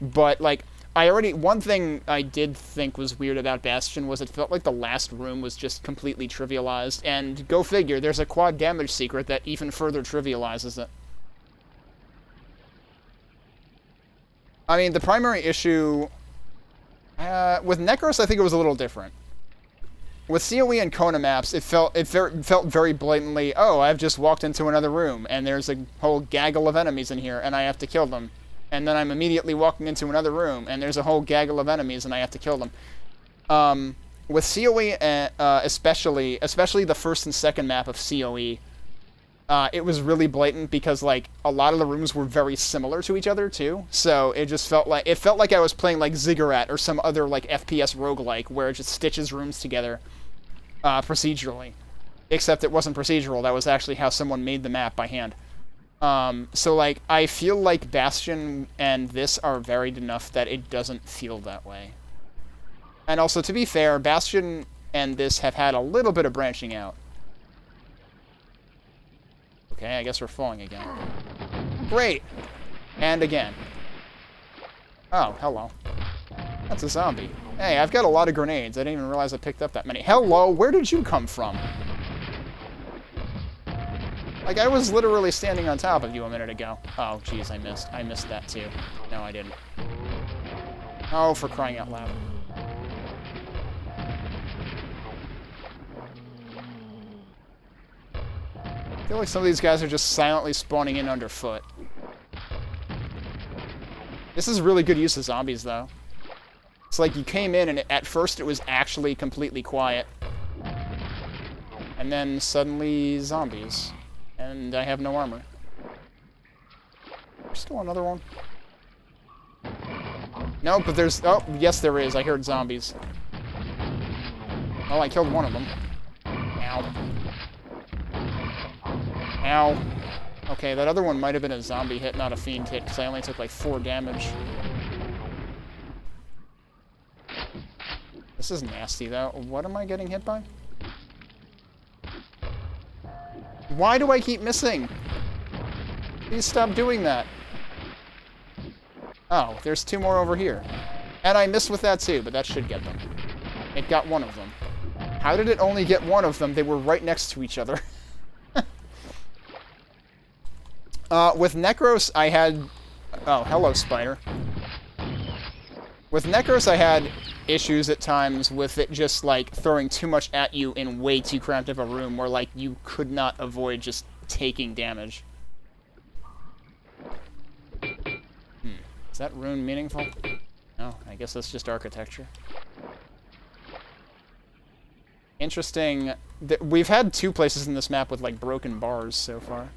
A: But, like, one thing I did think was weird about Bastion was it felt like the last room was just completely trivialized, and go figure, there's a quad damage secret that even further trivializes it. I mean, the primary issue... with Necros, I think it was a little different. With CoE and Kona maps, it felt very blatantly, oh, I've just walked into another room, and there's a whole gaggle of enemies in here, and I have to kill them. And then I'm immediately walking into another room, and there's a whole gaggle of enemies, and I have to kill them. With CoE, especially the first and second map of CoE, it was really blatant because, like, a lot of the rooms were very similar to each other, too. So it just felt like I was playing, like, Ziggurat or some other, like, FPS roguelike where it just stitches rooms together procedurally. Except it wasn't procedural. That was actually how someone made the map by hand. So, like, I feel like Bastion and this are varied enough that it doesn't feel that way. And also, to be fair, Bastion and this have had a little bit of branching out. Okay, I guess we're falling again. Great! And again. Oh, hello. That's a zombie. Hey, I've got a lot of grenades. I didn't even realize I picked up that many. Hello, where did you come from? Like, I was literally standing on top of you a minute ago. Oh, jeez, I missed that, too. No, I didn't. Oh, for crying out loud. I feel like some of these guys are just silently spawning in underfoot. This is really good use of zombies, though. It's like you came in, and at first it was actually completely quiet. And then suddenly zombies. And I have no armor. There's still another one. No, but there's... Oh, yes there is. I heard zombies. Oh, I killed one of them. Ow. Ow. Okay, that other one might have been a zombie hit, not a fiend hit, because I only took like 4 damage. This is nasty, though. What am I getting hit by? Why do I keep missing? Please stop doing that. Oh, there's 2 more over here. And I missed with that too, but that should get them. It got one of them. How did it only get one of them? They were right next to each other. With Necros, I had... Oh, hello, spider. With Necros, I had issues at times with it just, like, throwing too much at you in way too cramped of a room where, like, you could not avoid just taking damage. Is that rune meaningful? No, I guess that's just architecture. Interesting. We've had 2 places in this map with, like, broken bars so far.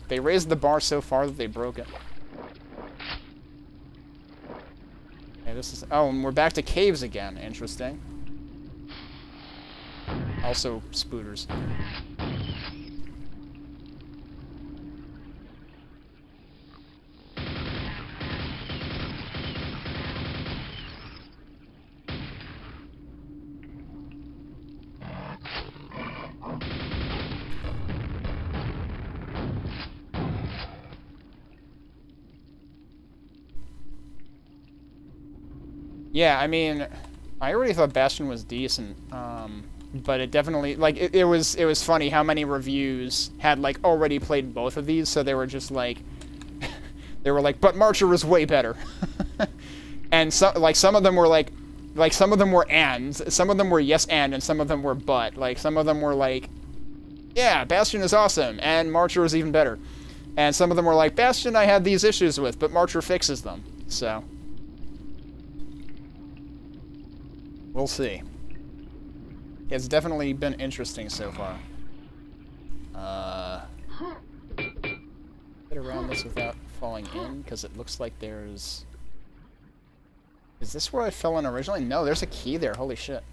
A: They raised the bar so far that they broke it. Okay, this is... Oh, and we're back to caves again. Interesting. Also, spooters. Yeah, I mean, I already thought Bastion was decent, but it definitely, like, it was funny how many reviews had, like, already played both of these, so they were just like, they were like, but Marcher was way better. And some of them were like some of them were ands, some of them were yes and some of them were but. Like, some of them were like, yeah, Bastion is awesome, and Marcher is even better. And some of them were like, Bastion I had these issues with, but Marcher fixes them, so... We'll see. It's definitely been interesting so far. Get around this without falling in, because it looks like there's... Is this where I fell in originally? No, there's a key there. Holy shit.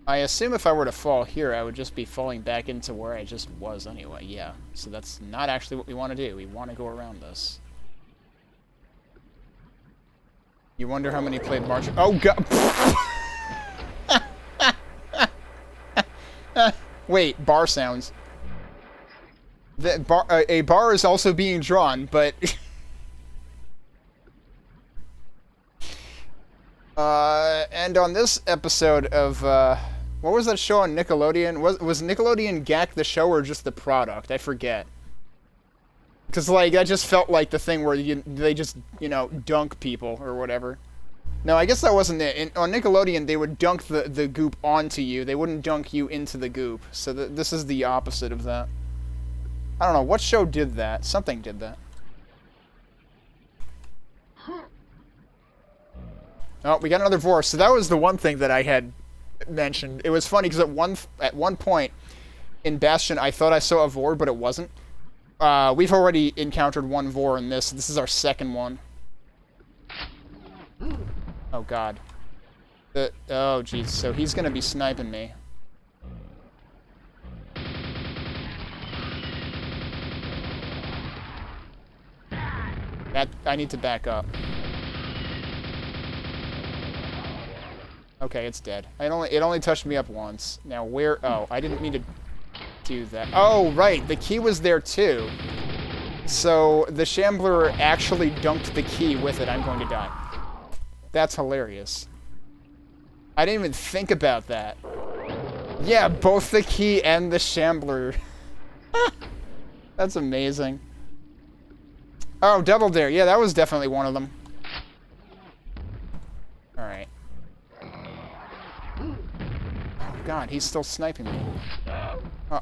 A: I assume if I were to fall here, I would just be falling back into where I just was anyway. Yeah. So that's not actually what we want to do. We want to go around this. You wonder how many played March... Oh, God! Wait, bar sounds. A bar is also being drawn, but... and on this episode of, what was that show on Nickelodeon? Was Nickelodeon Gak the show or just the product? I forget. Because, like, that just felt like the thing where they just, you know, dunk people or whatever. No, I guess that wasn't it. On Nickelodeon, they would dunk the goop onto you. They wouldn't dunk you into the goop. So this is the opposite of that. I don't know. What show did that? Something did that. Oh, we got another Vor. So that was the one thing that I had mentioned. It was funny because at one point in Bastion, I thought I saw a Vor, but it wasn't. We've already encountered one Vor in this. This is our second one. Oh, God. Oh, jeez. So he's going to be sniping me. I need to back up. Okay, it's dead. It only touched me up once. Now, where... Oh, I didn't mean to do that. Oh, right. The key was there, too. So, the Shambler actually dunked the key with it. I'm going to die. That's hilarious. I didn't even think about that. Yeah, both the key and the Shambler. That's amazing. Oh, Double Dare. Yeah, that was definitely one of them. Alright. Oh, God, he's still sniping me.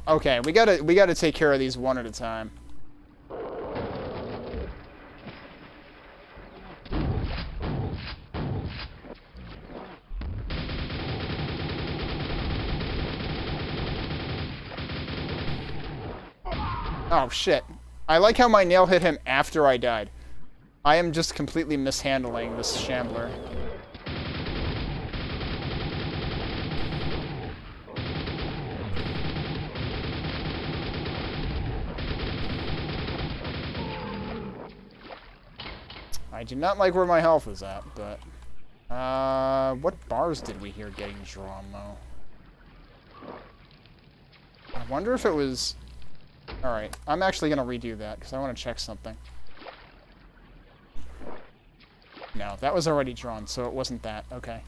A: Okay, we gotta take care of these one at a time. Oh, shit. I like how my nail hit him after I died. I am just completely mishandling this Shambler. I do not like where my health is at, but... what bars did we hear getting drawn, though? I wonder if it was... Alright, I'm actually going to redo that, because I want to check something. No, that was already drawn, so it wasn't that. Okay.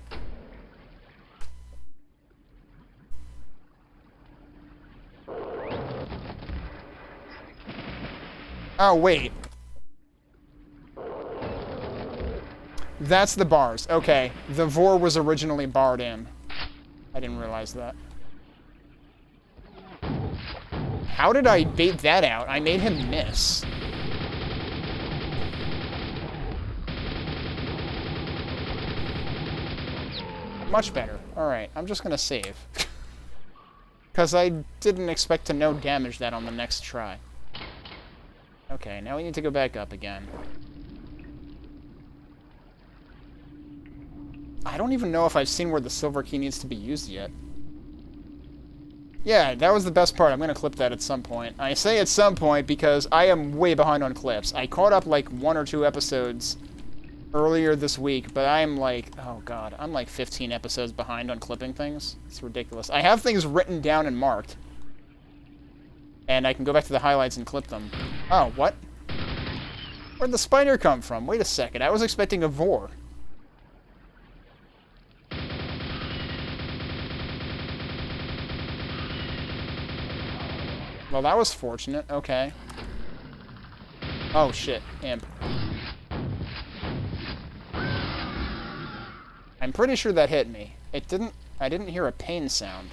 A: Oh, wait. That's the bars. Okay. The Vor was originally barred in. I didn't realize that. How did I bait that out? I made him miss. Much better. Alright, I'm just gonna save. Because I didn't expect to no damage that on the next try. Okay, now we need to go back up again. I don't even know if I've seen where the silver key needs to be used yet. Yeah, that was the best part. I'm going to clip that at some point. I say at some point because I am way behind on clips. I caught up like 1 or 2 episodes earlier this week, but I'm like, oh god, I'm like 15 episodes behind on clipping things. It's ridiculous. I have things written down and marked. And I can go back to the highlights and clip them. Oh, what? Where'd the spider come from? Wait a second, I was expecting a vor. Well, that was fortunate. Okay. Oh, shit. Imp. I'm pretty sure that hit me. It didn't... I didn't hear a pain sound.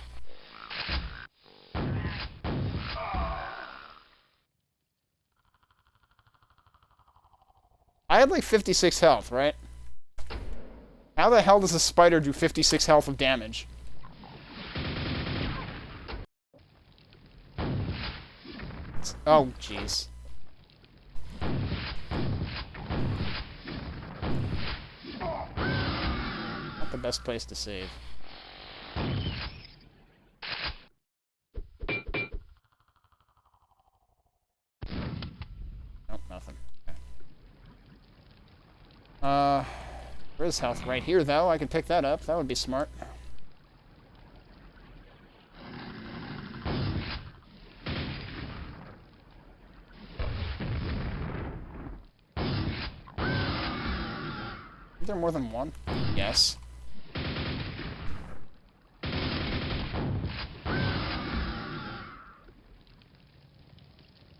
A: I had like 56 health, right? How the hell does a spider do 56 health of damage? Oh, jeez. Not the best place to save. Nope, nothing. Okay. There is health right here, though. I could pick that up. That would be smart. Is there more than one? Yes.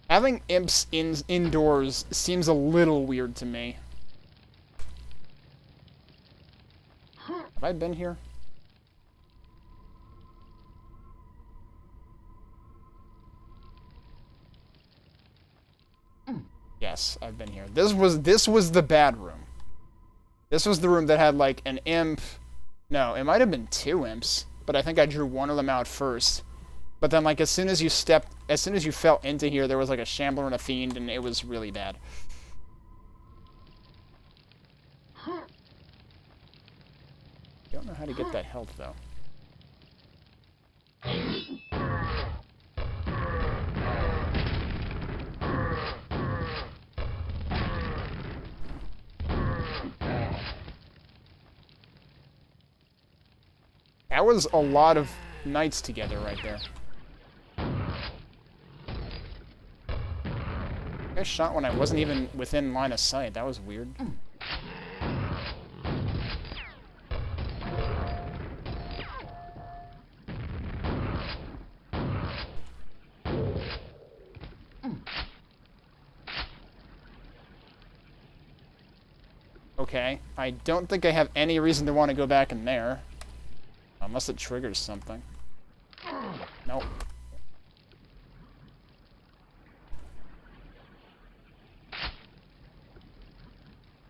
A: Having imps indoors seems a little weird to me. Have I been here? Yes, I've been here. This was the bad room. This was the room that had like an imp. No, it might have been 2 imps, but I think I drew one of them out first. But then like as soon as you fell into here, there was like a shambler and a fiend, and it was really bad. Don't know how to get that health though. That was a lot of nights together right there. I shot when I wasn't even within line of sight. That was weird. Okay, I don't think I have any reason to want to go back in there. Unless it triggers something. Nope.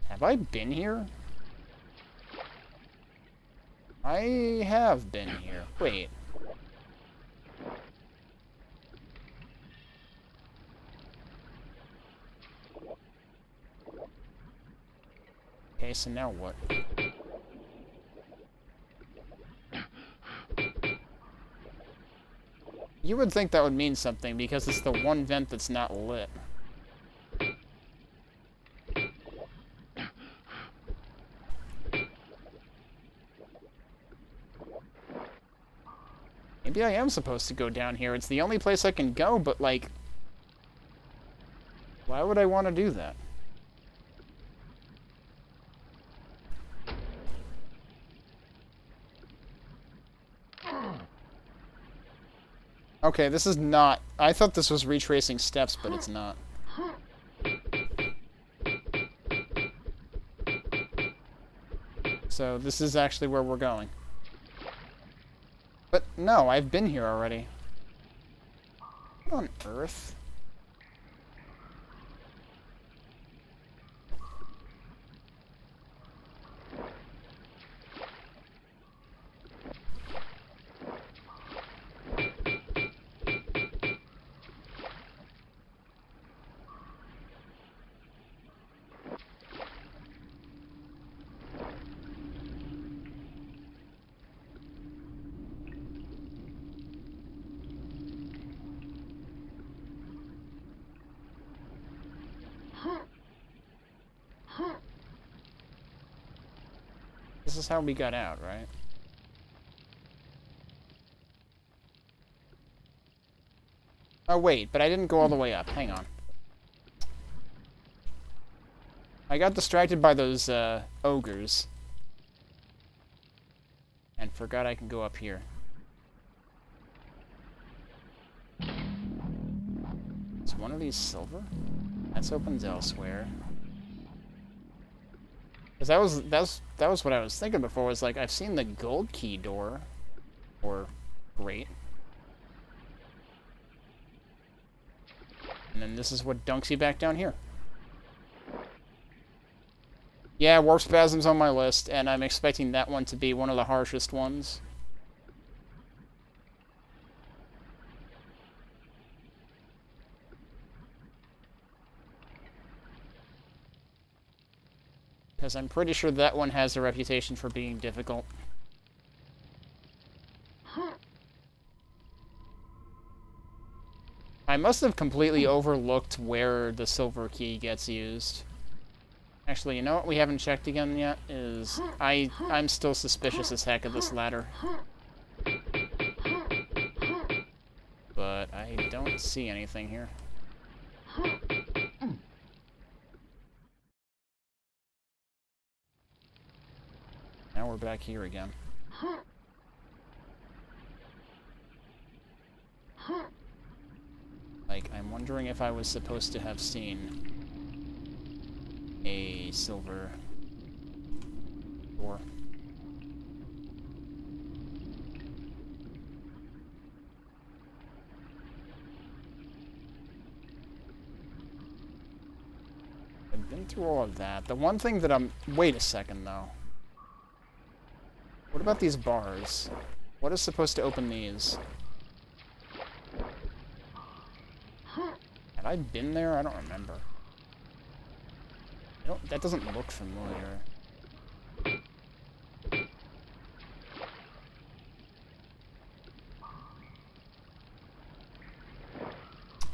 A: Have I been here? I have been here. Wait. Okay, so now what? You would think that would mean something, because it's the one vent that's not lit. Maybe I am supposed to go down here. It's the only place I can go, but, like... why would I want to do that? Okay, this is not... I thought this was retracing steps, but it's not. So, this is actually where we're going. But, no, I've been here already. What on earth? This is how we got out, right? Oh, wait, but I didn't go all the way up. Hang on. I got distracted by those, ogres. And forgot I can go up here. Is one of these silver? That's opens elsewhere. Because that was what I was thinking before, was like, I've seen the gold key door. Or grate. And then this is what dunks you back down here. Yeah, Quakespasm's on my list, and I'm expecting that one to be one of the harshest ones. Because I'm pretty sure that one has a reputation for being difficult. I must have completely overlooked where the silver key gets used. Actually, you know what we haven't checked again yet? Is I'm still suspicious as heck of this ladder. But I don't see anything here. Now we're back here again. Like, I'm wondering if I was supposed to have seen a silver door. I've been through all of that. The one thing that wait a second, though. What about these bars? What is supposed to open these? Have I been there? I don't remember. That doesn't look familiar.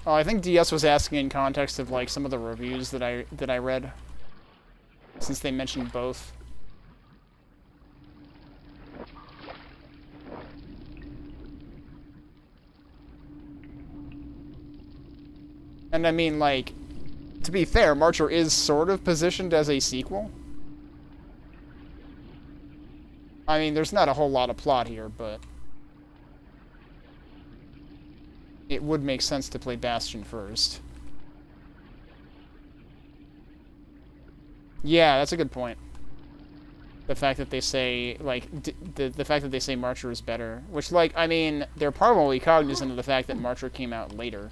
A: Oh, I think DS was asking in context of like some of the reviews that I read, since they mentioned both. And I mean, like, to be fair, Marcher is sort of positioned as a sequel. I mean, there's not a whole lot of plot here, but it would make sense to play Bastion first. Yeah, that's a good point. The fact that they say, like, the fact that they say Marcher is better. Which, like, I mean, they're probably cognizant of the fact that Marcher came out later.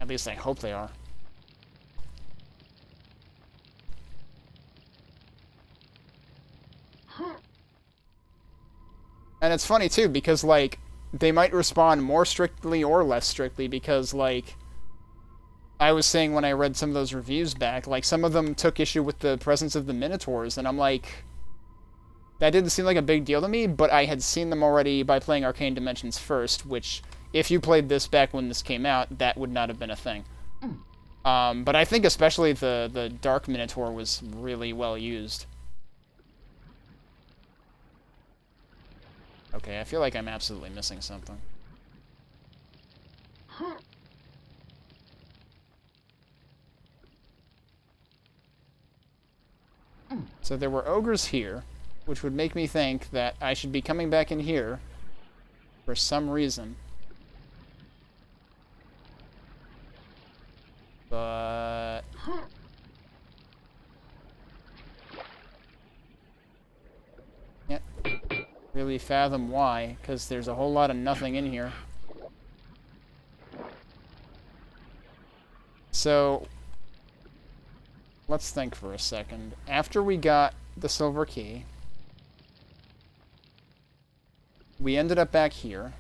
A: At least I hope they are. And it's funny, too, because, like, they might respond more strictly or less strictly, because, like, I was saying when I read some of those reviews back, like, some of them took issue with the presence of the Minotaurs, and I'm like, that didn't seem like a big deal to me, but I had seen them already by playing Arcane Dimensions first, which, if you played this back when this came out, that would not have been a thing. But I think especially the Dark Minotaur was really well used. Okay, I feel like I'm absolutely missing something. So there were ogres here, which would make me think that I should be coming back in here for some reason. But can't really fathom why, because there's a whole lot of nothing in here. So let's think for a second. After we got the silver key, we ended up back here.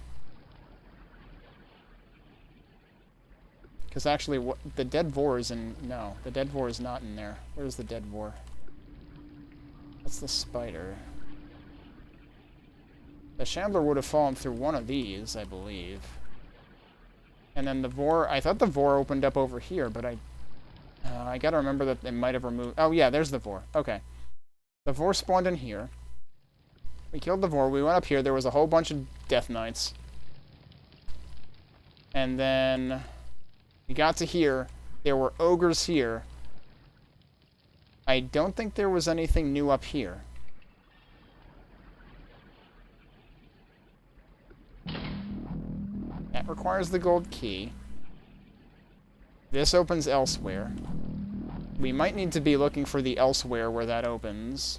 A: Because actually, what the dead vor is in... No, the dead vor is not in there. Where's the dead vor? That's the spider. The Shambler would have fallen through one of these, I believe. And then the vor... I thought the vor opened up over here, but I I gotta remember that they might have removed... Oh, yeah, there's the Vor. Okay. The Vor spawned in here. We killed the Vor. We went up here. There was a whole bunch of Death Knights. And then we got to here. There were ogres here. I don't think there was anything new up here. That requires the gold key. This opens elsewhere. We might need to be looking for the elsewhere where that opens.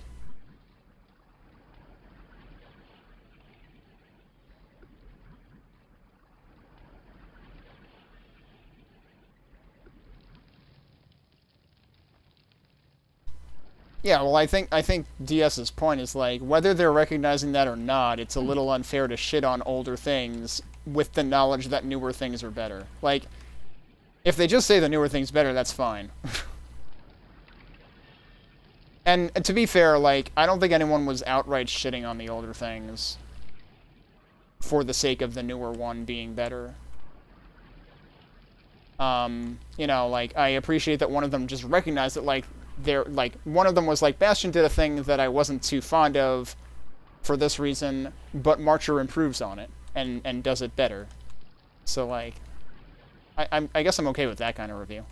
A: Yeah, well, I think DS's point is, like, whether they're recognizing that or not, it's a little unfair to shit on older things with the knowledge that newer things are better. Like, if they just say the newer thing's better, that's fine. And to be fair, like, I don't think anyone was outright shitting on the older things for the sake of the newer one being better. You know, like, I appreciate that one of them just recognized that, like, one of them was like, Bastion did a thing that I wasn't too fond of for this reason, but Marcher improves on it and does it better. So, like, I guess I'm okay with that kind of review.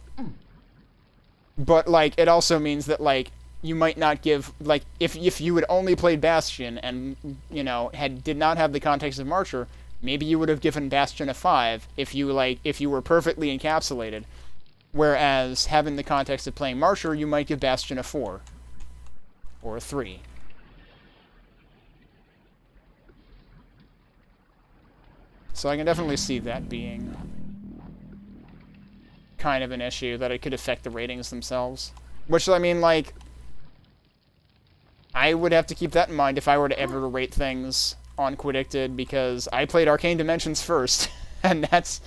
A: But, like, it also means that, like, you might not give, like, if you had only played Bastion and, you know, did not have the context of Marcher, maybe you would have given Bastion a 5 if you were perfectly encapsulated. Whereas, having the context of playing Marcher, you might give Bastion a 4. Or a 3. So I can definitely see that being kind of an issue, that it could affect the ratings themselves. Which, I mean, like, I would have to keep that in mind if I were to ever rate things on Quidicted, because I played Arcane Dimensions first. And that's...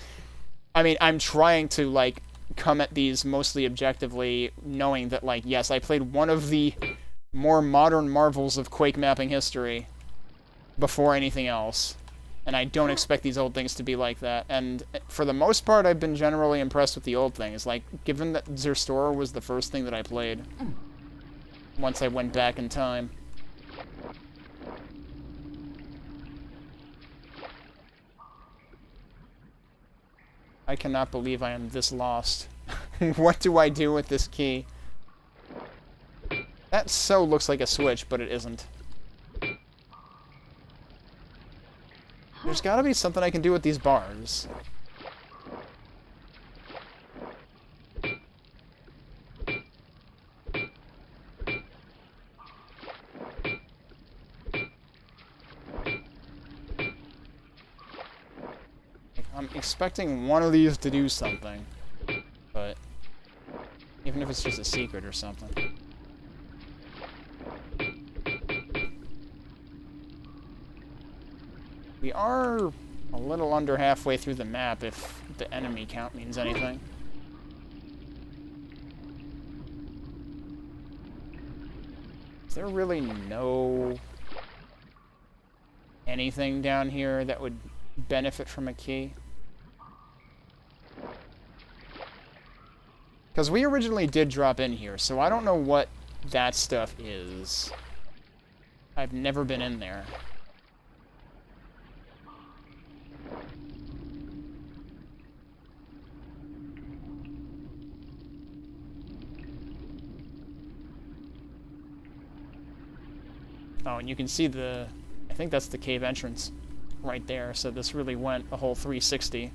A: I mean, I'm trying to, like, come at these mostly objectively, knowing that, like, yes, I played one of the more modern marvels of Quake mapping history before anything else, and I don't expect these old things to be like that. And for the most part, I've been generally impressed with the old things. Like, given that Zerstorer was the first thing that I played once I went back in time. I cannot believe I am this lost. What do I do with this key? That so looks like a switch, but it isn't. There's gotta be something I can do with these bars. I'm expecting one of these to do something, but even if it's just a secret or something. We are a little under halfway through the map, if the enemy count means anything. Is there really no anything down here that would benefit from a key? Because we originally did drop in here, so I don't know what that stuff is. I've never been in there. Oh, and you can see the... I think that's the cave entrance right there, so this really went a whole 360.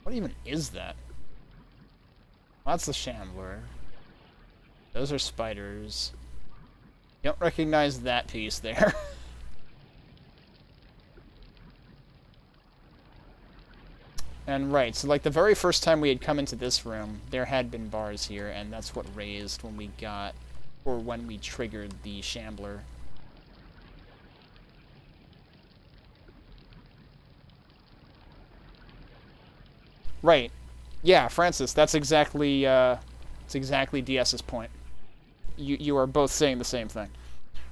A: What even is that? Well, that's the Shambler. Those are spiders. You don't recognize that piece there. And right, so like the very first time we had come into this room, there had been bars here, and that's what raised when we got, or when we triggered the Shambler. Right. Yeah, Francis, that's exactly It's exactly DS's point. You are both saying the same thing.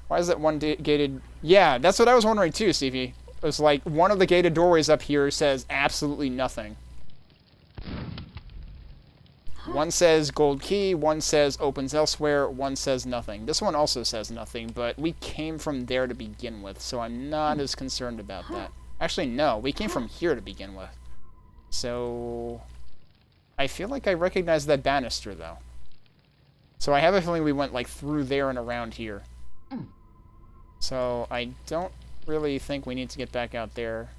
A: Why is that one gated... Yeah, that's what I was wondering too, Stevie. It was like, one of the gated doorways up here says absolutely nothing. One says gold key, one says opens elsewhere, one says nothing. This one also says nothing, but we came from there to begin with, so I'm not as concerned about that. Actually, no, we came from here to begin with. So... I feel like I recognize that banister, though. So I have a feeling we went, like, through there and around here. So I don't really think we need to get back out there.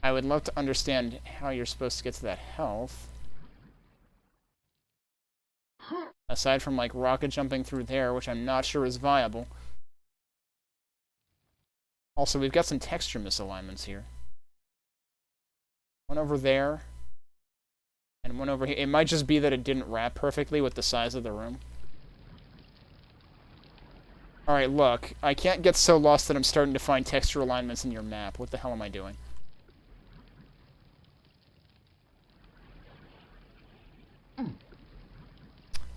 A: I would love to understand how you're supposed to get to that health. Aside from, like, rocket jumping through there, which I'm not sure is viable. Also, we've got some texture misalignments here. One over there. And one over here. It might just be that it didn't wrap perfectly with the size of the room. Alright, look. I can't get so lost that I'm starting to find texture alignments in your map. What the hell am I doing?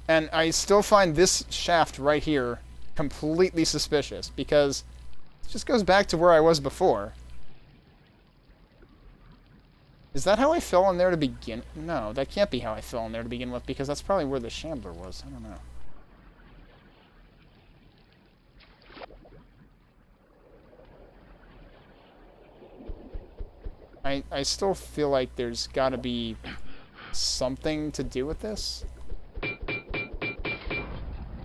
A: And I still find this shaft right here completely suspicious, because it just goes back to where I was before. Is that how I fell in there to begin? No, that can't be how I fell in there to begin with, because that's probably where the Shambler was. I don't know. I still feel like there's gotta be something to do with this.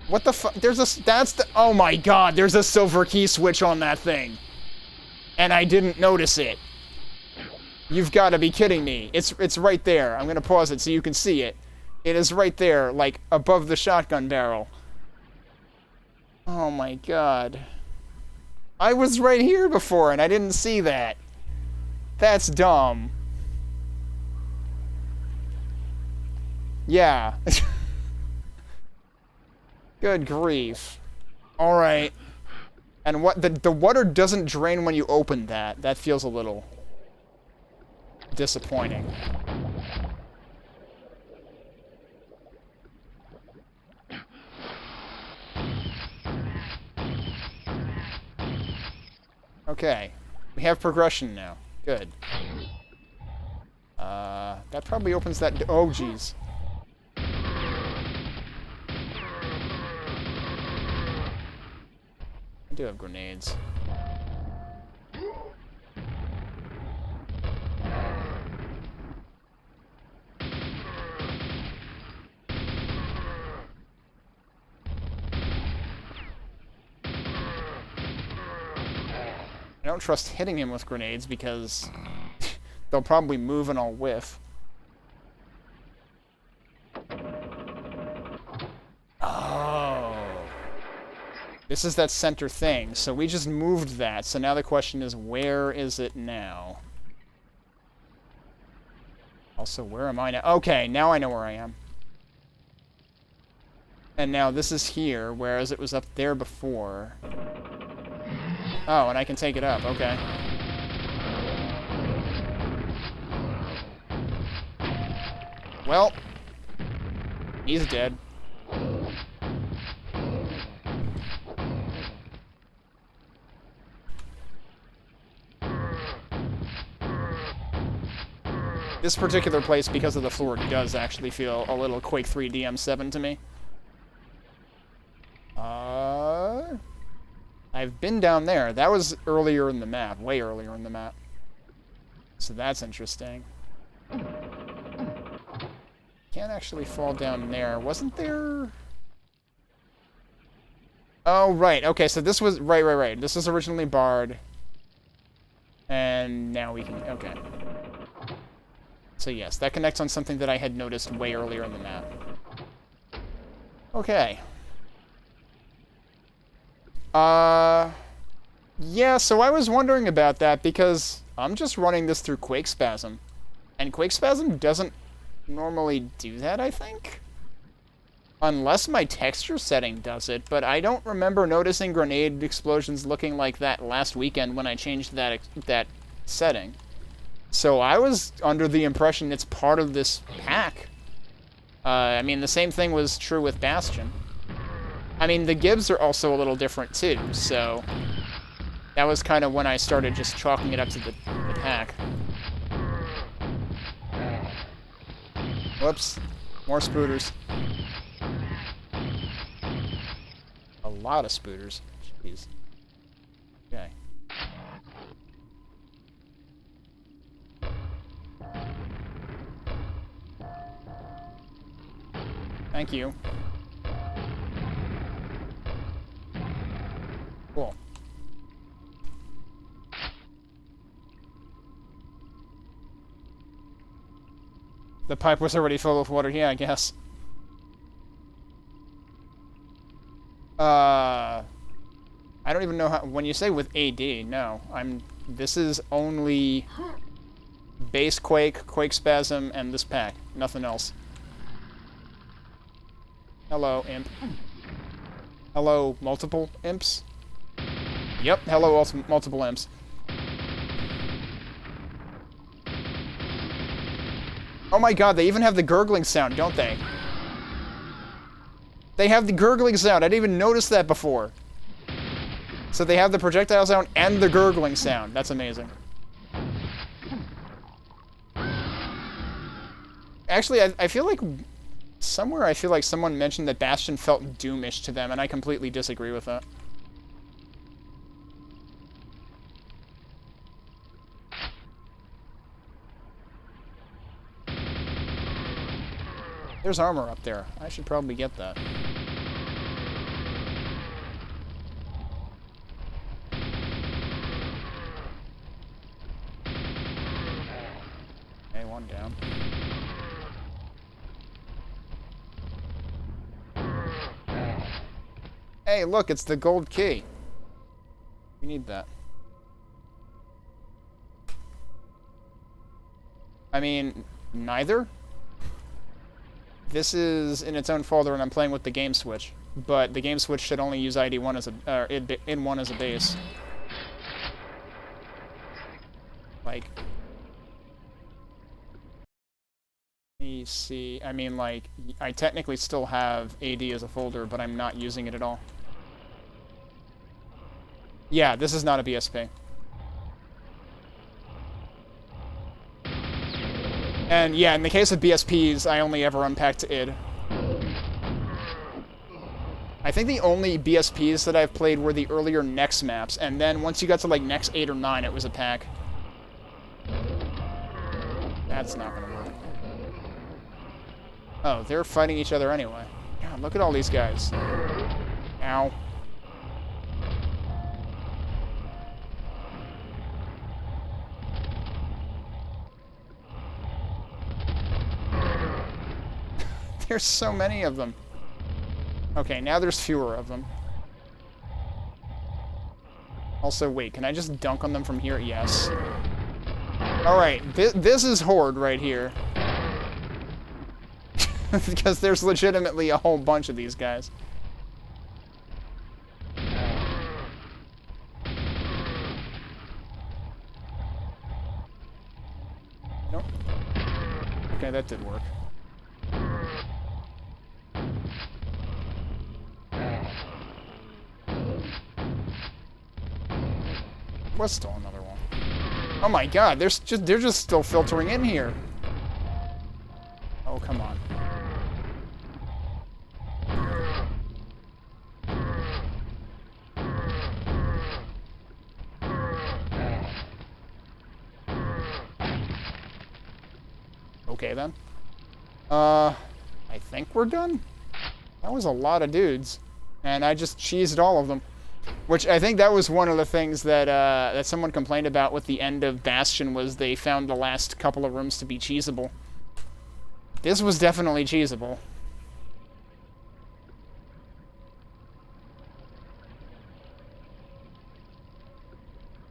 A: What the fuck? There's a... That's the... Oh my god, there's a silver key switch on that thing. And I didn't notice it. You've got to be kidding me. It's right there. I'm going to pause it so you can see it. It is right there, like, above the shotgun barrel. Oh my god. I was right here before and I didn't see that. That's dumb. Yeah. Good grief. Alright. And what the water doesn't drain when you open that. That feels a little disappointing. Okay. We have progression now. Good. That probably opens that... Oh, jeez. I do have grenades. I don't trust hitting him with grenades because they'll probably move and I'll whiff. Oh. This is that center thing, so we just moved that. So now the question is, where is it now? Also, where am I now? Okay, now I know where I am. And now this is here, whereas it was up there before. Oh, and I can take it up. Okay. Well, he's dead. This particular place, because of the floor, does actually feel a little Quake 3 DM7 to me. I've been down there. That was earlier in the map. Way earlier in the map. So that's interesting. Can't actually fall down there. Wasn't there... Oh, right. Okay, so this was... Right. This was originally barred. And now we can... Okay. So yes, that connects on something that I had noticed way earlier in the map. Okay. Yeah, so I was wondering about that because I'm just running this through Quakespasm. And Quakespasm doesn't normally do that, I think? Unless my texture setting does it, but I don't remember noticing grenade explosions looking like that last weekend when I changed that setting. So I was under the impression it's part of this pack. I mean, the same thing was true with Bastion. I mean, the Gibbs are also a little different too, so that was kind of when I started just chalking it up to the pack. Whoops. More spooters. A lot of spooters. Jeez. Okay. Thank you. Cool. The pipe was already filled with water, yeah, I guess. I don't even know how, when you say with AD, no. This is only base Quake, Quakespasm, and this pack. Nothing else. Hello, imp. Hello, multiple imps? Yep, hello, multiple imps. Oh my god, they even have the gurgling sound, don't they? They have the gurgling sound. I didn't even notice that before. So they have the projectile sound and the gurgling sound. That's amazing. Actually, I feel like somewhere I feel like someone mentioned that Bastion felt Doomish to them, and I completely disagree with that. There's armor up there. I should probably get that. Okay, one down. Hey, look, it's the gold key. We need that. I mean, neither? This is in its own folder, and I'm playing with the game switch. But the game switch should only use ID1 as a, in1 as a base. Like, let me see. I mean, like, I technically still have AD as a folder, but I'm not using it at all. Yeah, this is not a BSP. And yeah, in the case of BSPs, I only ever unpacked id. I think the only BSPs that I've played were the earlier Nex maps, and then once you got to like Nex 8 or 9, it was a pack. That's not gonna work. Oh, they're fighting each other anyway. God, look at all these guys. Ow. There's so many of them. Okay, now there's fewer of them. Also, wait, can I just dunk on them from here? Yes. Alright, this is horde right here. Because there's legitimately a whole bunch of these guys. Nope. Okay, that did work. Was still another one. Oh my god, they're just still filtering in here. Oh, come on. Okay then. I think we're done. That was a lot of dudes. And I just cheesed all of them. Which I think that was one of the things that that someone complained about with the end of Bastion, was they found the last couple of rooms to be cheesable. This was definitely cheesable.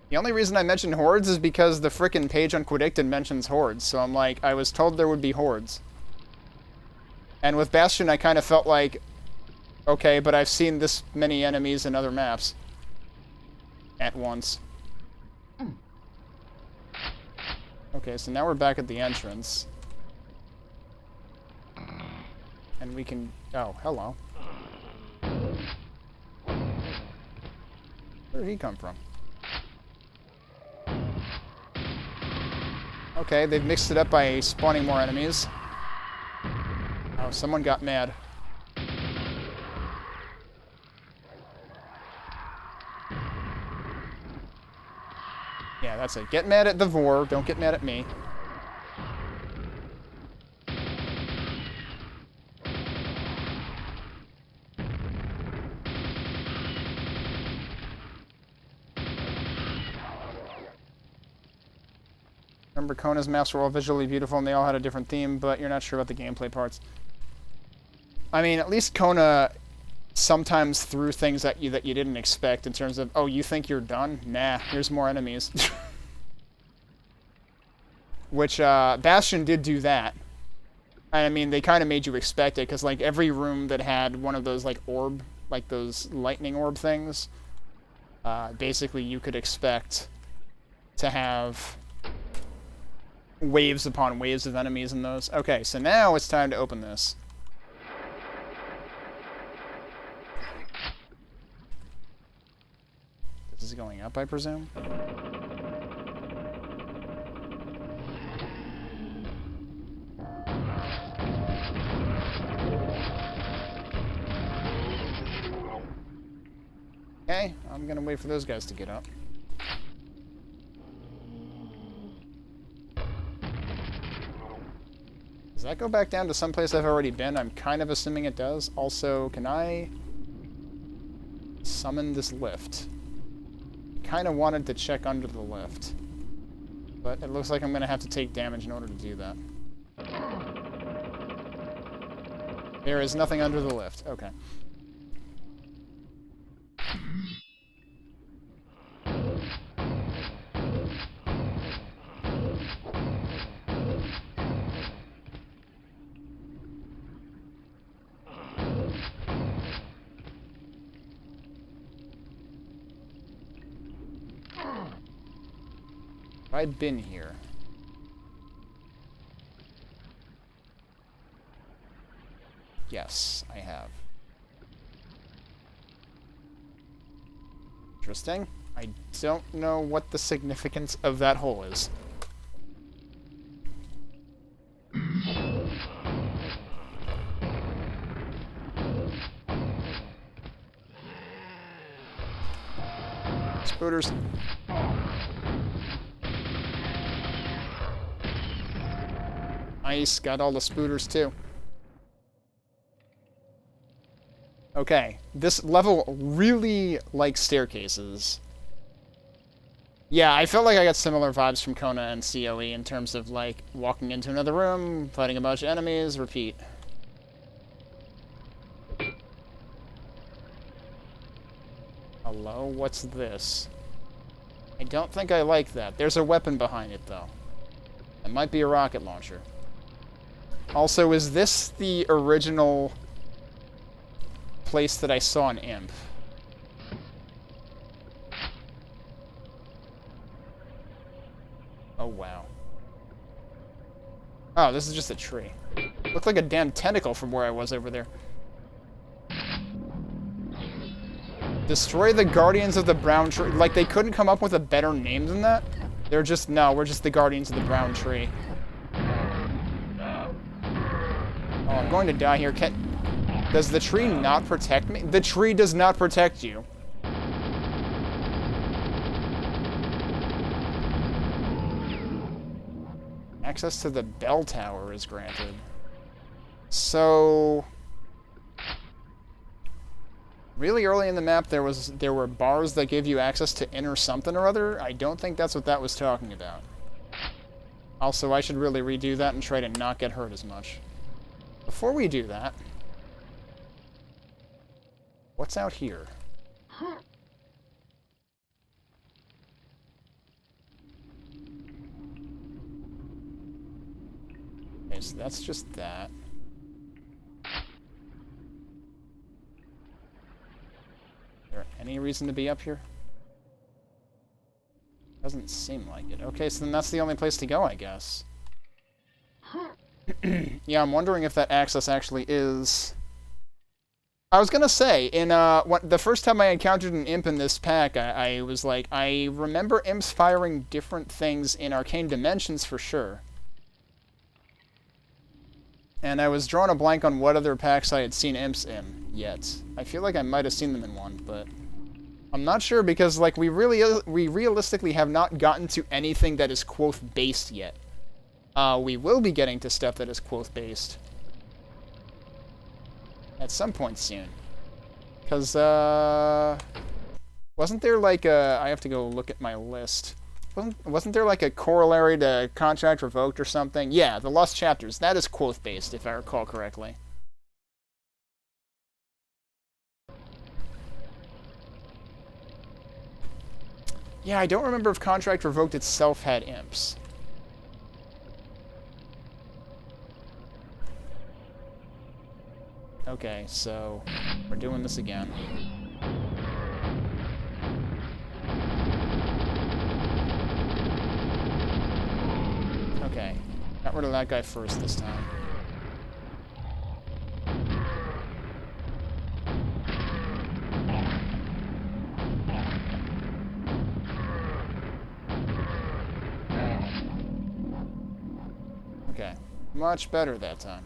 A: The only reason I mentioned hordes is because the frickin' page on Quidicted mentions hordes, so I'm like, I was told there would be hordes. And with Bastion, I kind of felt like, okay, but I've seen this many enemies in other maps. At once. Okay, so now we're back at the entrance. And we can... Oh, hello. Where did he come from? Okay, they've mixed it up by spawning more enemies. Oh, someone got mad. Yeah, that's it. Get mad at the Vor, don't get mad at me. Remember, Kona's maps were all visually beautiful and they all had a different theme, but you're not sure about the gameplay parts. I mean, at least Kona sometimes threw things at you that you didn't expect in terms of, oh, you think you're done? Nah, here's more enemies. Which, Bastion did do that. I mean, they kind of made you expect it, because, like, every room that had one of those, like, orb, like those lightning orb things, basically you could expect to have waves upon waves of enemies in those. Okay, so now it's time to open this. This is going up, I presume? Okay, I'm gonna wait for those guys to get up. Does that go back down to someplace I've already been? I'm kind of assuming it does. Also, can I summon this lift? Kind of wanted to check under the lift, but it looks like I'm going to have to take damage in order to do that. There is nothing under the lift. Okay. I've been here. Yes, I have. Interesting. I don't know what the significance of that hole is. Spooters. Nice, got all the spooters too. Okay, this level really likes staircases. Yeah, I felt like I got similar vibes from Kona and CoE in terms of, like, walking into another room, fighting a bunch of enemies, repeat. Hello, what's this? I don't think I like that. There's a weapon behind it, though. It might be a rocket launcher. Also, is this the original place that I saw an imp? Oh, wow. Oh, this is just a tree. Looked like a damn tentacle from where I was over there. Destroy the Guardians of the Brown Tree. Like, they couldn't come up with a better name than that? They're just, no, we're just the Guardians of the Brown Tree. Oh, I'm going to die here. Does the tree not protect me? The tree does not protect you. Access to the bell tower is granted. So... really early in the map, there were bars that gave you access to inner something or other. I don't think that's what that was talking about. Also, I should really redo that and try to not get hurt as much. Before we do that, what's out here? Okay, so that's just that. Is there any reason to be up here? Doesn't seem like it. Okay, so then that's the only place to go, I guess. Yeah, I'm wondering if that access actually is... I was gonna say, in the first time I encountered an imp in this pack, I was like, I remember imps firing different things in arcane dimensions for sure. And I was drawing a blank on what other packs I had seen imps in yet. I feel like I might have seen them in one, but I'm not sure because, like, we realistically have not gotten to anything that is Quoth-based yet. We will be getting to stuff that is Quoth-based at some point soon. Because, wasn't there, like, I have to go look at my list. Wasn't there, like, a corollary to Contract Revoked or something? Yeah, the Lost Chapters. That is Quoth-based, if I recall correctly. Yeah, I don't remember if Contract Revoked itself had imps. Okay, so we're doing this again. Okay, got rid of that guy first this time. Okay, much better that time.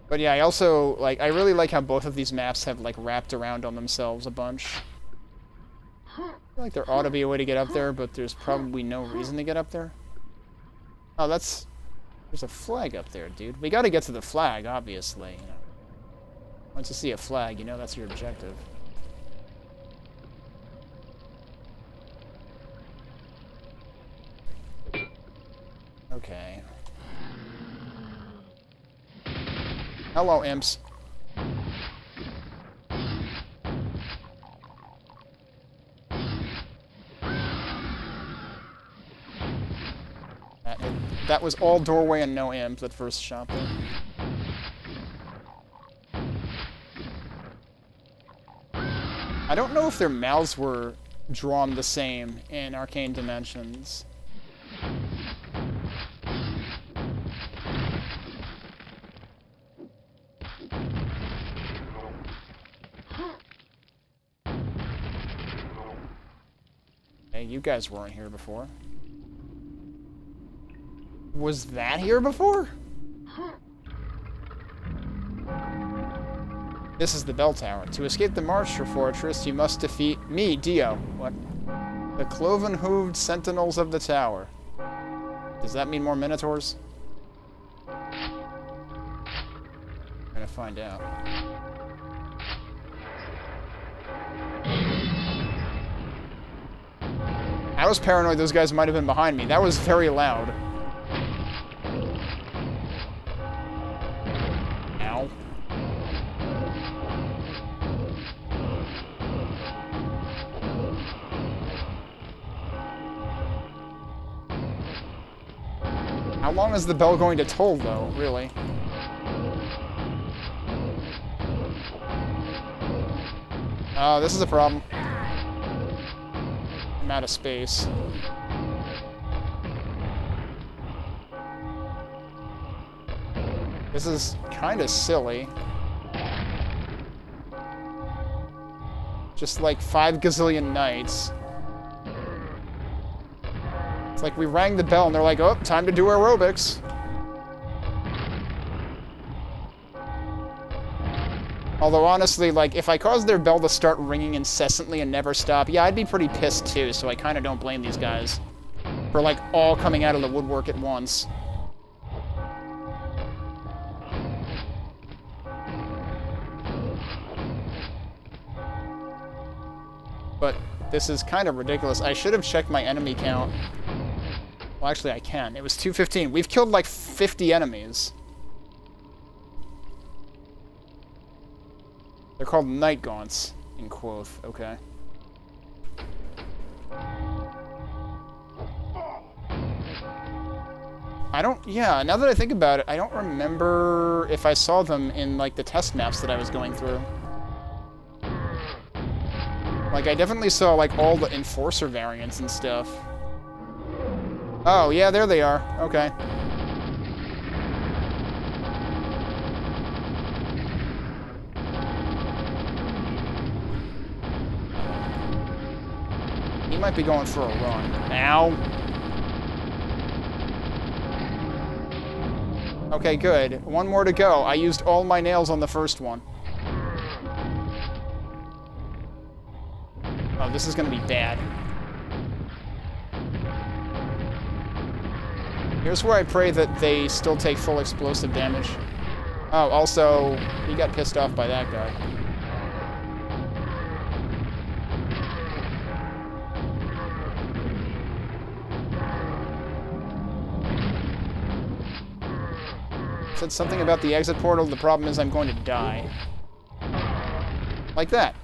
A: But yeah, I also, like, I really like how both of these maps have, like, wrapped around on themselves a bunch. I feel like there ought to be a way to get up there, but there's probably no reason to get up there. Oh, there's a flag up there, dude. We gotta get to the flag, obviously. You know. Once you see a flag, you know that's your objective. Okay. Hello, imps. That was all doorway and no imp that first shot there. I don't know if their mouths were drawn the same in Arcane Dimensions. Hey, you guys weren't here before. Was that here before? This is the bell tower. To escape the Marcher Fortress, you must defeat me, Dio. What? The cloven-hooved sentinels of the tower. Does that mean more minotaurs? We're gonna find out. I was paranoid those guys might have been behind me. That was very loud. Ow. How long is the bell going to toll, though, really? Oh, this is a problem. I'm out of space. This is kind of silly. Just like 5 gazillion knights. It's like we rang the bell and they're like, oh, time to do aerobics. Although, honestly, like, if I caused their bell to start ringing incessantly and never stop, yeah, I'd be pretty pissed, too, so I kind of don't blame these guys for, like, all coming out of the woodwork at once. But this is kind of ridiculous. I should have checked my enemy count. Well, actually, I can. It was 215. We've killed, like, 50 enemies. They're called Night Gaunts, in Quoth, okay. Yeah, now that I think about it, I don't remember if I saw them in, like, the test maps that I was going through. Like, I definitely saw, like, all the Enforcer variants and stuff. Oh, yeah, there they are. Okay. He might be going for a run. Ow. Okay, good. One more to go. I used all my nails on the first one. Oh, this is gonna be bad. Here's where I pray that they still take full explosive damage. Oh, also, he got pissed off by that guy. Said something about the exit portal. The problem is I'm going to die. Like that.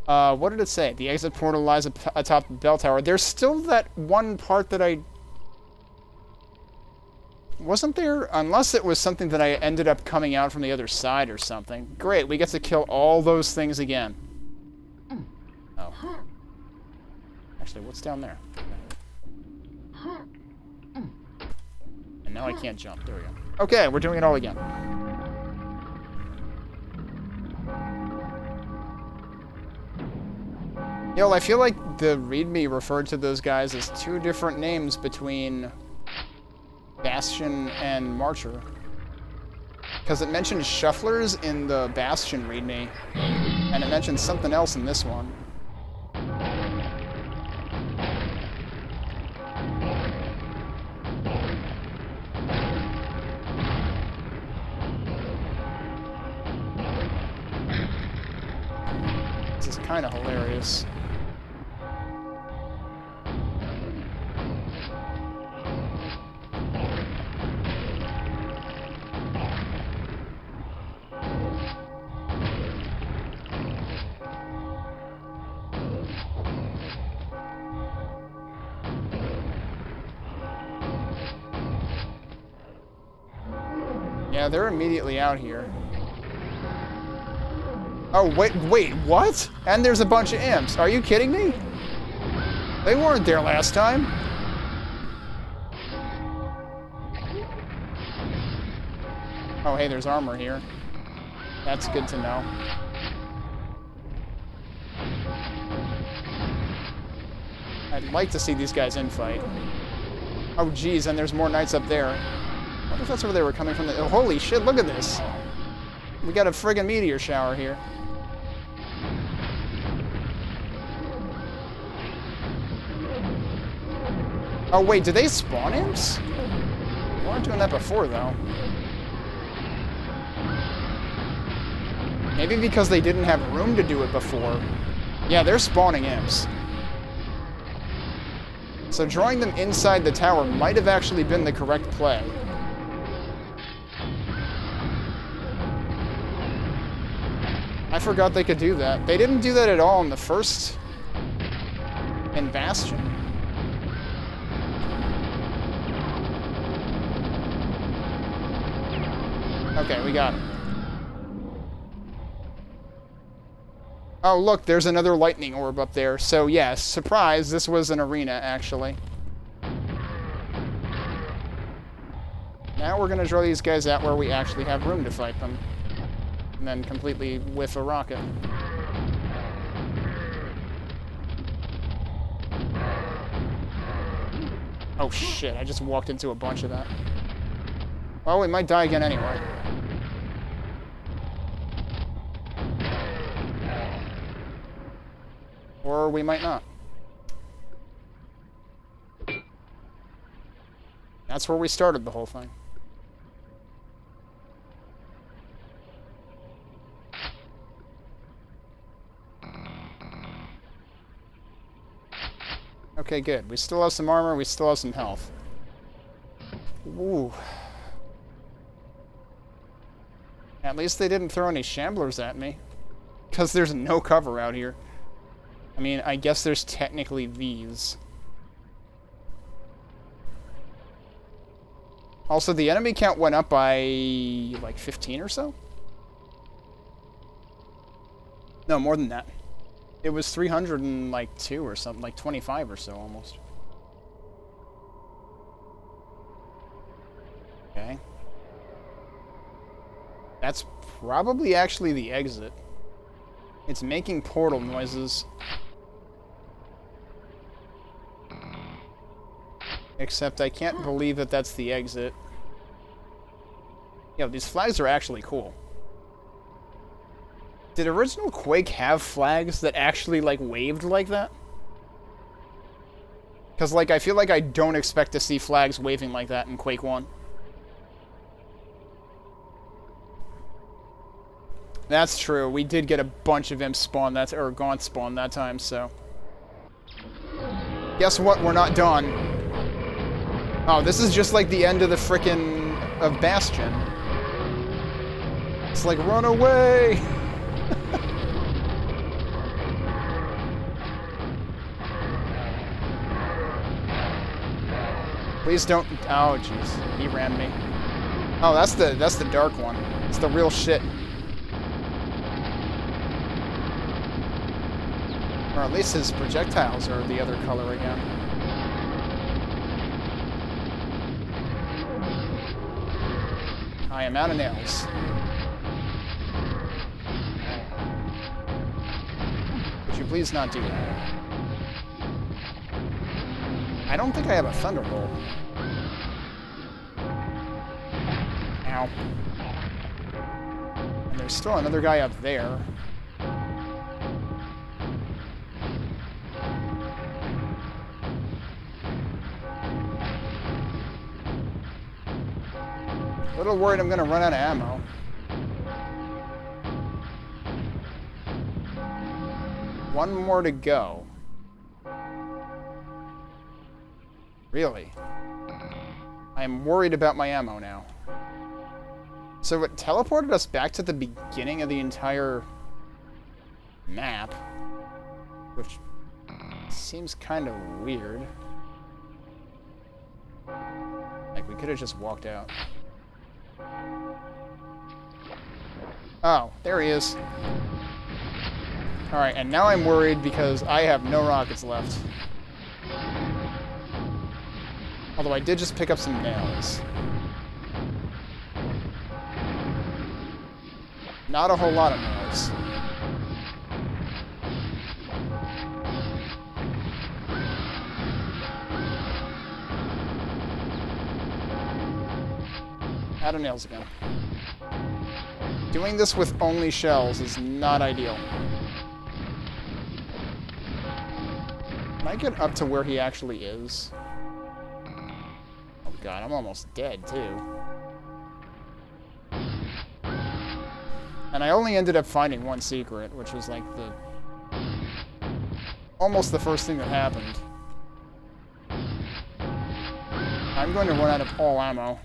A: What did it say? The exit portal lies atop the bell tower. There's still that one part that I... Wasn't there? Unless it was something that I ended up coming out from the other side or something. Great, we get to kill all those things again. Oh. Actually, what's down there? And now I can't jump. There we go. Okay, we're doing it all again. Yo, I feel like the README referred to those guys as two different names between Bastion and Marcher. Because it mentioned shufflers in the Bastion README, and it mentioned something else in this one. This is kind of hilarious. Yeah, they're immediately out here. Oh, wait, what? And there's a bunch of imps. Are you kidding me? They weren't there last time. Oh, hey, there's armor here. That's good to know. I'd like to see these guys infight. Oh, geez, and there's more knights up there. I wonder if that's where they were coming from. Oh, holy shit, look at this. We got a friggin' meteor shower here. Oh, wait, did they spawn imps? They weren't doing that before, though. Maybe because they didn't have room to do it before. Yeah, they're spawning imps. So drawing them inside the tower might have actually been the correct play. I forgot they could do that. They didn't do that at all in the first... in Bastion. Okay, we got it. Oh, look, there's another lightning orb up there. So, yes, surprise, this was an arena, actually. Now we're going to draw these guys out where we actually have room to fight them. And then completely whiff a rocket. Oh, shit, I just walked into a bunch of that. Well, we might die again anyway. Or we might not. That's where we started the whole thing. Okay, good. We still have some armor, we still have some health. Ooh. At least they didn't throw any shamblers at me. Because there's no cover out here. I mean, I guess there's technically these. Also, the enemy count went up by, like, 15 or so? No, more than that.
B: It was 302 or something, like 25 or so almost. Okay. That's probably actually the exit. It's making portal noises. Except I can't believe that that's the exit. Yo, these flags are actually cool. Did original Quake have flags that actually, like, waved like that? Because, like, I feel like I don't expect to see flags waving like that in Quake 1. That's true. We did get a bunch of imps spawn that, or gaunt spawn that time, so. Guess what? We're not done. Oh, this is just like the end of the frickin' of Bastion. It's like, run away! Please don't. Oh, jeez. He rammed me. Oh, that's the dark one. It's the real shit. Or at least his projectiles are the other color again. I am out of nails. Would you please not do that? I don't think I have a Thunderbolt. Ow. And there's still another guy up there. A little worried I'm gonna run out of ammo. One more to go. Really? I am worried about my ammo now. So it teleported us back to the beginning of the entire map, which seems kind of weird. Like, we could have just walked out. Oh, there he is. Alright, and now I'm worried because I have no rockets left. Although I did just pick up some nails. Not a whole lot of nails. Out of nails again. Doing this with only shells is not ideal. Can I get up to where he actually is? Oh god, I'm almost dead too. And I only ended up finding one secret, which was like the... almost the first thing that happened. I'm going to run out of all ammo.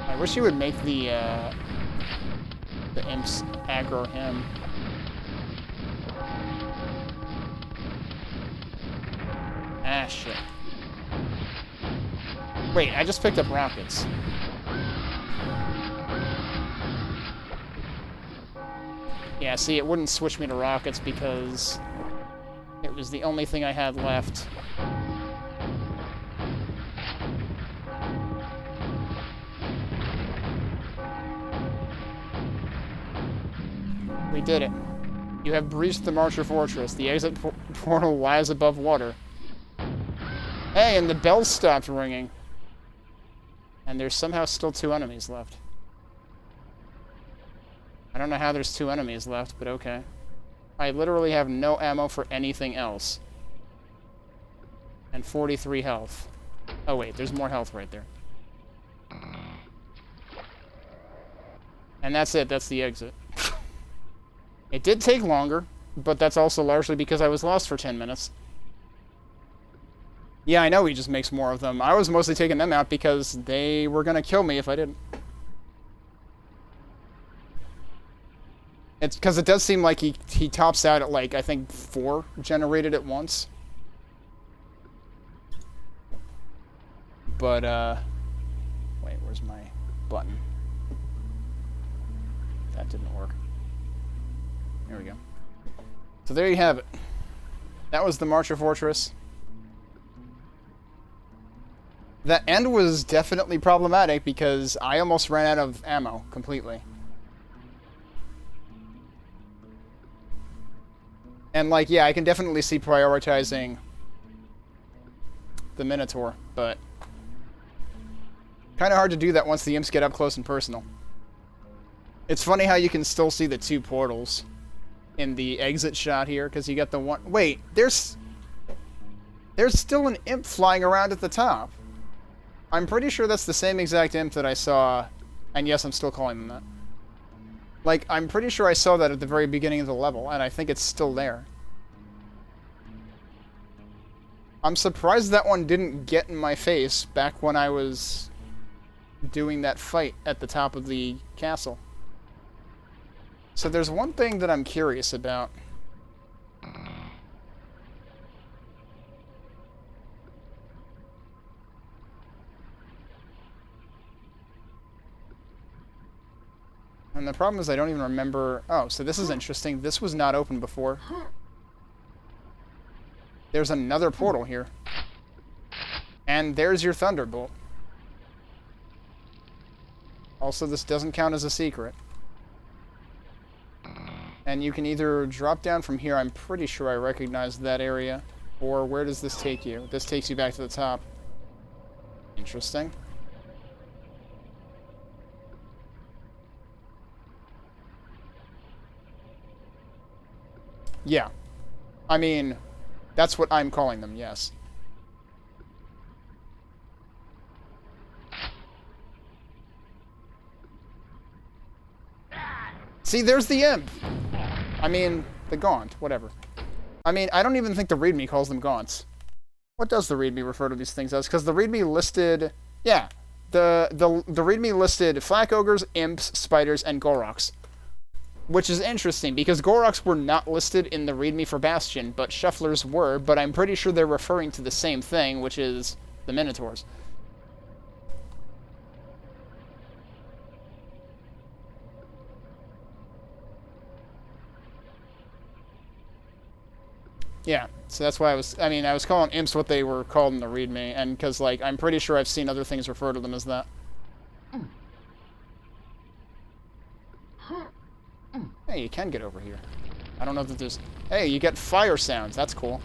B: I wish you would make the imps aggro him. Ah, shit. Wait, I just picked up rockets. Yeah, see, it wouldn't switch me to rockets because it was the only thing I had left. We did it. You have breached the Marcher Fortress. The exit portal lies above water. Hey, and the bell stopped ringing. And there's somehow still 2 enemies left. I don't know how there's 2 enemies left, but okay. I literally have no ammo for anything else. And 43 health. Oh wait, there's more health right there. And that's it, that's the exit. It did take longer, but that's also largely because I was lost for 10 minutes. Yeah, I know he just makes more of them. I was mostly taking them out because they were gonna kill me if I didn't. It's because it does seem like he tops out at, like, I think 4 generated at once. but, wait, where's my button? That didn't work. There we go. So there you have it. That was the Marcher Fortress. That end was definitely problematic because I almost ran out of ammo completely. And, like, yeah, I can definitely see prioritizing the Minotaur, but kind of hard to do that once the imps get up close and personal. It's funny how you can still see the two portals in the exit shot here, because you got the one... Wait, there's still an imp flying around at the top. I'm pretty sure that's the same exact imp that I saw, and yes, I'm still calling them that. Like, I'm pretty sure I saw that at the very beginning of the level, and I think it's still there. I'm surprised that one didn't get in my face back when I was doing that fight at the top of the castle. So there's one thing that I'm curious about. And the problem is I don't even remember... Oh, so this is interesting. This was not open before. There's another portal here. And there's your Thunderbolt. Also, this doesn't count as a secret. And you can either drop down from here, I'm pretty sure I recognize that area, or where does this take you? This takes you back to the top. Interesting. Yeah. I mean, that's what I'm calling them, yes. See, there's the imp! I mean, the Gaunt, whatever. I mean, I don't even think the README calls them Gaunts. What does the README refer to these things as? Because the README listed... Yeah, the README listed Flak Ogres, Imps, Spiders, and Goroks. Which is interesting, because Goroks were not listed in the README for Bastion, but Shufflers were, but I'm pretty sure they're referring to the same thing, which is the Minotaurs. Yeah, so that's why I was calling imps what they were called in the README, and because, like, I'm pretty sure I've seen other things refer to them as that. Hey, you can get over here. I don't know that there's... Hey, you get fire sounds, that's cool.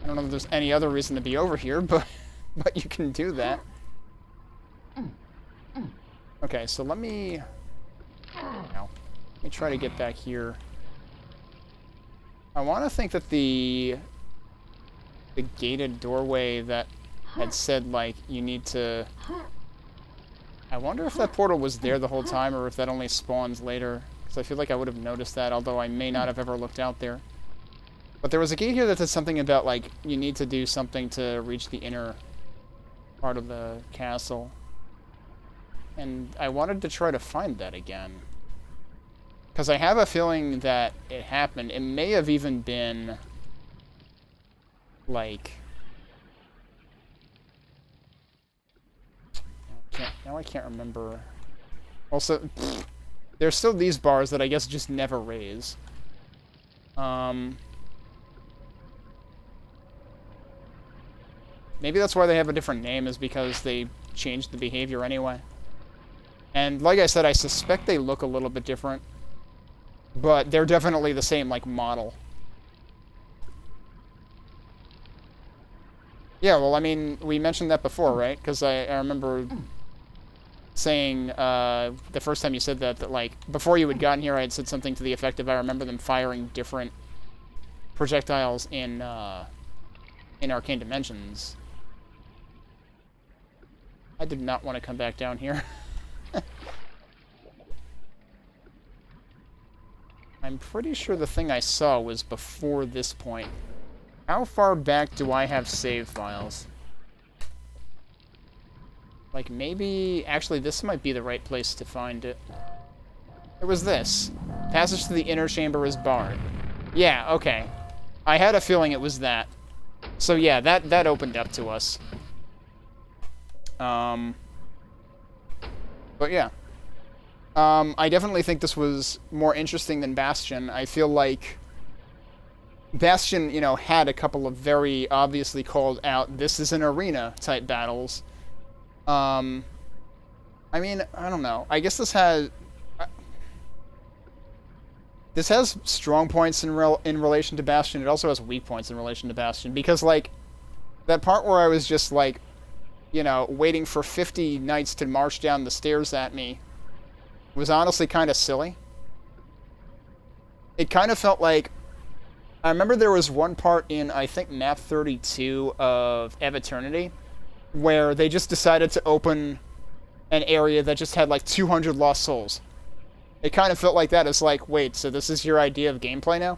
B: I don't know if there's any other reason to be over here, but you can do that. Okay, so let me try to get back here. I want to think that the gated doorway that had said, like, you need to... I wonder if that portal was there the whole time, or if that only spawns later. Because I feel like I would have noticed that, although I may not have ever looked out there. But there was a gate here that said something about, like, you need to do something to reach the inner part of the castle. And I wanted to try to find that again. Because I have a feeling that it happened. It may have even been, like... Now I can't remember. Also, there's still these bars that I guess just never raise. Maybe that's why they have a different name, is because they changed the behavior anyway. And like I said, I suspect they look a little bit different. But they're definitely the same, like, model. Yeah, well, I mean, we mentioned that before, right? Because I remember saying, the first time you said that, like, before you had gotten here, I had said something to the effect of, I remember them firing different projectiles in Arcane Dimensions. I did not want to come back down here. I'm pretty sure the thing I saw was before this point. How far back do I have save files? Like, maybe... Actually, this might be the right place to find it. It was this. Passage to the inner chamber is barred. Yeah, okay. I had a feeling it was that. So yeah, that opened up to us. But yeah. I definitely think this was more interesting than Bastion. I feel like Bastion, you know, had a couple of very obviously called out, this is an arena type battles. I mean, I don't know. I guess this has strong points in relation to Bastion. It also has weak points in relation to Bastion, because like that part where I was just like, you know, waiting for 50 knights to march down the stairs at me was honestly kind of silly. It kind of felt like, I remember there was one part in, I think, map 32 of Eve Eternity, where they just decided to open an area that just had like 200 lost souls. It kind of felt like that. It's like, wait, so this is your idea of gameplay now?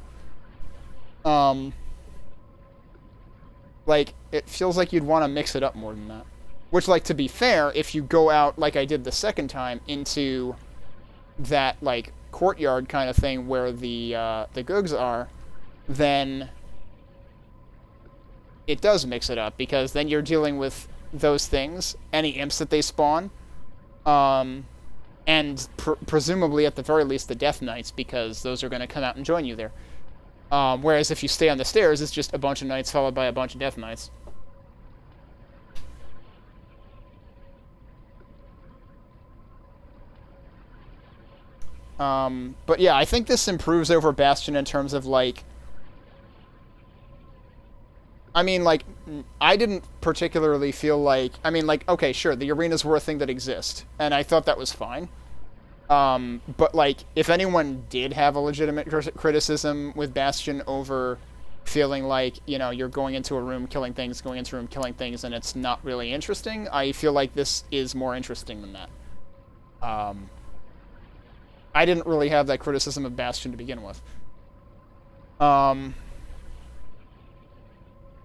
B: Like, it feels like you'd want to mix it up more than that. Which, like, to be fair, if you go out, like I did the second time, into that, like, courtyard kind of thing where the Googs are, then it does mix it up, because then you're dealing with those things, any imps that they spawn, and presumably, at the very least, the Death Knights, because those are going to come out and join you there. Whereas if you stay on the stairs, it's just a bunch of Knights followed by a bunch of Death Knights. But yeah, I think this improves over Bastion in terms of, like... I mean, like, I didn't particularly feel like... I mean, like, okay, sure, the arenas were a thing that exist, and I thought that was fine. But, like, if anyone did have a legitimate criticism with Bastion over feeling like, you know, you're going into a room killing things, going into a room killing things, and it's not really interesting, I feel like this is more interesting than that. I didn't really have that criticism of Bastion to begin with.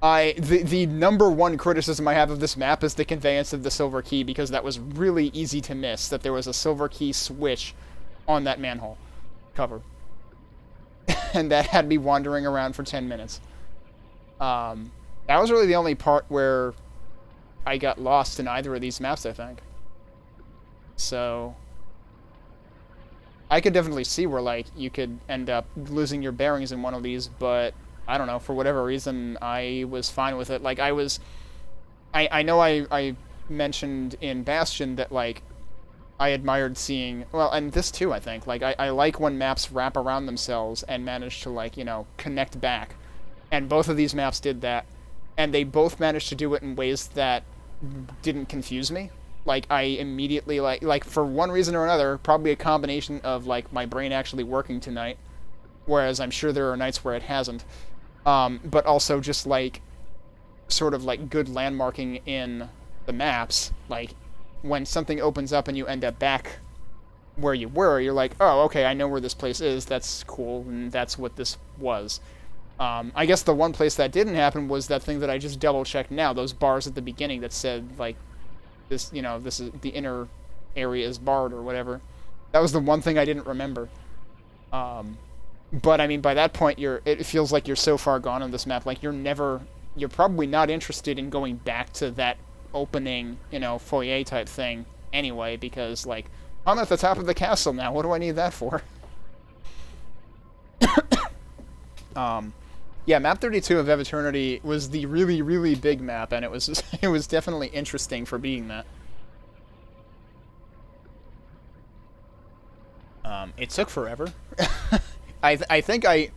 B: The number one criticism I have of this map is the conveyance of the silver key, because that was really easy to miss, that there was a silver key switch on that manhole cover. And that had me wandering around for 10 minutes. That was really the only part where I got lost in either of these maps, I think. So I could definitely see where, like, you could end up losing your bearings in one of these, but I don't know, for whatever reason, I was fine with it. Like, I know I mentioned in Bastion that, like, I admired seeing, well, and this too, I think, like, I like when maps wrap around themselves and manage to, like, you know, connect back. And both of these maps did that, and they both managed to do it in ways that didn't confuse me. Like, I immediately, like, for one reason or another, probably a combination of, like, my brain actually working tonight, whereas I'm sure there are nights where it hasn't, but also just, like, sort of, like, good landmarking in the maps. Like, when something opens up and you end up back where you were, you're like, oh, okay, I know where this place is, that's cool, and that's what this was. I guess the one place that didn't happen was that thing that I just double-checked now, those bars at the beginning that said, like, this, you know, this is the inner area is barred or whatever. That was the one thing I didn't remember. But I mean, by that point, it feels like you're so far gone on this map. Like, you're probably not interested in going back to that opening, you know, foyer type thing anyway, because, like, I'm at the top of the castle now. What do I need that for? Yeah, map 32 of Eve Eternity was the really, really big map, and it was it was definitely interesting for being that. It took forever. I think I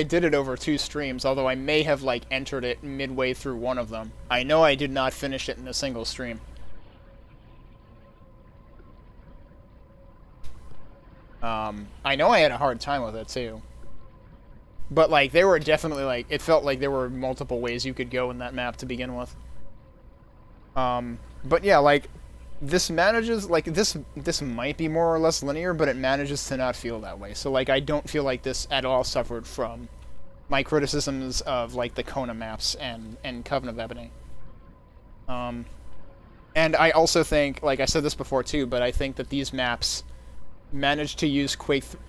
B: did it over 2 streams, although I may have, like, entered it midway through one of them. I know I did not finish it in a single stream. I know I had a hard time with it, too. But, like, there were definitely, like, it felt like there were multiple ways you could go in that map to begin with. But yeah, like, this manages, like, this might be more or less linear, but it manages to not feel that way. So, like, I don't feel like this at all suffered from my criticisms of, like, the Kona maps and Coven of Ebony. And I also think, like, I said this before too, but I think that these maps managed to use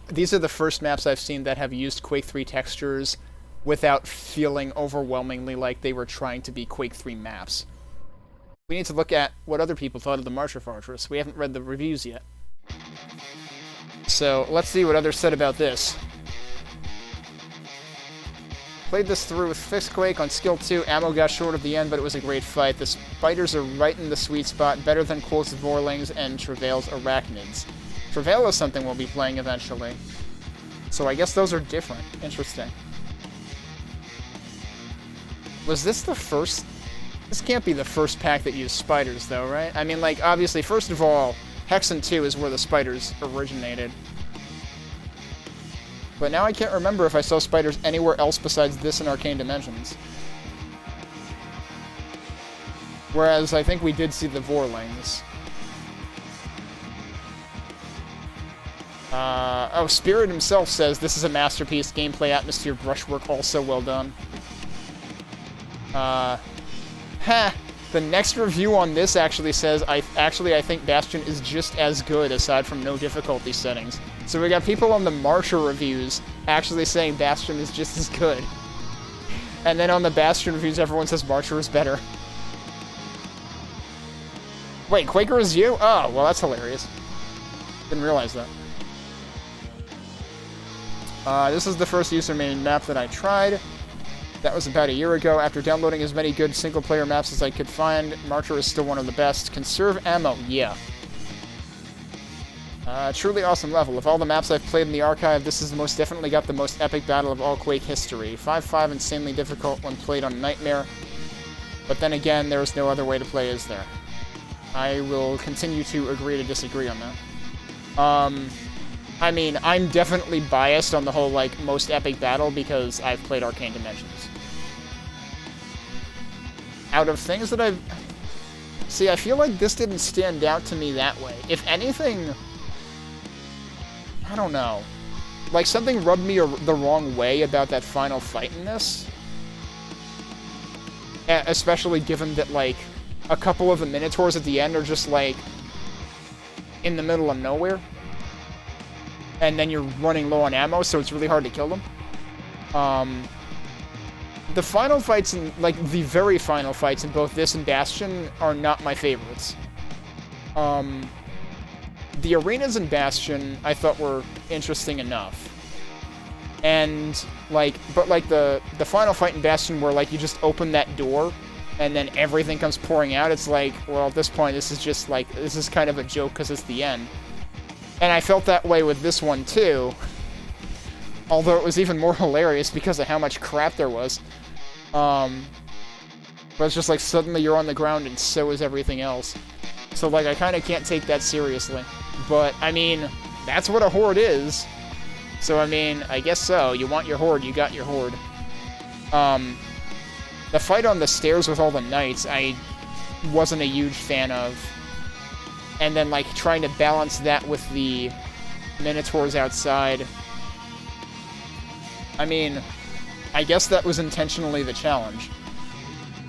B: these are the first maps I've seen that have used Quake 3 textures without feeling overwhelmingly like they were trying to be Quake 3 maps.
A: We need to look at what other people thought of the March of Fortress. We haven't read the reviews yet. So, let's see what others said about this. Played this through with Fixed Quake on Skill 2. Ammo got short at the end, but it was a great fight. The spiders are right in the sweet spot, better than Quote's Vorlings and Travail's Arachnids. Travail is something we'll be playing eventually. So I guess those are different. Interesting. Was this the first... This can't be the first pack that used spiders, though, right? I mean, like, obviously, first of all, Hexen 2 is where the spiders originated. But now I can't remember if I saw spiders anywhere else besides this in Arcane Dimensions. Whereas I think we did see the Vorlings. Oh, Spirit himself says, this is a masterpiece. Gameplay, atmosphere, brushwork, also well done. The next review on this actually says, I think Bastion is just as good, aside from no difficulty settings. So we got people on the Marcher reviews actually saying Bastion is just as good. And then on the Bastion reviews, everyone says Marcher is better. Wait, Quaker is you? Oh, well, that's hilarious. Didn't realize that. This is the first user-made map that I tried. That was about a year ago. After downloading as many good single-player maps as I could find, Marcher is still one of the best. Conserve ammo, yeah. Truly awesome level. Of all the maps I've played in the archive, this has most definitely got the most epic battle of all Quake history. 5-5 insanely difficult when played on Nightmare. But then again, there is no other way to play, is there? I will continue to agree to disagree on that. I mean, I'm definitely biased on the whole, like, most epic battle because I've played Arcane Dimensions. Out of things that I've... See, I feel like this didn't stand out to me that way. If anything... I don't know. Like, something rubbed me the wrong way about that final fight in this. Especially given that, like, a couple of the Minotaurs at the end are just, like, in the middle of nowhere. And then you're running low on ammo, so it's really hard to kill them. The final fights, like, the very final fights in both this and Bastion are not my favorites. The arenas in Bastion, I thought were interesting enough. And, like, but, like, the final fight in Bastion where, like, you just open that door and then everything comes pouring out, it's like, well, at this point, this is just, like, this is kind of a joke because it's the end. And I felt that way with this one, too. Although it was even more hilarious because of how much crap there was. But it's just like, suddenly you're on the ground and so is everything else. So, like, I kind of can't take that seriously. But, I mean, that's what a horde is. So, I mean, I guess so. You want your horde, you got your horde. The fight on the stairs with all the knights, I wasn't a huge fan of. And then, like, trying to balance that with the Minotaurs outside. I mean, I guess that was intentionally the challenge.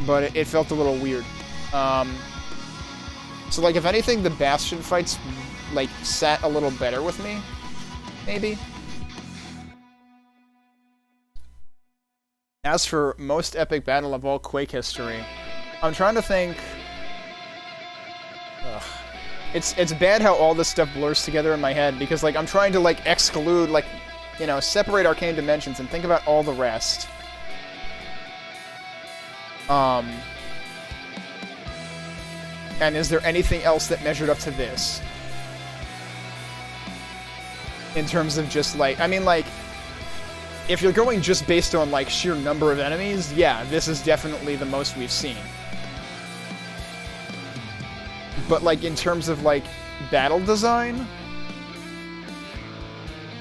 A: But it felt a little weird. So, like, if anything, the Bastion fights, like, sat a little better with me. Maybe. As for most epic battle of all Quake history, I'm trying to think... Ugh. It's bad how all this stuff blurs together in my head, because, like, I'm trying to, like, exclude, like, you know, separate Arcane Dimensions and think about all the rest. And is there anything else that measured up to this? In terms of just, like, I mean, like, if you're going just based on, like, sheer number of enemies, yeah, this is definitely the most we've seen. But, like, in terms of, like, battle design,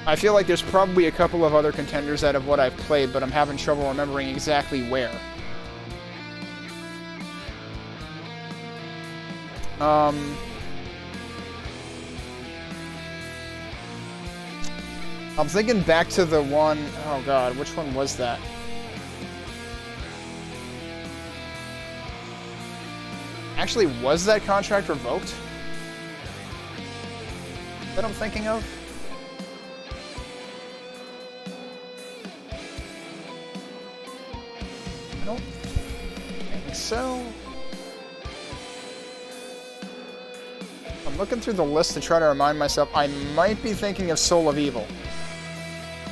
A: I feel like there's probably a couple of other contenders out of what I've played, but I'm having trouble remembering exactly where. I'm thinking back to the one... Oh god, which one was that? Actually, was that contract revoked? That I'm thinking of? I don't think so.
B: I'm looking through the list to try to remind myself. I might be thinking of Soul of Evil.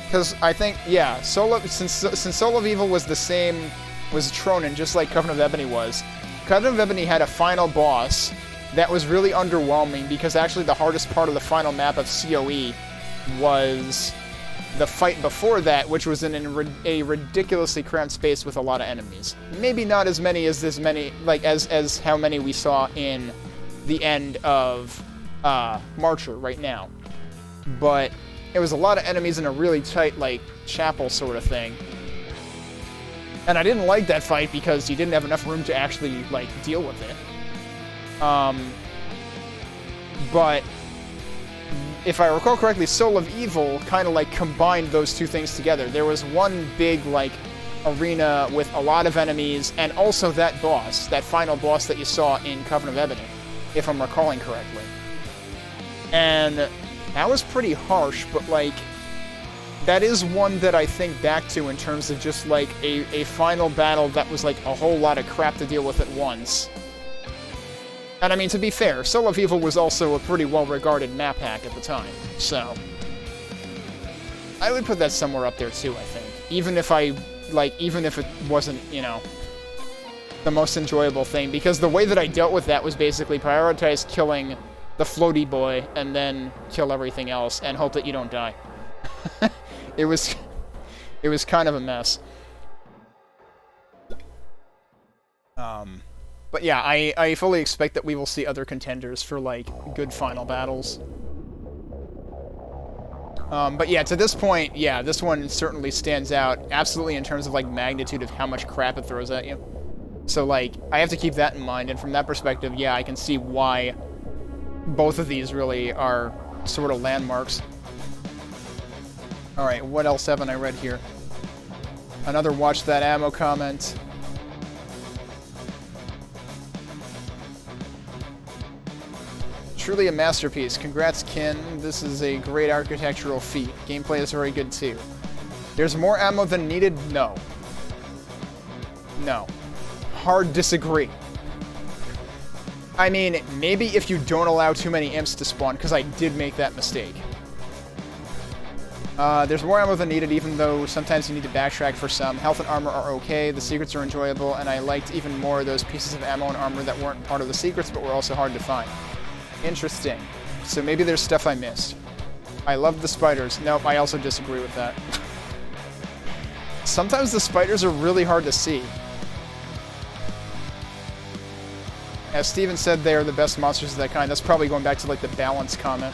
B: Because I think, yeah, since Soul of Evil was the same, was Tronin, just like Covenant of Ebony was. Covenant of Ebony had a final boss that was really underwhelming because actually the hardest part of the final map of CoE was the fight before that, which was in a ridiculously cramped space with a lot of enemies. Maybe not as many as as how many we saw in the end of Marcher right now. But it was a lot of enemies in a really tight, like, chapel sort of thing. And I didn't like that fight because you didn't have enough room to actually, like, deal with it. But if I recall correctly, Soul of Evil kind of, like, combined those two things together. There was one big, like, arena with a lot of enemies, and also that boss, that final boss that you saw in Covenant of Ebony, if I'm recalling correctly. And that was pretty harsh, but, like, that is one that I think back to in terms of just, like, a final battle that was, like, a whole lot of crap to deal with at once. And, I mean, to be fair, Soul of Evil was also a pretty well-regarded map hack at the time, so I would put that somewhere up there, too, I think. Even if it wasn't, you know, the most enjoyable thing, because the way that I dealt with that was basically prioritize killing the floaty boy, and then kill everything else, and hope that you don't die. It was kind of a mess. But yeah, I fully expect that we will see other contenders for, like, good final battles. But yeah, to this point, yeah, this one certainly stands out, absolutely in terms of, like, magnitude of how much crap it throws at you. So, like, I have to keep that in mind, and from that perspective, yeah, I can see why both of these really are sort of landmarks. Alright, what else haven't I read here? Another watch that ammo comment. Truly a masterpiece. Congrats, Kinn. This is a great architectural feat. Gameplay is very good, too. There's more ammo than needed? No. No. Hard disagree. I mean, maybe if you don't allow too many imps to spawn, because I did make that mistake. There's more ammo than needed, even though sometimes you need to backtrack for some. Health and armor are okay, the secrets are enjoyable, and I liked even more those pieces of ammo and armor that weren't part of the secrets, but were also hard to find. Interesting. So maybe there's stuff I missed. I love the spiders. Nope, I also disagree with that. Sometimes the spiders are really hard to see. As Steven said, they are the best monsters of that kind. That's probably going back to, like, the balance comment.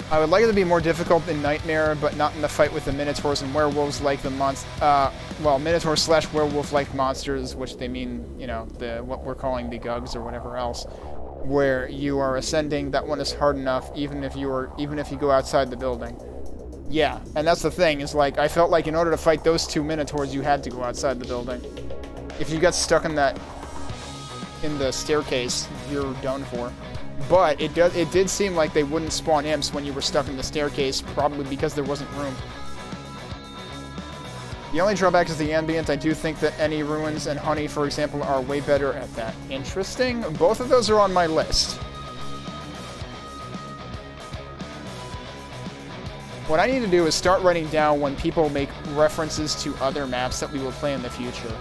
B: I would like it to be more difficult in Nightmare, but not in the fight with the Minotaurs and Werewolves like the well, Minotaur/Werewolf-like monsters, which they mean, you know, what we're calling the Gugs or whatever else, where you are ascending. That one is hard enough, even if you go outside the building. Yeah, and that's the thing, is, like, I felt like in order to fight those two Minotaurs, you had to go outside the building. If you got stuck in the staircase, you're done for. But it did seem like they wouldn't spawn imps when you were stuck in the staircase, probably because there wasn't room. The only drawback is the ambient. I do think that any ruins and honey, for example, are way better at that. Interesting. Both of those are on my list. What I need to do is start writing down when people make references to other maps that we will play in the future.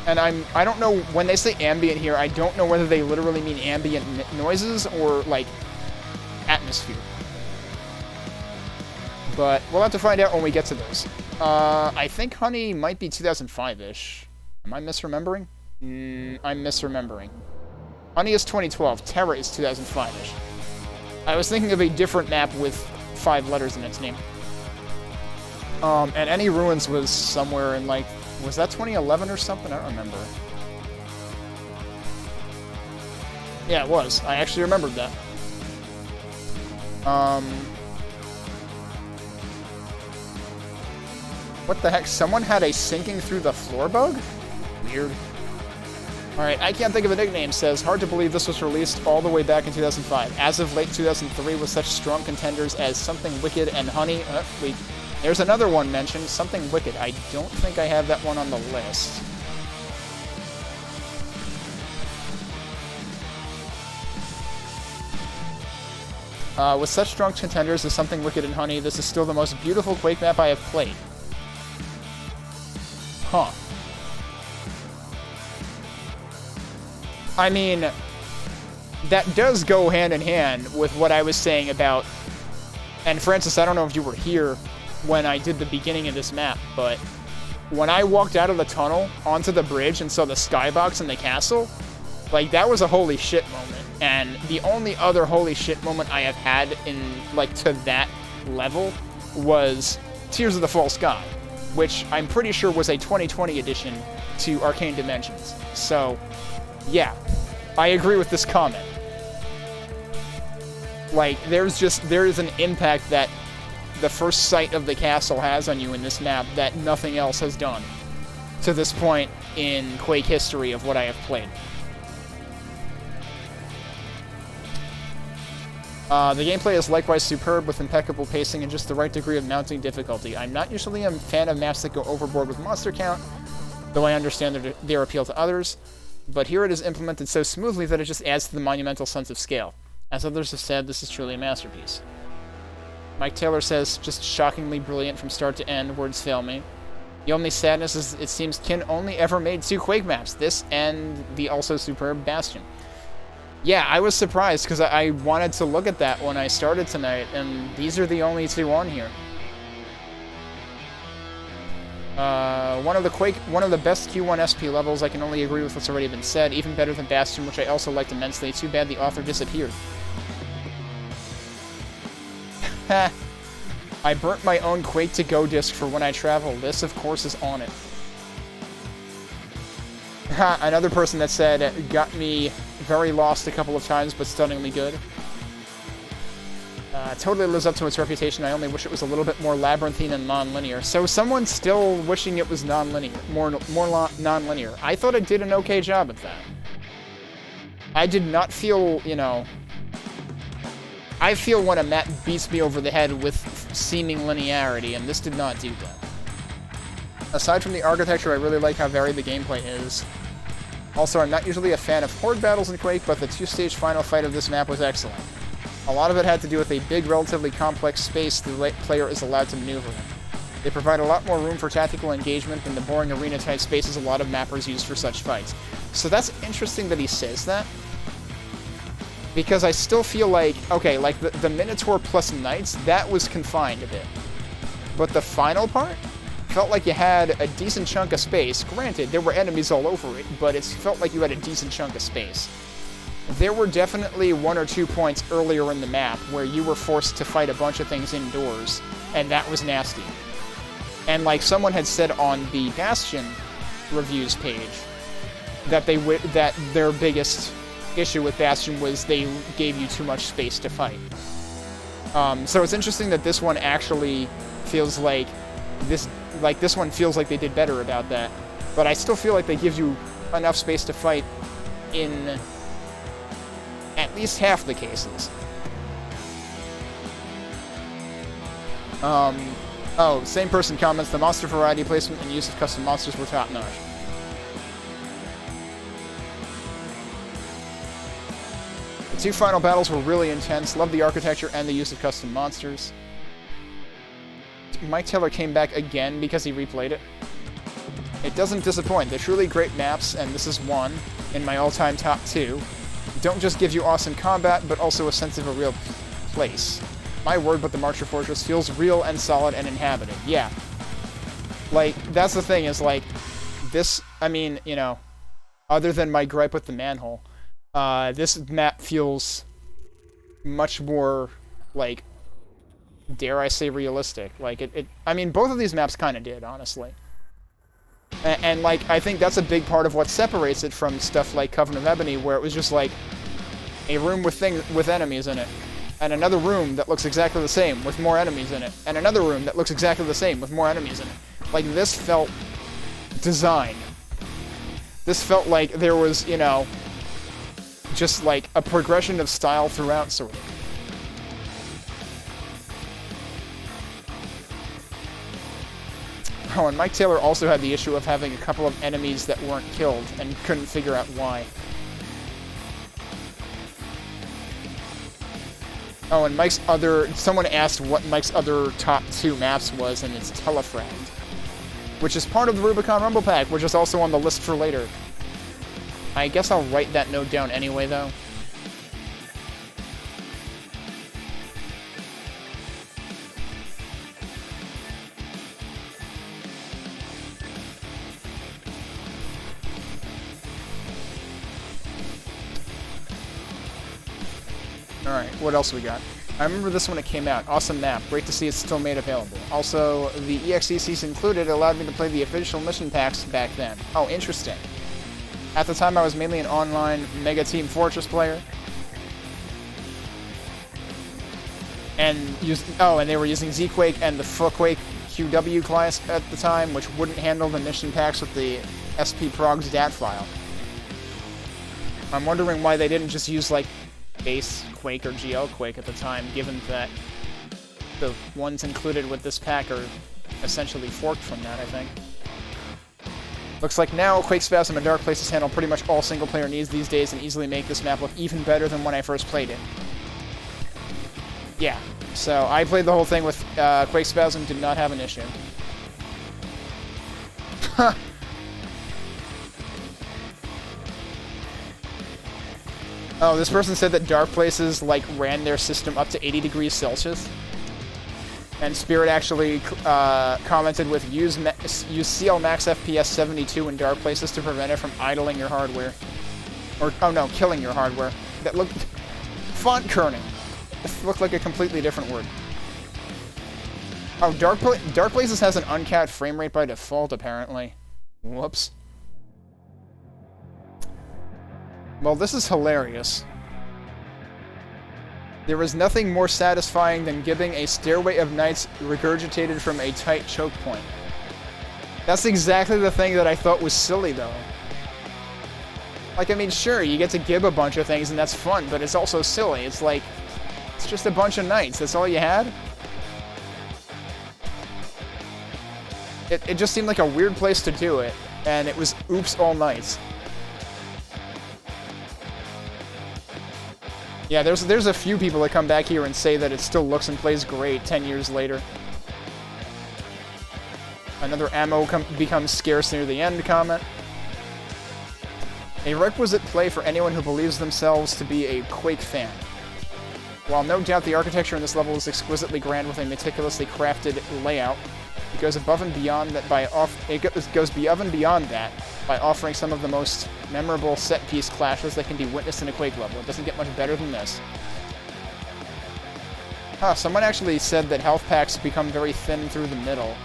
B: And I don't know, when they say ambient here, I don't know whether they literally mean ambient noises or, like, atmosphere. But we'll have to find out when we get to those. I think honey might be 2005-ish. Am I misremembering? I'm misremembering. Honey is 2012. Terra is 2005-ish. I was thinking of a different map with 5 letters in its name. And Any Ruins was somewhere in, like, was that 2011 or something? I don't remember. Yeah, it was. I actually remembered that. What the heck? Someone had a sinking through the floor bug? Weird.
A: Alright, I can't think of a nickname says, hard to believe this was released all the way back in 2005. As of late 2003 with such strong contenders as Something Wicked and Honey. There's another one mentioned, Something Wicked. I don't think I have that one on the list. With such strong contenders as Something Wicked and Honey, this is still the most beautiful Quake map I have played. Huh. I mean, that does go hand in hand with what I was saying about... And Francis, I don't know if you were here when I did the beginning of this map, but when I walked out of the tunnel onto the bridge and saw the skybox and the castle, like, that was a holy shit moment. And the only other holy shit moment I have had in, like, to that level was Tears of the False God, which I'm pretty sure was a 2020 edition to Arcane Dimensions. So, yeah, I agree with this comment. Like, there is an impact that the first sight of the castle has on you in this map that nothing else has done to this point in Quake history of what I have played. The gameplay is likewise superb with impeccable pacing and just the right degree of mounting difficulty. I'm not usually a fan of maps that go overboard with monster count, though I understand their appeal to others, but here it is implemented so smoothly that it just adds to the monumental sense of scale. As others have said, this is truly a masterpiece. Mike Taylor says, just shockingly brilliant from start to end, words fail me. The only sadness is it seems Kinn only ever made 2 Quake maps, this and the also superb Bastion. Yeah, I was surprised because I wanted to look at that when I started tonight, and these are the only 2 on here. One of the best Q1 SP levels. I can only agree with what's already been said. Even better than Bastion, which I also liked immensely. Too bad the author disappeared. I burnt my own Quake to Go disc for when I travel. This, of course, is on it. Another person that said, got me very lost a couple of times, but stunningly good. Totally lives up to its reputation. I only wish it was a little bit more labyrinthine and non-linear. So someone's still wishing it was non-linear, more non-linear. I thought it did an okay job at that. I did not feel, you know... I feel when a map beats me over the head with seeming linearity, and this did not do that. Aside from the architecture, I really like how varied the gameplay is. Also, I'm not usually a fan of horde battles in Quake, but the 2-stage final fight of this map was excellent. A lot of it had to do with a big, relatively complex space the player is allowed to maneuver in. They provide a lot more room for tactical engagement than the boring arena-type spaces a lot of mappers use for such fights. So that's interesting that he says that, because I still feel like, okay, like the Minotaur plus Knights, that was confined a bit. But the final part felt like you had a decent chunk of space. Granted, there were enemies all over it, but it felt like you had a decent chunk of space. There were definitely 1 or 2 points earlier in the map where you were forced to fight a bunch of things indoors, and that was nasty. And like someone had said on the Bastion reviews page, that their biggest issue with Bastion was they gave you too much space to fight. So it's interesting that this one actually feels like this one feels like they did better about that. But I still feel like they give you enough space to fight in at least half the cases. Oh, same person comments, the monster variety placement and use of custom monsters were top-notch. The 2 final battles were really intense. Loved the architecture and the use of custom monsters. Mike Taylor came back again because he replayed it. It doesn't disappoint. They're truly great maps, and this is one in my all-time top 2. Don't just give you awesome combat, but also a sense of a real place. My word, but the Marcher Fortress feels real and solid and inhabited. Yeah. Like, that's the thing, is like, this, I mean, you know, other than my gripe with the manhole, this map feels much more, like, dare I say realistic. Like, I mean, both of these maps kind of did, honestly. And, like, I think that's a big part of what separates it from stuff like Covenant of Ebony, where it was just, like, a room with enemies in it, and another room that looks exactly the same with more enemies in it, and another room that looks exactly the same with more enemies in it. Like, this felt designed. This felt like there was, you know, just like a progression of style throughout, sort of. Oh, and Mike Taylor also had the issue of having a couple of enemies that weren't killed and couldn't figure out why. Oh, and someone asked what Mike's other top 2 maps was, and it's Telefragged, which is part of the Rubicon Rumble Pack, which is also on the list for later. I guess I'll write that note down anyway, though. Alright, what else we got? I remember this when it came out. Awesome map. Great to see it's still made available. Also, the EXECs included allowed me to play the official mission packs back then. Oh, interesting. At the time, I was mainly an online Mega Team Fortress player. And they were using Z-Quake and the Quake QW class at the time, which wouldn't handle the mission packs with the SP-Progs DAT file. I'm wondering why they didn't just use, like, base Quake or GL Quake at the time, given that the ones included with this pack are essentially forked from that, I think. Looks like now Quakespasm and Dark Places handle pretty much all single-player needs these days and easily make this map look even better than when I first played it. Yeah, so I played the whole thing with Quakespasm, did not have an issue. Oh, this person said that Dark Places, like, ran their system up to 80 degrees Celsius. And Spirit actually commented with use CL Max FPS 72 in Dark Places to prevent it from idling your hardware. Or, oh no, killing your hardware. That looked... Font kerning. It looked like a completely different word. Oh, Dark Places has an uncapped frame rate by default, apparently. Whoops. Well, this is hilarious. There is nothing more satisfying than gibbing a Stairway of Nights regurgitated from a tight choke point. That's exactly the thing that I thought was silly, though. Like, I mean, sure, you get to gib a bunch of things, and that's fun, but it's also silly. It's like, it's just a bunch of nights. That's all you had? It just seemed like a weird place to do it, and it was oops all nights. Yeah, there's a few people that come back here and say that it still looks and plays great 10 years later. Another ammo becomes scarce near the end comment. A requisite play for anyone who believes themselves to be a Quake fan. While no doubt the architecture in this level is exquisitely grand with a meticulously crafted layout, it goes above and beyond that by offering some of the most memorable set-piece clashes that can be witnessed in a Quake level. It doesn't get much better than this. Huh, someone actually said that health packs become very thin through the middle.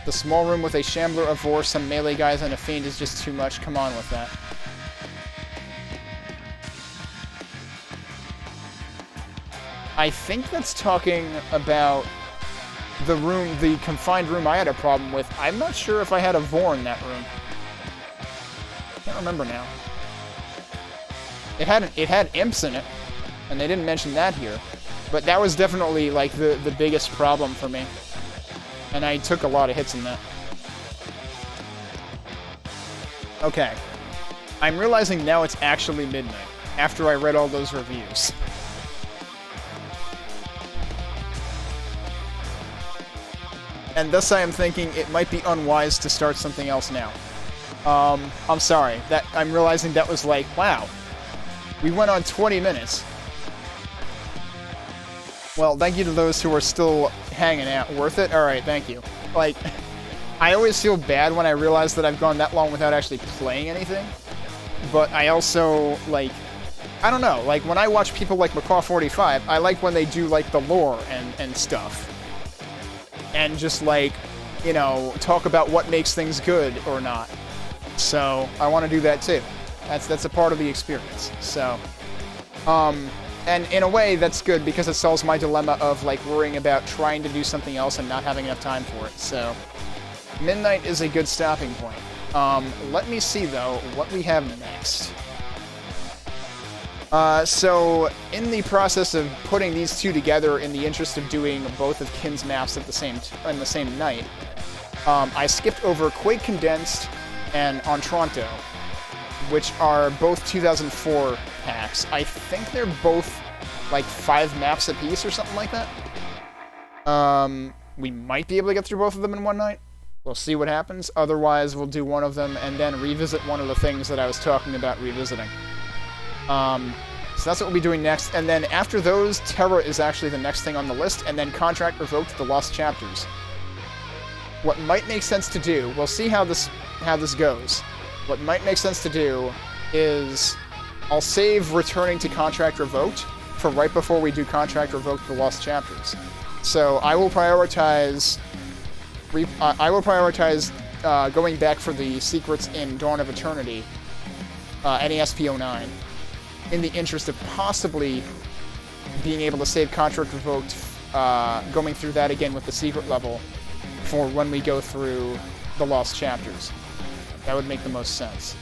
A: The small room with a Shambler, a Vor, some melee guys, and a Fiend is just too much. Come on with that. I think that's talking about the room, the confined room I had a problem with. I'm not sure if I had a Vor in that room. Can't remember now. It had imps in it, and they didn't mention that here. But that was definitely, like, the biggest problem for me. And I took a lot of hits in that. Okay. I'm realizing now it's actually midnight, after I read all those reviews. And thus I am thinking it might be unwise to start something else now. I'm sorry. I'm realizing that was like, wow. We went on 20 minutes. Well, thank you to those who are still hanging out. Worth it? Alright, thank you. Like, I always feel bad when I realize that I've gone that long without actually playing anything. But I also, like, I don't know. Like, when I watch people like Macaw45, I like when they do, like, the lore and stuff. And just, like, you know, talk about what makes things good or not. So, I want to do that too. That's a part of the experience. So, and in a way, that's good because it solves my dilemma of, like, worrying about trying to do something else and not having enough time for it. So, midnight is a good stopping point.
B: Let me see, though, what we have next. So, in the process of putting these two together in the interest of doing both of Kinn's maps at the same night, I skipped over Quake Condensed and Entranto, which are both 2004 packs. I think they're both like 5 maps apiece or something like that. We might be able to get through both of them in one night. We'll see what happens. Otherwise, we'll do one of them and then revisit one of the things that I was talking about revisiting. So that's what we'll be doing next. And then after those, Terra is actually the next thing on the list, and then Contract Revoked, the Lost Chapters. What might make sense to do, we'll see how this goes. What might make sense to do is I'll save returning to Contract Revoked for right before we do Contract Revoked, the Lost Chapters. So I will prioritize going back for the secrets in Dawn of Eternity, NESP09, in the interest of possibly being able to save Contract Revoked, going through that again with the secret level for when we go through the Lost Chapters. That would make the most sense.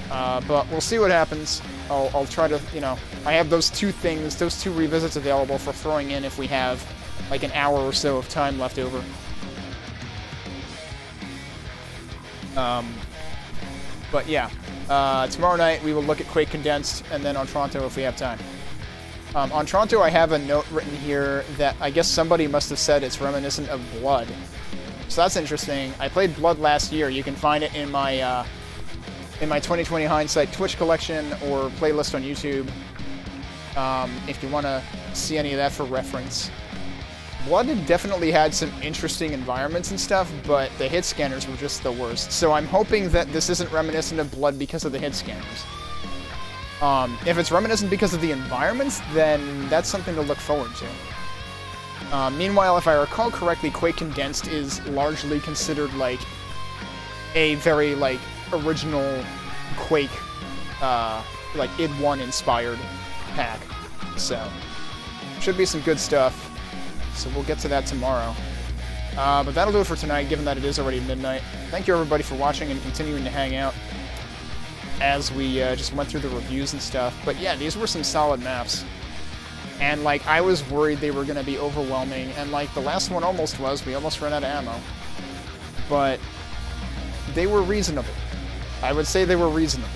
B: But we'll see what happens. I'll try to, I have those two revisits available for throwing in if we have like an hour or so of time left over. But yeah, tomorrow night we will look at Quake Condensed and then Entranto if we have time. Entranto, I have a note written here that I guess somebody must have said it's reminiscent of Blood. So that's interesting. I played Blood last year. You can find it in my 2020 Hindsight Twitch collection or playlist on YouTube if you want to see any of that for reference. Blood definitely had some interesting environments and stuff, but the hit scanners were just the worst. So I'm hoping that this isn't reminiscent of Blood because of the hit scanners. If it's reminiscent because of the environments, then that's something to look forward to. Meanwhile, if I recall correctly, Quake Condensed is largely considered like a very like original Quake, like id1 inspired pack. So should be some good stuff. So we'll get to that tomorrow. But that'll do it for tonight, given that it is already midnight. Thank you everybody for watching and continuing to hang out as we just went through the reviews and stuff. But yeah, these were some solid maps. And like, I was worried they were going to be overwhelming, and like the last one almost was. We almost ran out of ammo. But they were reasonable. I would say they were reasonable.